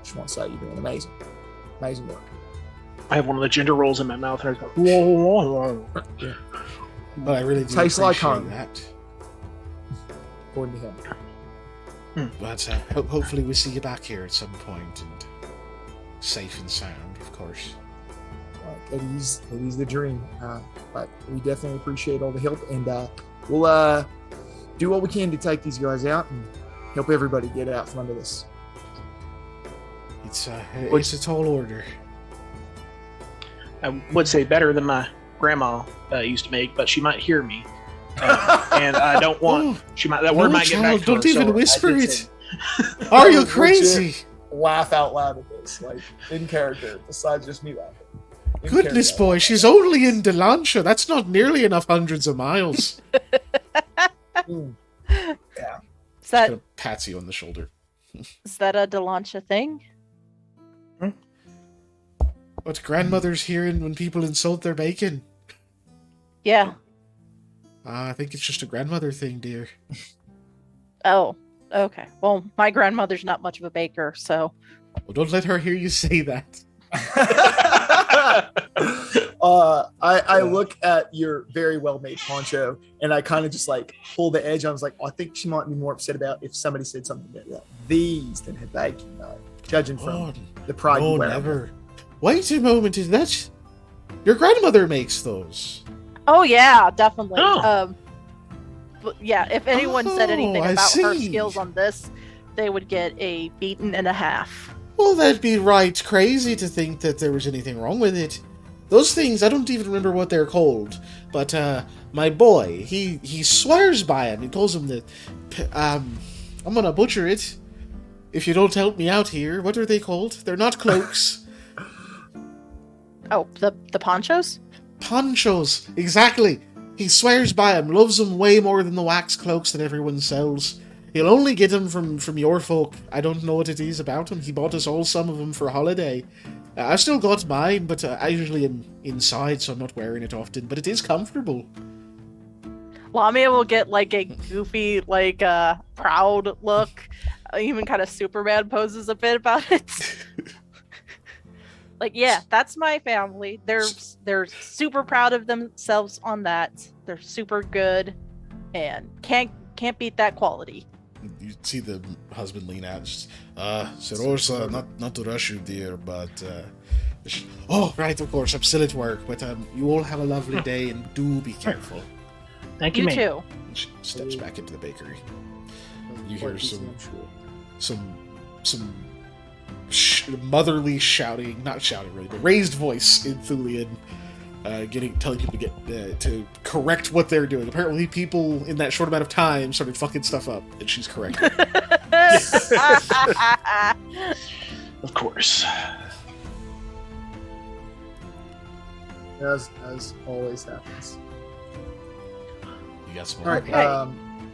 Just want to say you're doing amazing work. I have one of the ginger rolls in my mouth, and I go, whoa. Yeah. But I really do Tastes like appreciate home. that. According to him. But hopefully we see you back here at some point, and safe and sound, of course. That is the dream. But we definitely appreciate all the help, and we'll do what we can to take these guys out and help everybody get out from under this. It's a tall order. I would say better than my grandma used to make, but she might hear me, and I don't want. That word might get back to don't her, even so whisper I did it. say- Are you crazy? Laugh out loud at this, in character, besides just me laughing. In Goodness, character. boy, she's only in Delancha. That's not nearly enough hundreds of miles. Mm. Is that Kind of pats you on the shoulder. is that a Delancha thing? What grandmother's hearing when people insult their bacon? Yeah. I think it's just a grandmother thing, dear. Oh, okay. Well, my grandmother's not much of a baker, so Well, don't let her hear you say that. I look at your very well made poncho and I kind of just pull the edge. I was like, I think she might be more upset about if somebody said something about these than her baking, though, judging from Oh, the pride no, you wear. never. Wait a moment, is that... Your grandmother makes those. oh yeah, definitely. Oh. But yeah, if anyone said anything I about her see. skills on this, they would get a beaten and a half. Well, that'd be right crazy to think that there was anything wrong with it. Those things, I don't even remember what they're called. But, my boy, he swears by them. He tells him that, I'm gonna butcher it if you don't help me out here. What are they called? They're not cloaks. Oh, the ponchos? Ponchos, exactly. He swears by them, loves them way more than the wax cloaks that everyone sells. He'll only get them from your folk. I don't know what it is about him. He bought us all some of them for holiday. I've still got mine, but I usually am inside, so I'm not wearing it often. But it is comfortable. Lamia will get like a goofy, like proud look, even kind of Superman poses a bit about it. Like, yeah, that's my family. They're super proud of themselves on that. They're super good, and can't beat that quality. You see the husband lean out. Sir Ursa, not to rush you, dear, but oh, right, of course, I'm still at work, but you all have a lovely day and do be careful. Thank you, You ma'am. too. She steps back into the bakery. You hear some motherly shouting, not shouting really, but raised voice in Thulian, telling people to get to correct what they're doing. Apparently, people in that short amount of time started fucking stuff up, and she's correcting. Of course. As always happens. You got some All more? right.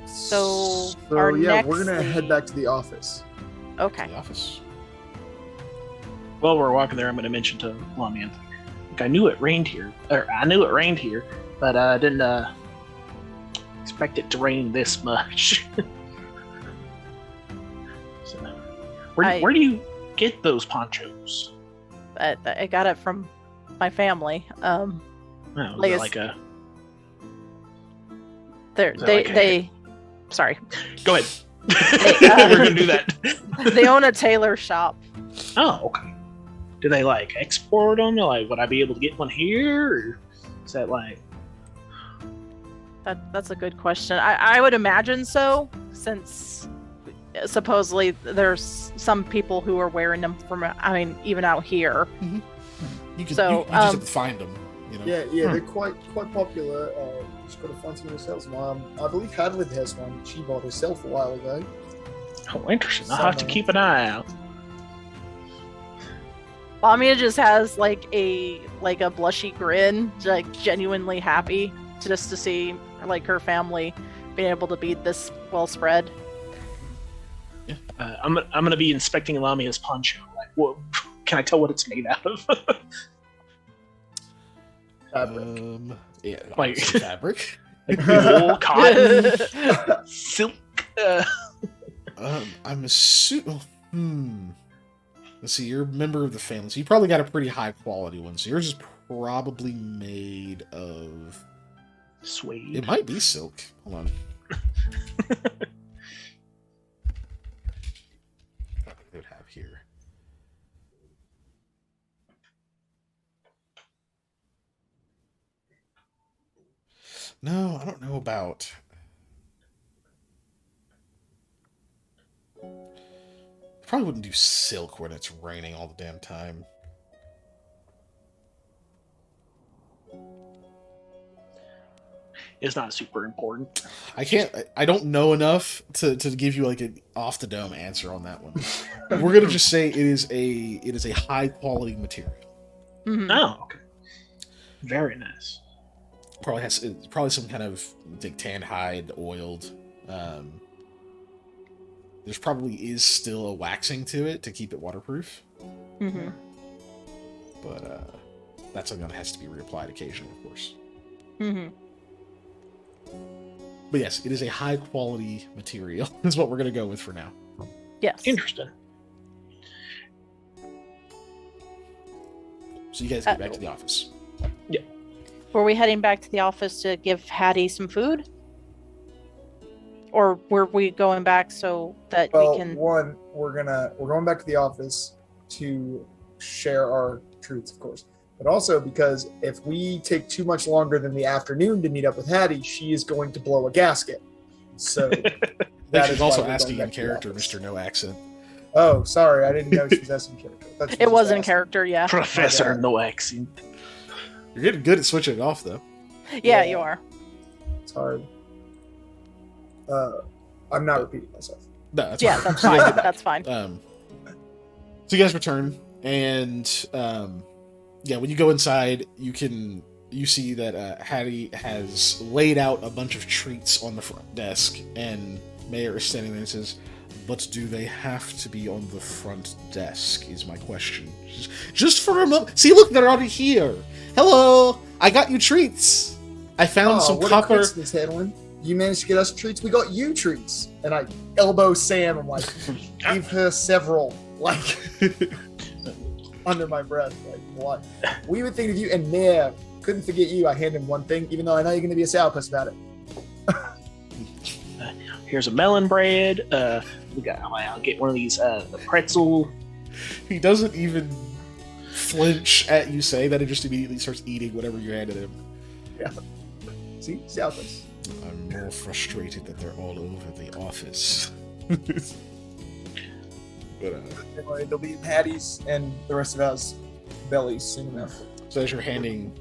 So So our yeah, next we're gonna head lead- back to the office. Okay. The office. While we're walking there, I'm going to mention to Lamia, I knew it rained here, but I didn't expect it to rain this much. So, where do you get those ponchos? I got it from my family. Oh, Like like a. They're, Is that they like a- they sorry. Go ahead. uh, We're gonna do that. They own a tailor shop. Oh, okay. Do they like export them? Like, would I be able to get one here? Or is that like? That's a good question. I would imagine so, since supposedly there's some people who are wearing them from, I mean, even out here. You can. So, you just have to find them. You know. Yeah, they're quite popular. Just gotta find some yourselves. I believe Hayethe has one she bought herself a while ago. Oh, interesting. I'll have to keep an eye out. Lamia just has like a blushy grin, like genuinely happy just to see like her family being able to be this well spread. I'm gonna be inspecting Lamia's poncho. Like, what? Can I tell what it's made out of? Fabric. Yeah, Like- obviously fabric. Like wool, cotton, silk. I'm assuming. Let's see. You're a member of the family, so you probably got a pretty high quality one. So yours is probably made of. Suede. It might be silk. Hold on. What do they have here? No, I don't know about. Probably wouldn't do silk when it's raining all the damn time. It's not super important. I don't know enough to give you like an off the dome answer on that one. We're gonna just say it is a high quality material. Mhm. Oh, okay. Very nice. Probably has probably some kind of like tanned hide, oiled. There's probably is still a waxing to it to keep it waterproof, Mhm. but that's something that has to be reapplied occasionally, of course. Mhm. But yes, it is a high quality material. Is what we're gonna go with for now. Yes. Interesting. So you guys get back to the office. Were we heading back to the office to give Hattie some food? Or were we going back so that Well, we can one, we're going back to the office to share our truths, of course, but also because if we take too much longer than the afternoon to meet up with Hattie, she is going to blow a gasket. So That is is why also we're asking going in back to the character, office. Mr. No Accent. Oh, sorry, I didn't know she was asking character. I thought she It was wasn't in asking. character, yeah. Professor bad. No Accent. You're getting good at switching it off, though. Yeah, Yeah. you are. It's hard. I'm not repeating myself. No, that's Yeah, fine. that's So you guys fine. get That's fine. So you guys return, and yeah, when you go inside, you see that Hattie has laid out a bunch of treats on the front desk, and Mayor is standing there and says, "But do they have to be on the front desk?" Is my question. Just for a moment. See, look, they're already here. Hello, I got you treats. I found some what a copper. Christmas, Hedwin. you managed to get us treats. We got you treats. And I elbow Sam. I'm like, give her several. Like, under my breath. Like, what? We would think of you. And Mayor, couldn't forget you. I hand him one thing, even though I know you're going to be a sourpuss about it. Here's a melon bread. I'll get one of these the pretzel. He doesn't even flinch at you saying that. He just immediately starts eating whatever you handed him. Yeah. See? Sourpuss. I'm more frustrated that they're all over the office. But, Anyway, they'll be Hattie's and the rest of us bellies soon enough. so as you're handing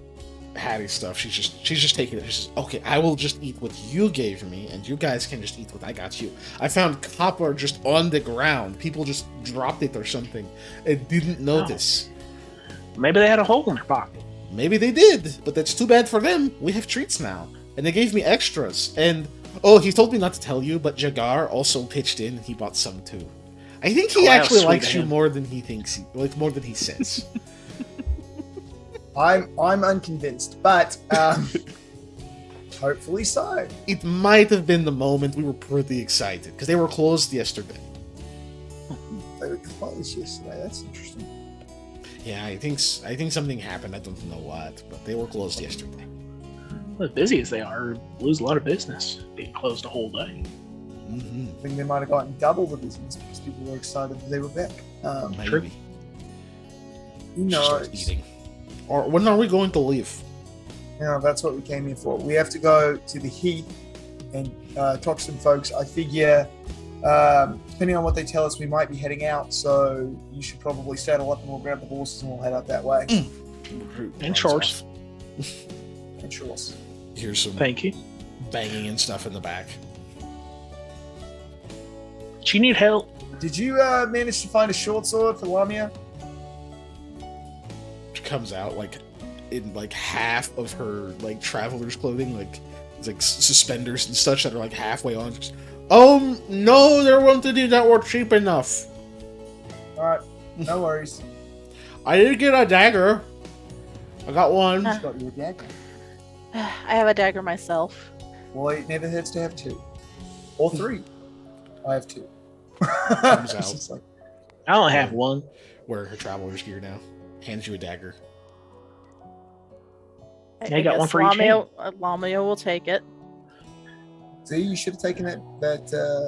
Hattie stuff, she's just taking it. She says, "Okay, I will just eat what you gave me, and you guys can just eat what I got you." I found copper just on the ground. People just dropped it or something and didn't notice. Maybe they had a hole in their pocket. Maybe they did, but that's too bad for them. We have treats now, and they gave me extras. And oh, he told me not to tell you, but Jagar also pitched in, and he bought some too. I think he Wow, actually sweet likes you man. more than he thinks, more than he says. I'm unconvinced, but hopefully so. It might have been the moment we were pretty excited because they were closed yesterday. They were closed yesterday. That's interesting. Yeah, I think something happened. I don't know what, but they were closed yesterday. Well, as busy as they are, lose a lot of business being closed a whole day. Mm-hmm. I think they might have gotten double the business because people were excited that they were back. Maybe. Who She starts knows? eating. Or when are we going to leave? That's what we came here for. We have to go to the Heath and talk to some folks. I figure, depending on what they tell us, we might be heading out. So you should probably saddle up and we'll grab the horses and we'll head out that way. And shorts. And shorts. Here's some Thank you. banging and stuff in the back. Do you need help? Did you manage to find a short sword for Lamia? She comes out in half of her traveler's clothing, it's suspenders and such that are halfway on. Just, no, there weren't any that were cheap enough. All right, no worries. I did get a dagger. I got one. Just got you a dagger. I have a dagger myself. Well, it never hurts to have two. Or three. I have two. Comes It's out. just like, I only have one. Wearing her traveler's gear now. Hands you a dagger. Yeah, you got one for each Lamia will take it. see, you should have taken that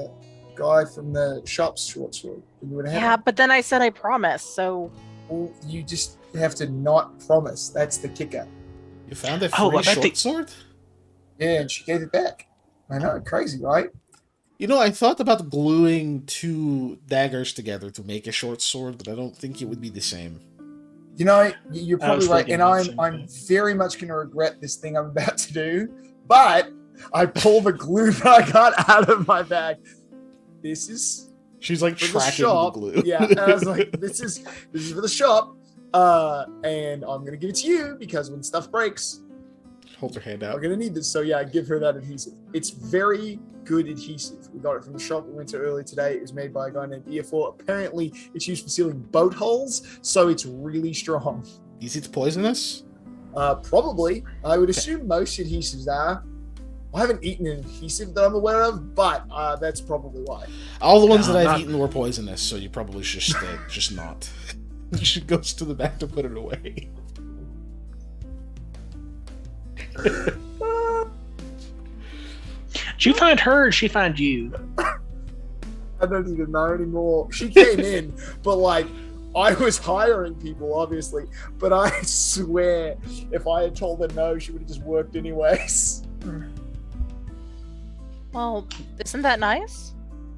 guy from the shop's short sword. You would have Yeah, but then I said I promised, so Well, you just have to not promise. That's the kicker. You found a Oh, free I bet short sword? Yeah, and she gave it back. I know, crazy, right? You know, I thought about gluing two daggers together to make a short sword, but I don't think it would be the same. You know, you're I was probably right, thinking and the same I'm thing. very much going to regret this thing I'm about to do. But I pull the glue that I got out of my bag. This is She's like for the tracking the shop. glue. Yeah, and I was like, this is for the shop, and I'm gonna give it to you because when stuff breaks, Hold her hand I'm out. gonna need this. So yeah, I give her that adhesive. It's very good adhesive. We got it from the shop we went to earlier today. It was made by a guy named Earfor. Apparently, it's used for sealing boat holes, so it's really strong. Is it poisonous? Probably. I would assume most adhesives are. I haven't eaten an adhesive that I'm aware of, but that's probably why. All the ones No, that I've not- eaten were poisonous, so you probably should just not. She goes to the back to put it away. Did you find her or did she find you? I don't even know anymore. She came in, but like, I was hiring people, obviously. But I swear, if I had told her no, she would have just worked anyways. well, isn't that nice?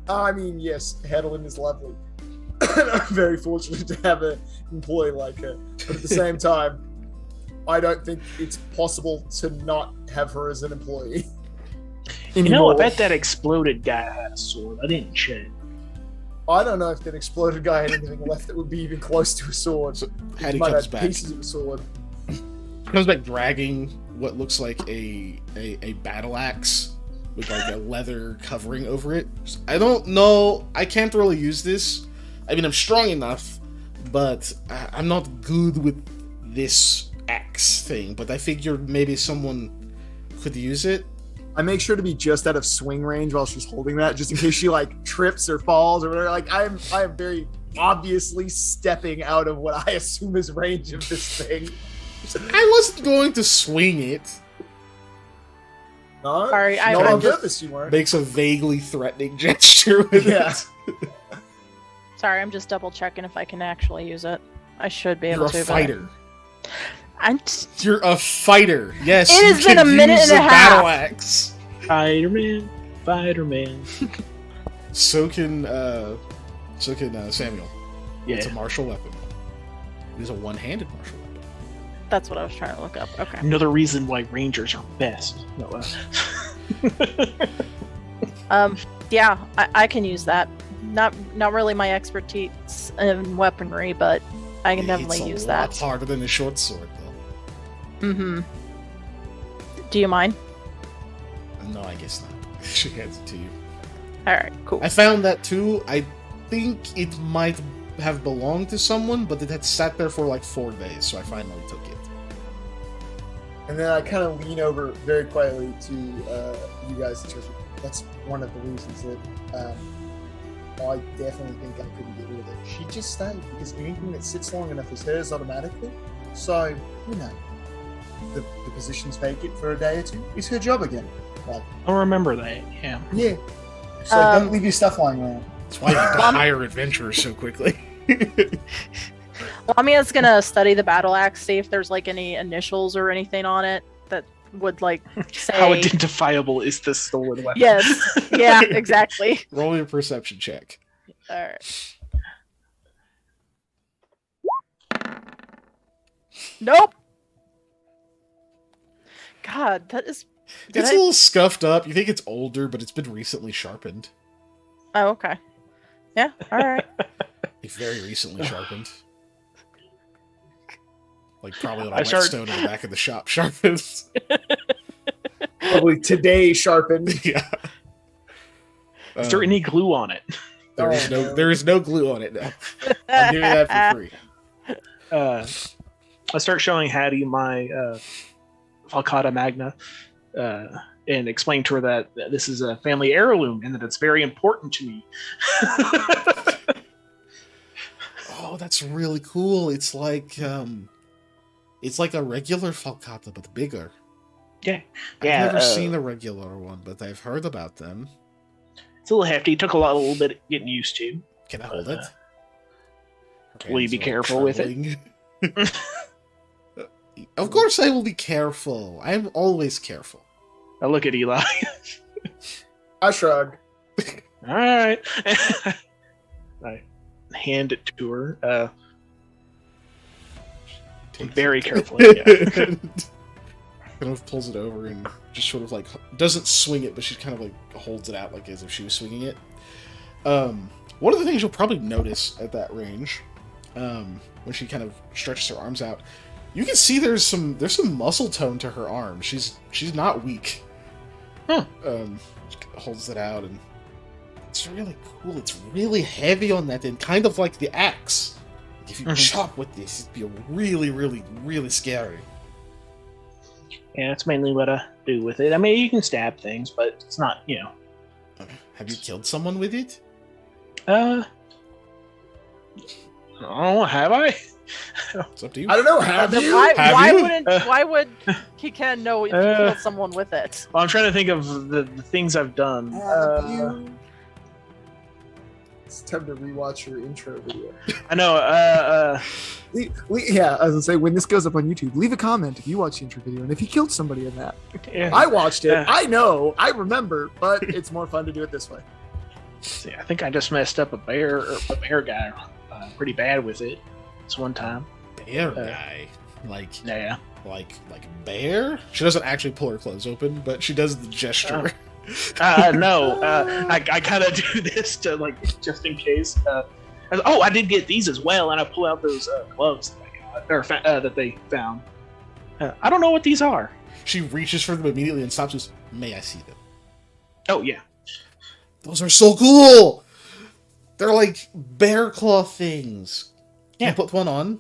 I mean, yes, Hedlin is lovely. I'm very fortunate to have an employee like her. But at the same time, I don't think it's possible to not have her as an employee. You know, Anymore. I bet that exploded guy had a sword. I didn't check. I don't know if that exploded guy had anything left that would be even close to a sword. So He Hattie might comes have back. pieces of a sword. Comes back dragging what looks like a battle axe with like a leather covering over it. I don't know. I can't really use this. I mean, I'm strong enough, but I'm not good with this axe thing. But I figured maybe someone could use it. I make sure to be just out of swing range while she's holding that, just in case she like trips or falls or whatever. Like I am very obviously stepping out of what I assume is range of this thing. I wasn't going to swing it. No, Sorry, not I'm on just- purpose. You weren't. Makes a vaguely threatening gesture with Yeah. it. Sorry, I'm just double checking if I can actually use it. I should be You're able a to. but- fighter. I'm just, You're a fighter. Yes, It you has been can a minute use and a the half. battle axe. Fighter-Man, Fighter-Man. So can Samuel. Yeah. It's a martial weapon. It is a one-handed martial weapon. that's what I was trying to look up. Okay. Another reason why Rangers are best. No, Yeah, I can use that. Not really my expertise in weaponry, but I can definitely it's use a that. lot harder than a short sword, though. Mm-hmm. Do you mind? No, I guess not. She hands it to you. All right, cool. I found that too. I think it might have belonged to someone, but it had sat there for like 4 days, so I finally took it. And then I kind of lean over very quietly to you guys. And that's one of the reasons that I definitely think I couldn't get rid of it. She just stayed because anything that sits long enough is hers automatically. So, you know, the position's vacant for a day or two. It's her job again. Like, I'll remember that. Yeah. yeah. So don't leave your stuff lying around. That's why you have to hire adventurers so quickly. Lamia's gonna study the battle axe, see if there's like any initials or anything on it that would like say. How identifiable is this stolen weapon? Yes. Yeah. Exactly. Roll your perception check. All right. Nope. God, that is. Did It's I- a little scuffed up. You think it's older, but it's been recently sharpened. Oh, okay. Yeah. All right. Like very recently sharpened. Like probably on a I start- whetstone in the back of the shop sharpened. Probably today sharpened. Yeah. Is there any glue on it? There is Oh, no no. there is no glue on it now. I'll give you that for free. I start showing Hattie my Falcata Magna and explain to her that this is a family heirloom and that it's very important to me. Oh, that's really cool. It's like a regular Falcata, but bigger. Yeah. I've never seen a regular one, but I've heard about them. It's a little hefty. It took a little bit getting used to. Can I hold it? Will you be careful with it? it? Of course I will be careful. I'm always careful. I look at Eli. I shrug. All right. I hand it to her. Very carefully. Yeah. Kind of pulls it over and just sort of like doesn't swing it, but she kind of like holds it out like as if she was swinging it. One of the things you'll probably notice at that range, when she kind of stretches her arms out, you can see there's some muscle tone to her arm. She's not weak. Holds it out and it's really cool. It's really heavy on that end, kind of like the axe. If you chop with this, it'd be really, really, really scary. Yeah, that's mainly what I do with it. I mean, you can stab things, but it's not, you know. Have you killed someone with it? Oh, have I? It's up to you. I don't know. Have Then you? why would Kikan know if you killed someone with it? Well, I'm trying to think of the things I've done. Have you? It's time to rewatch your intro video. I know. Yeah, as I say, when this goes up on YouTube, leave a comment if you watch the intro video and if you killed somebody in that. Yeah. I watched it. Yeah. I know. I remember, but it's more fun to do it this way. See, I think I just messed up a bear guy pretty bad with it this one time. Bear guy. Like Yeah. bear? She doesn't actually pull her clothes open, but she does the gesture. No. I kind of do this to like just in case. I did get these as well, and I pull out those gloves that I got, or that they found. I don't know what these are. She reaches for them immediately and stops us. May I see them? Oh yeah. Those are so cool! They're like bear claw things. Can Yeah. I put one on?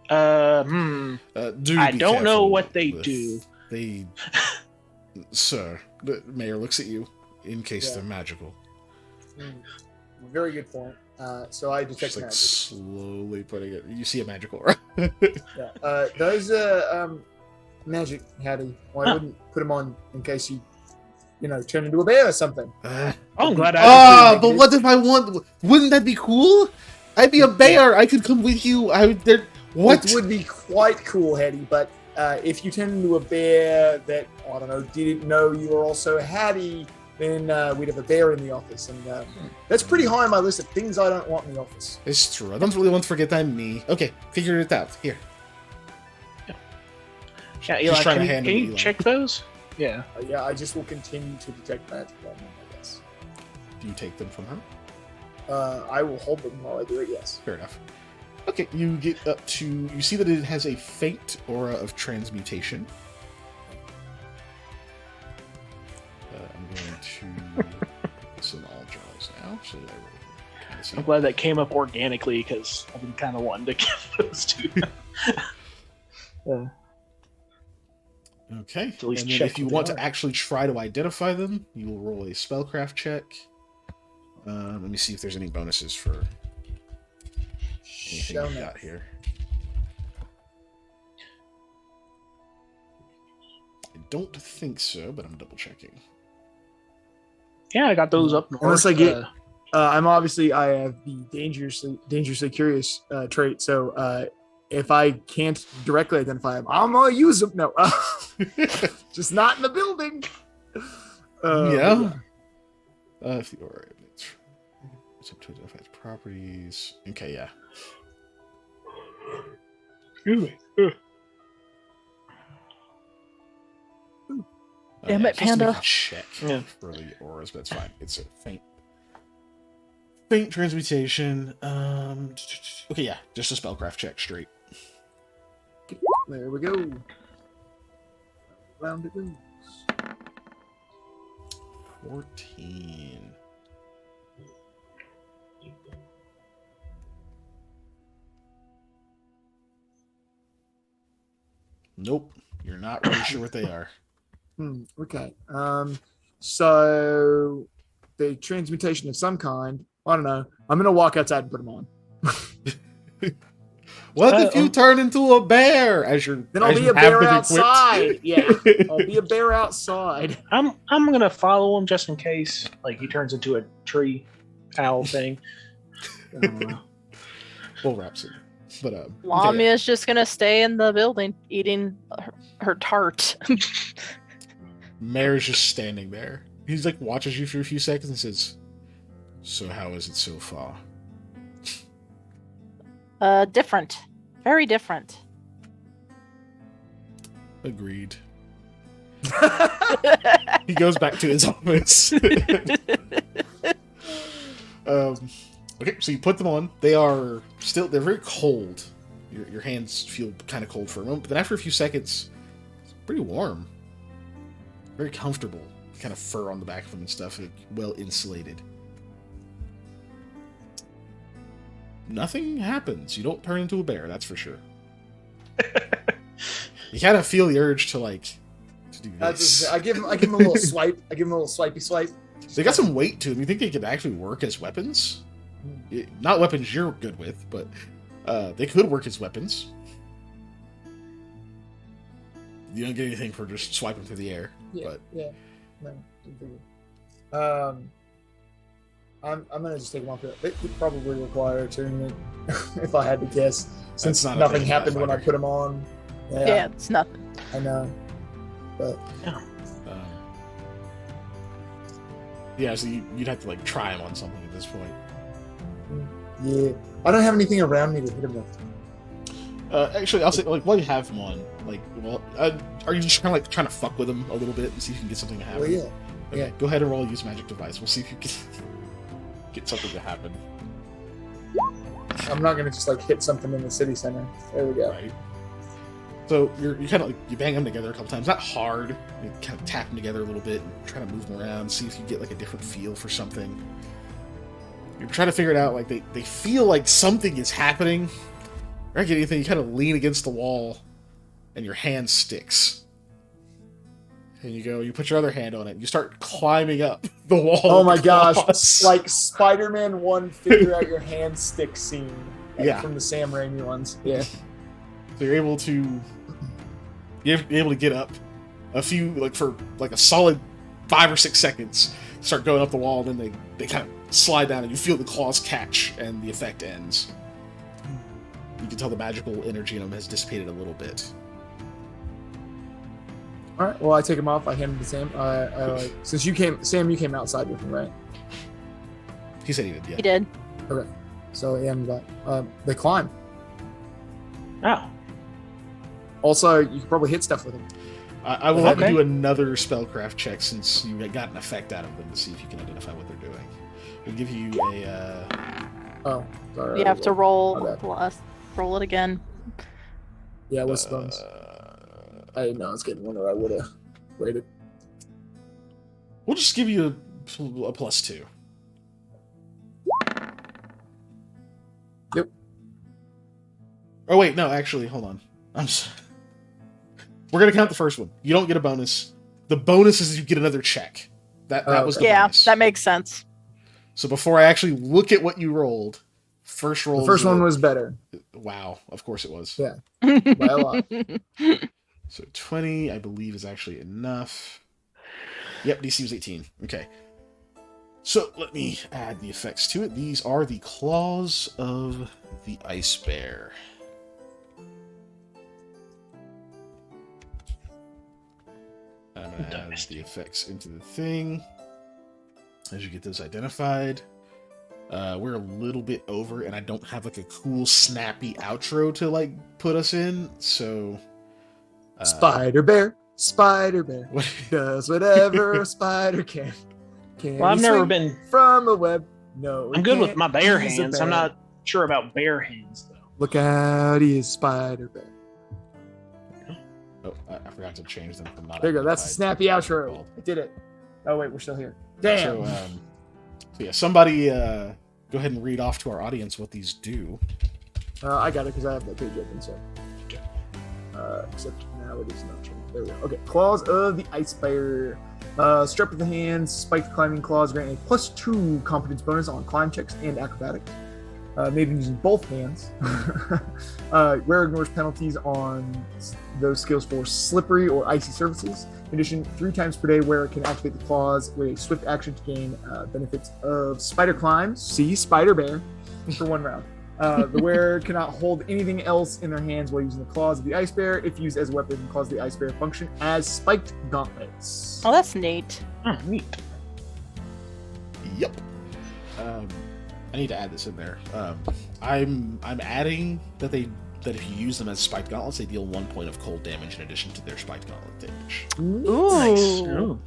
Do Do I be don't know careful what they with- do. They Sir, the mayor looks at you in case Yeah. they're magical. Very good point. So I detect Just like magic. slowly putting it. You see a magical aura. Yeah. Those magic, Hattie. Well, I wouldn't put them on in case you turn into a bear or something. I'm glad I Ah, but what if I want? Wouldn't that be cool? I'd be a bear. I could come with you. What? It would be quite cool, Hattie, but if you turn into a bear that, I don't know, didn't know you were also Hattie, then we'd have a bear in the office. And that's pretty high on my list of things I don't want in the office. It's true. I don't really want to forget I'm me. Okay, figure it out. Here. Yeah, She's Eli, trying to can hand you him Eli. check those? Yeah. Yeah, I just will continue to detect magic on them, I guess. Do you take them from her? I will hold them while I do it, yes. Fair enough. Okay, you get up to... You see that it has a faint aura of transmutation. I'm going to put this in all jars now, so that I really can see. I'm glad that came up organically because I've been kind of wanting to get those two. Okay, At least and then check if you what want they to are. actually try to identify them, you will roll a spellcraft check. Let me see if there's any bonuses for anything Show you me. got here. I don't think so, but I'm double checking. Yeah, I got those up north. Unless I get- I have the dangerously curious trait. So if I can't directly identify them, I'm gonna use them. No, just not in the building. Yeah. If the aura it's up to identify its properties. Okay, yeah. Excuse me. Damn it, just to make Panda. a check Yeah. for the auras, but it's fine. It's a faint transmutation. Okay, yeah, just a spellcraft check straight. There we go. Round it goes. 14. Nope, you're not really sure what they are. Okay. So the transmutation of some kind. I don't know. I'm gonna walk outside and put them on. What if you turn into a bear Then I'll be a bear outside. Yeah, I'll be a bear outside. I'm gonna follow him just in case, like he turns into a tree owl thing. We'll wrap soon. But Lamia's just gonna stay in the building eating her tart. Mayor's just standing there. He's like watches you for a few seconds and says, "So how is it so far?" Different. Very different. Agreed. He goes back to his office. Okay, so you put them on. They're very cold. Your hands feel kind of cold for a moment, but then after a few seconds, it's pretty warm. Very comfortable. Kind of fur on the back of them and stuff. Well insulated. Nothing happens. You don't turn into a bear, that's for sure. You kind of feel the urge to do this. I give him a little swipe. I give him a little swipey swipe. They got some weight to them. You think they could actually work as weapons? Not weapons you're good with, but they could work as weapons. You don't get anything for just swiping through the air. Yeah, But yeah. No, didn't figure. I'm gonna just take one for it. It would probably require attunement if I had to guess, since not a nothing thing, happened when I Pathfinder. put them on. Yeah, it's nothing. I know. But yeah, so you'd have to try them on something at this point. yeah, I don't have anything around me to hit him with. Actually, I'll say while you have them on, are you just kind of trying to fuck with them a little bit and see if you can get something to happen? Well, yeah. Okay, Yeah. go ahead and roll use magic device. We'll see if you can get something to happen. I'm not gonna just hit something in the city center. There we go. Right. So you kind of you bang them together a couple times, not hard. You kind of tap them together a little bit and try to move them around, see if you get a different feel for something. You're trying to figure it out. They feel like something is happening. You don't get anything. You kind of lean against the wall, and your hand sticks. And you put your other hand on it, and you start climbing up the wall. Oh with my the gosh! claws. Like Spider-Man 1 figure out your hand stick scene. Like Yeah. from the Sam Raimi ones. Yeah. So you're able to get up a few, like for like a solid 5 or 6 seconds, start going up the wall, and then they kind of slide down, and you feel the claws catch, and the effect ends. You can tell the magical energy in them has dissipated a little bit. All right. Well, I take him off. I hand him to Sam. Since you came outside with me, right? He said he did, yeah. He did. Okay. So and they climb. Oh. Also, you can probably hit stuff with them. I will have you Okay. do another spellcraft check since you got an effect out of them to see if you can identify what they're doing. We'll give you a. Oh, sorry. You have to roll My bad. plus. Roll it again. Yeah, what's the bonus? I didn't know I was getting one, or I would have rated. We'll just give you a +2. Yep. Oh wait, no, actually, hold on. We're gonna count the first one. You don't get a bonus. The bonus is you get another check. That was the Okay. Yeah, bonus. that makes sense. So before I actually look at what you rolled, first roll. The first is one was better wow. Of course it was. Yeah. by a lot. So 20, I believe, is actually enough. Yep, DC was 18. Okay. So let me add the effects to it. These are the claws of the ice bear. I'm going to add the effects into the thing. As you get those identified. We're a little bit over, and I don't have like a cool, snappy outro to like put us in, so... Spider Bear What? does whatever a spider can. Can Well, I've he never swing been. from a web. No, I'm he good with can't. my bare He's a hands. I'm bear. not sure about bare hands though. Look out, he is Spider Bear. Oh, I forgot to change them from not. There you go. That's the identified snappy to outro. called. I did it. Oh wait, we're still here. Damn. So yeah, somebody go ahead and read off to our audience what these do. I got it because I have that page open. So. Okay. Except now it is not changed. There we go. Okay. Claws of the Ice Bear. Strip of the hands, spiked climbing claws grant a +2 competence bonus on climb checks and acrobatics. Made using both hands. Rare ignores penalties on those skills for slippery or icy surfaces. In addition, 3 times per day, Wearer can activate the claws with a swift action to gain benefits of spider climb. See Spider Bear for 1 round. The wearer cannot hold anything else in their hands while using the claws of the ice bear. If used as a weapon, the claws of the ice bear function as spiked gauntlets. Oh, that's neat. Neat. Yep. I need to add this in there. I'm adding that if you use them as spiked gauntlets, they deal 1 point of cold damage in addition to their spiked gauntlet damage. Ooh. Nice. Ooh.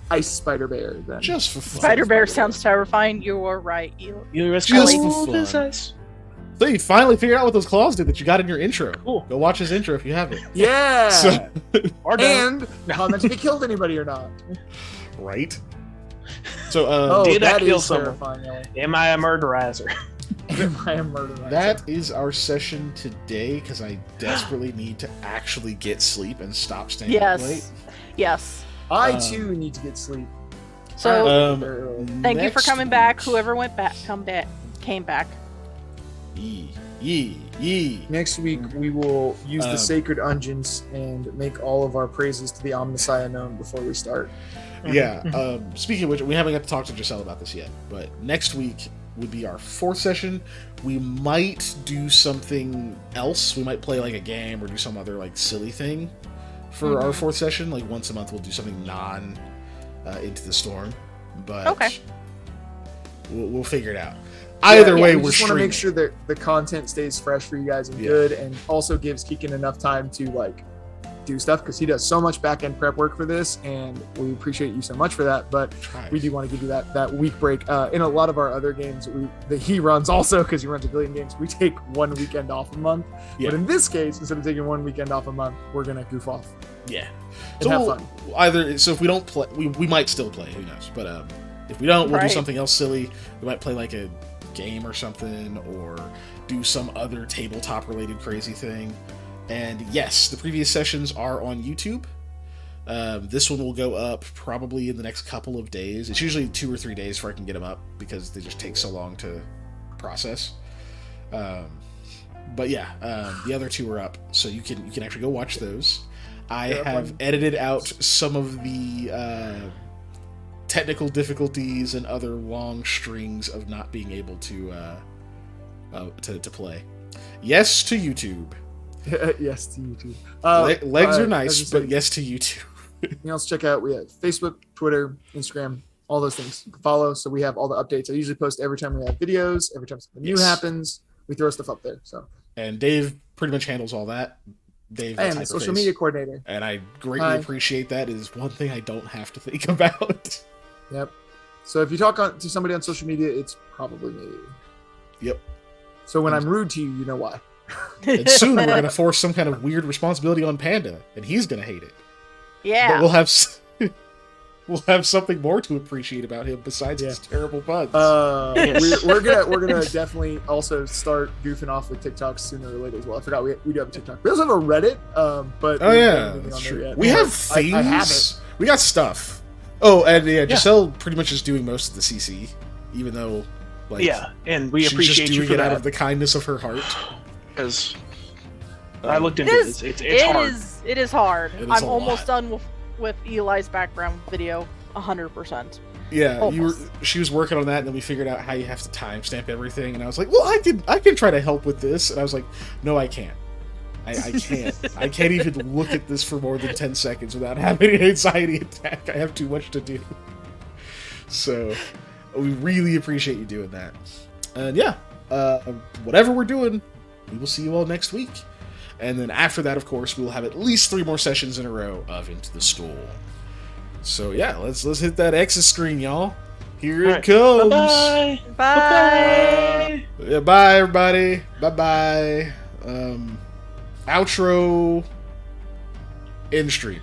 Ice spider bear, then. Just for fun. Spider Bear sounds terrifying. You are right. You're as Just for cold as fun. ice. So you finally figured out what those claws did that you got in your intro. Cool. Go watch his intro if you haven't. Yeah! So, Or don't. And comment if he killed anybody or not. right? So Oh, Did I that kill is someone? terrifying, Ellie. Am I a murderizer? Am I a murderer? that is our session today because I desperately need to actually get sleep and stop staying up late. Yes. Yes. I Um, too need to get sleep. So thank you for next coming back. week- Whoever came back. Yee. Next week we will use the Um, sacred unguents and make all of our praises to the Omnissiah known before we start. Yeah. Speaking of which, we haven't got to talk to Giselle about this yet, but next week would be our 4th session. We might do something else. We might play like a game or do some other like silly thing for our 4th session. Like once a month, we'll do something non Into the Storm. But Okay. we'll figure it out. Either way, we we're just want to make streaming. sure that the content stays fresh for you guys and Yeah. good, and also gives Keegan enough time to like do stuff because he does so much back end prep work for this, and we appreciate you so much for that. But we do want to give you that week break. In a lot of our other games that he runs also, because he runs a billion games, we take 1 weekend off a month. Yeah. But in this case, instead of taking 1 weekend off a month, we're gonna goof off Yeah. and have we'll- fun. Either so if we don't play, we might still play. Who knows? But if we don't, we'll do Right. something else silly. We might play like a game or something, or do some other tabletop related crazy thing. And yes, the previous sessions are on YouTube. This one will go up probably in the next couple of days. It's usually 2 or 3 days before I can get them up because they just take so long to process. But yeah, the other 2 are up, so you can actually go watch those. I have edited out some of the technical difficulties and other long strings of not being able to play. Yes to YouTube. Yes to YouTube. Legs are nice, but yes to YouTube. Anything else? Check out. We have Facebook, Twitter, Instagram, all those things. You can follow, so we have all the updates. I usually post every time we have videos, every time something new happens. We throw stuff up there. So. And Dave pretty much handles all that. Dave, I am the social media coordinator, and I greatly appreciate that. It is one thing I don't have to think about. Yep. So if you talk to somebody on social media, it's probably me. Yep. So when I'm rude to you, you know why. And soon we're going to force some kind of weird responsibility on Panda, and he's going to hate it. Yeah. But we'll have something more to appreciate about him besides his terrible puns. Yes. We're gonna definitely also start goofing off with TikToks sooner or later as well. I forgot we do have a TikTok. We also have a Reddit. But that's true. We have themes. I have it. We got stuff. Oh, and Giselle pretty much is doing most of the CC, even though and we she's appreciate just you doing for it out that of the kindness of her heart. Because I looked into this. It's hard. It is hard. It is I'm a almost lot. done with Eli's background video 100%. Yeah, Almost. she was working on that, and then we figured out how you have to timestamp everything, and I was like, well, I can try to help with this, and I was like, no, I can't. I can't. I can't even look at this for more than 10 seconds without having an anxiety attack. I have too much to do. So, we really appreciate you doing that. And yeah, whatever we're doing, we will see you all next week. And then after that, of course, we'll have at least 3 more sessions in a row of Into the Storm. So yeah, let's hit that exit screen, y'all. Here it comes. Bye. Bye. Yeah, bye, everybody. Bye-bye. Outro. End stream.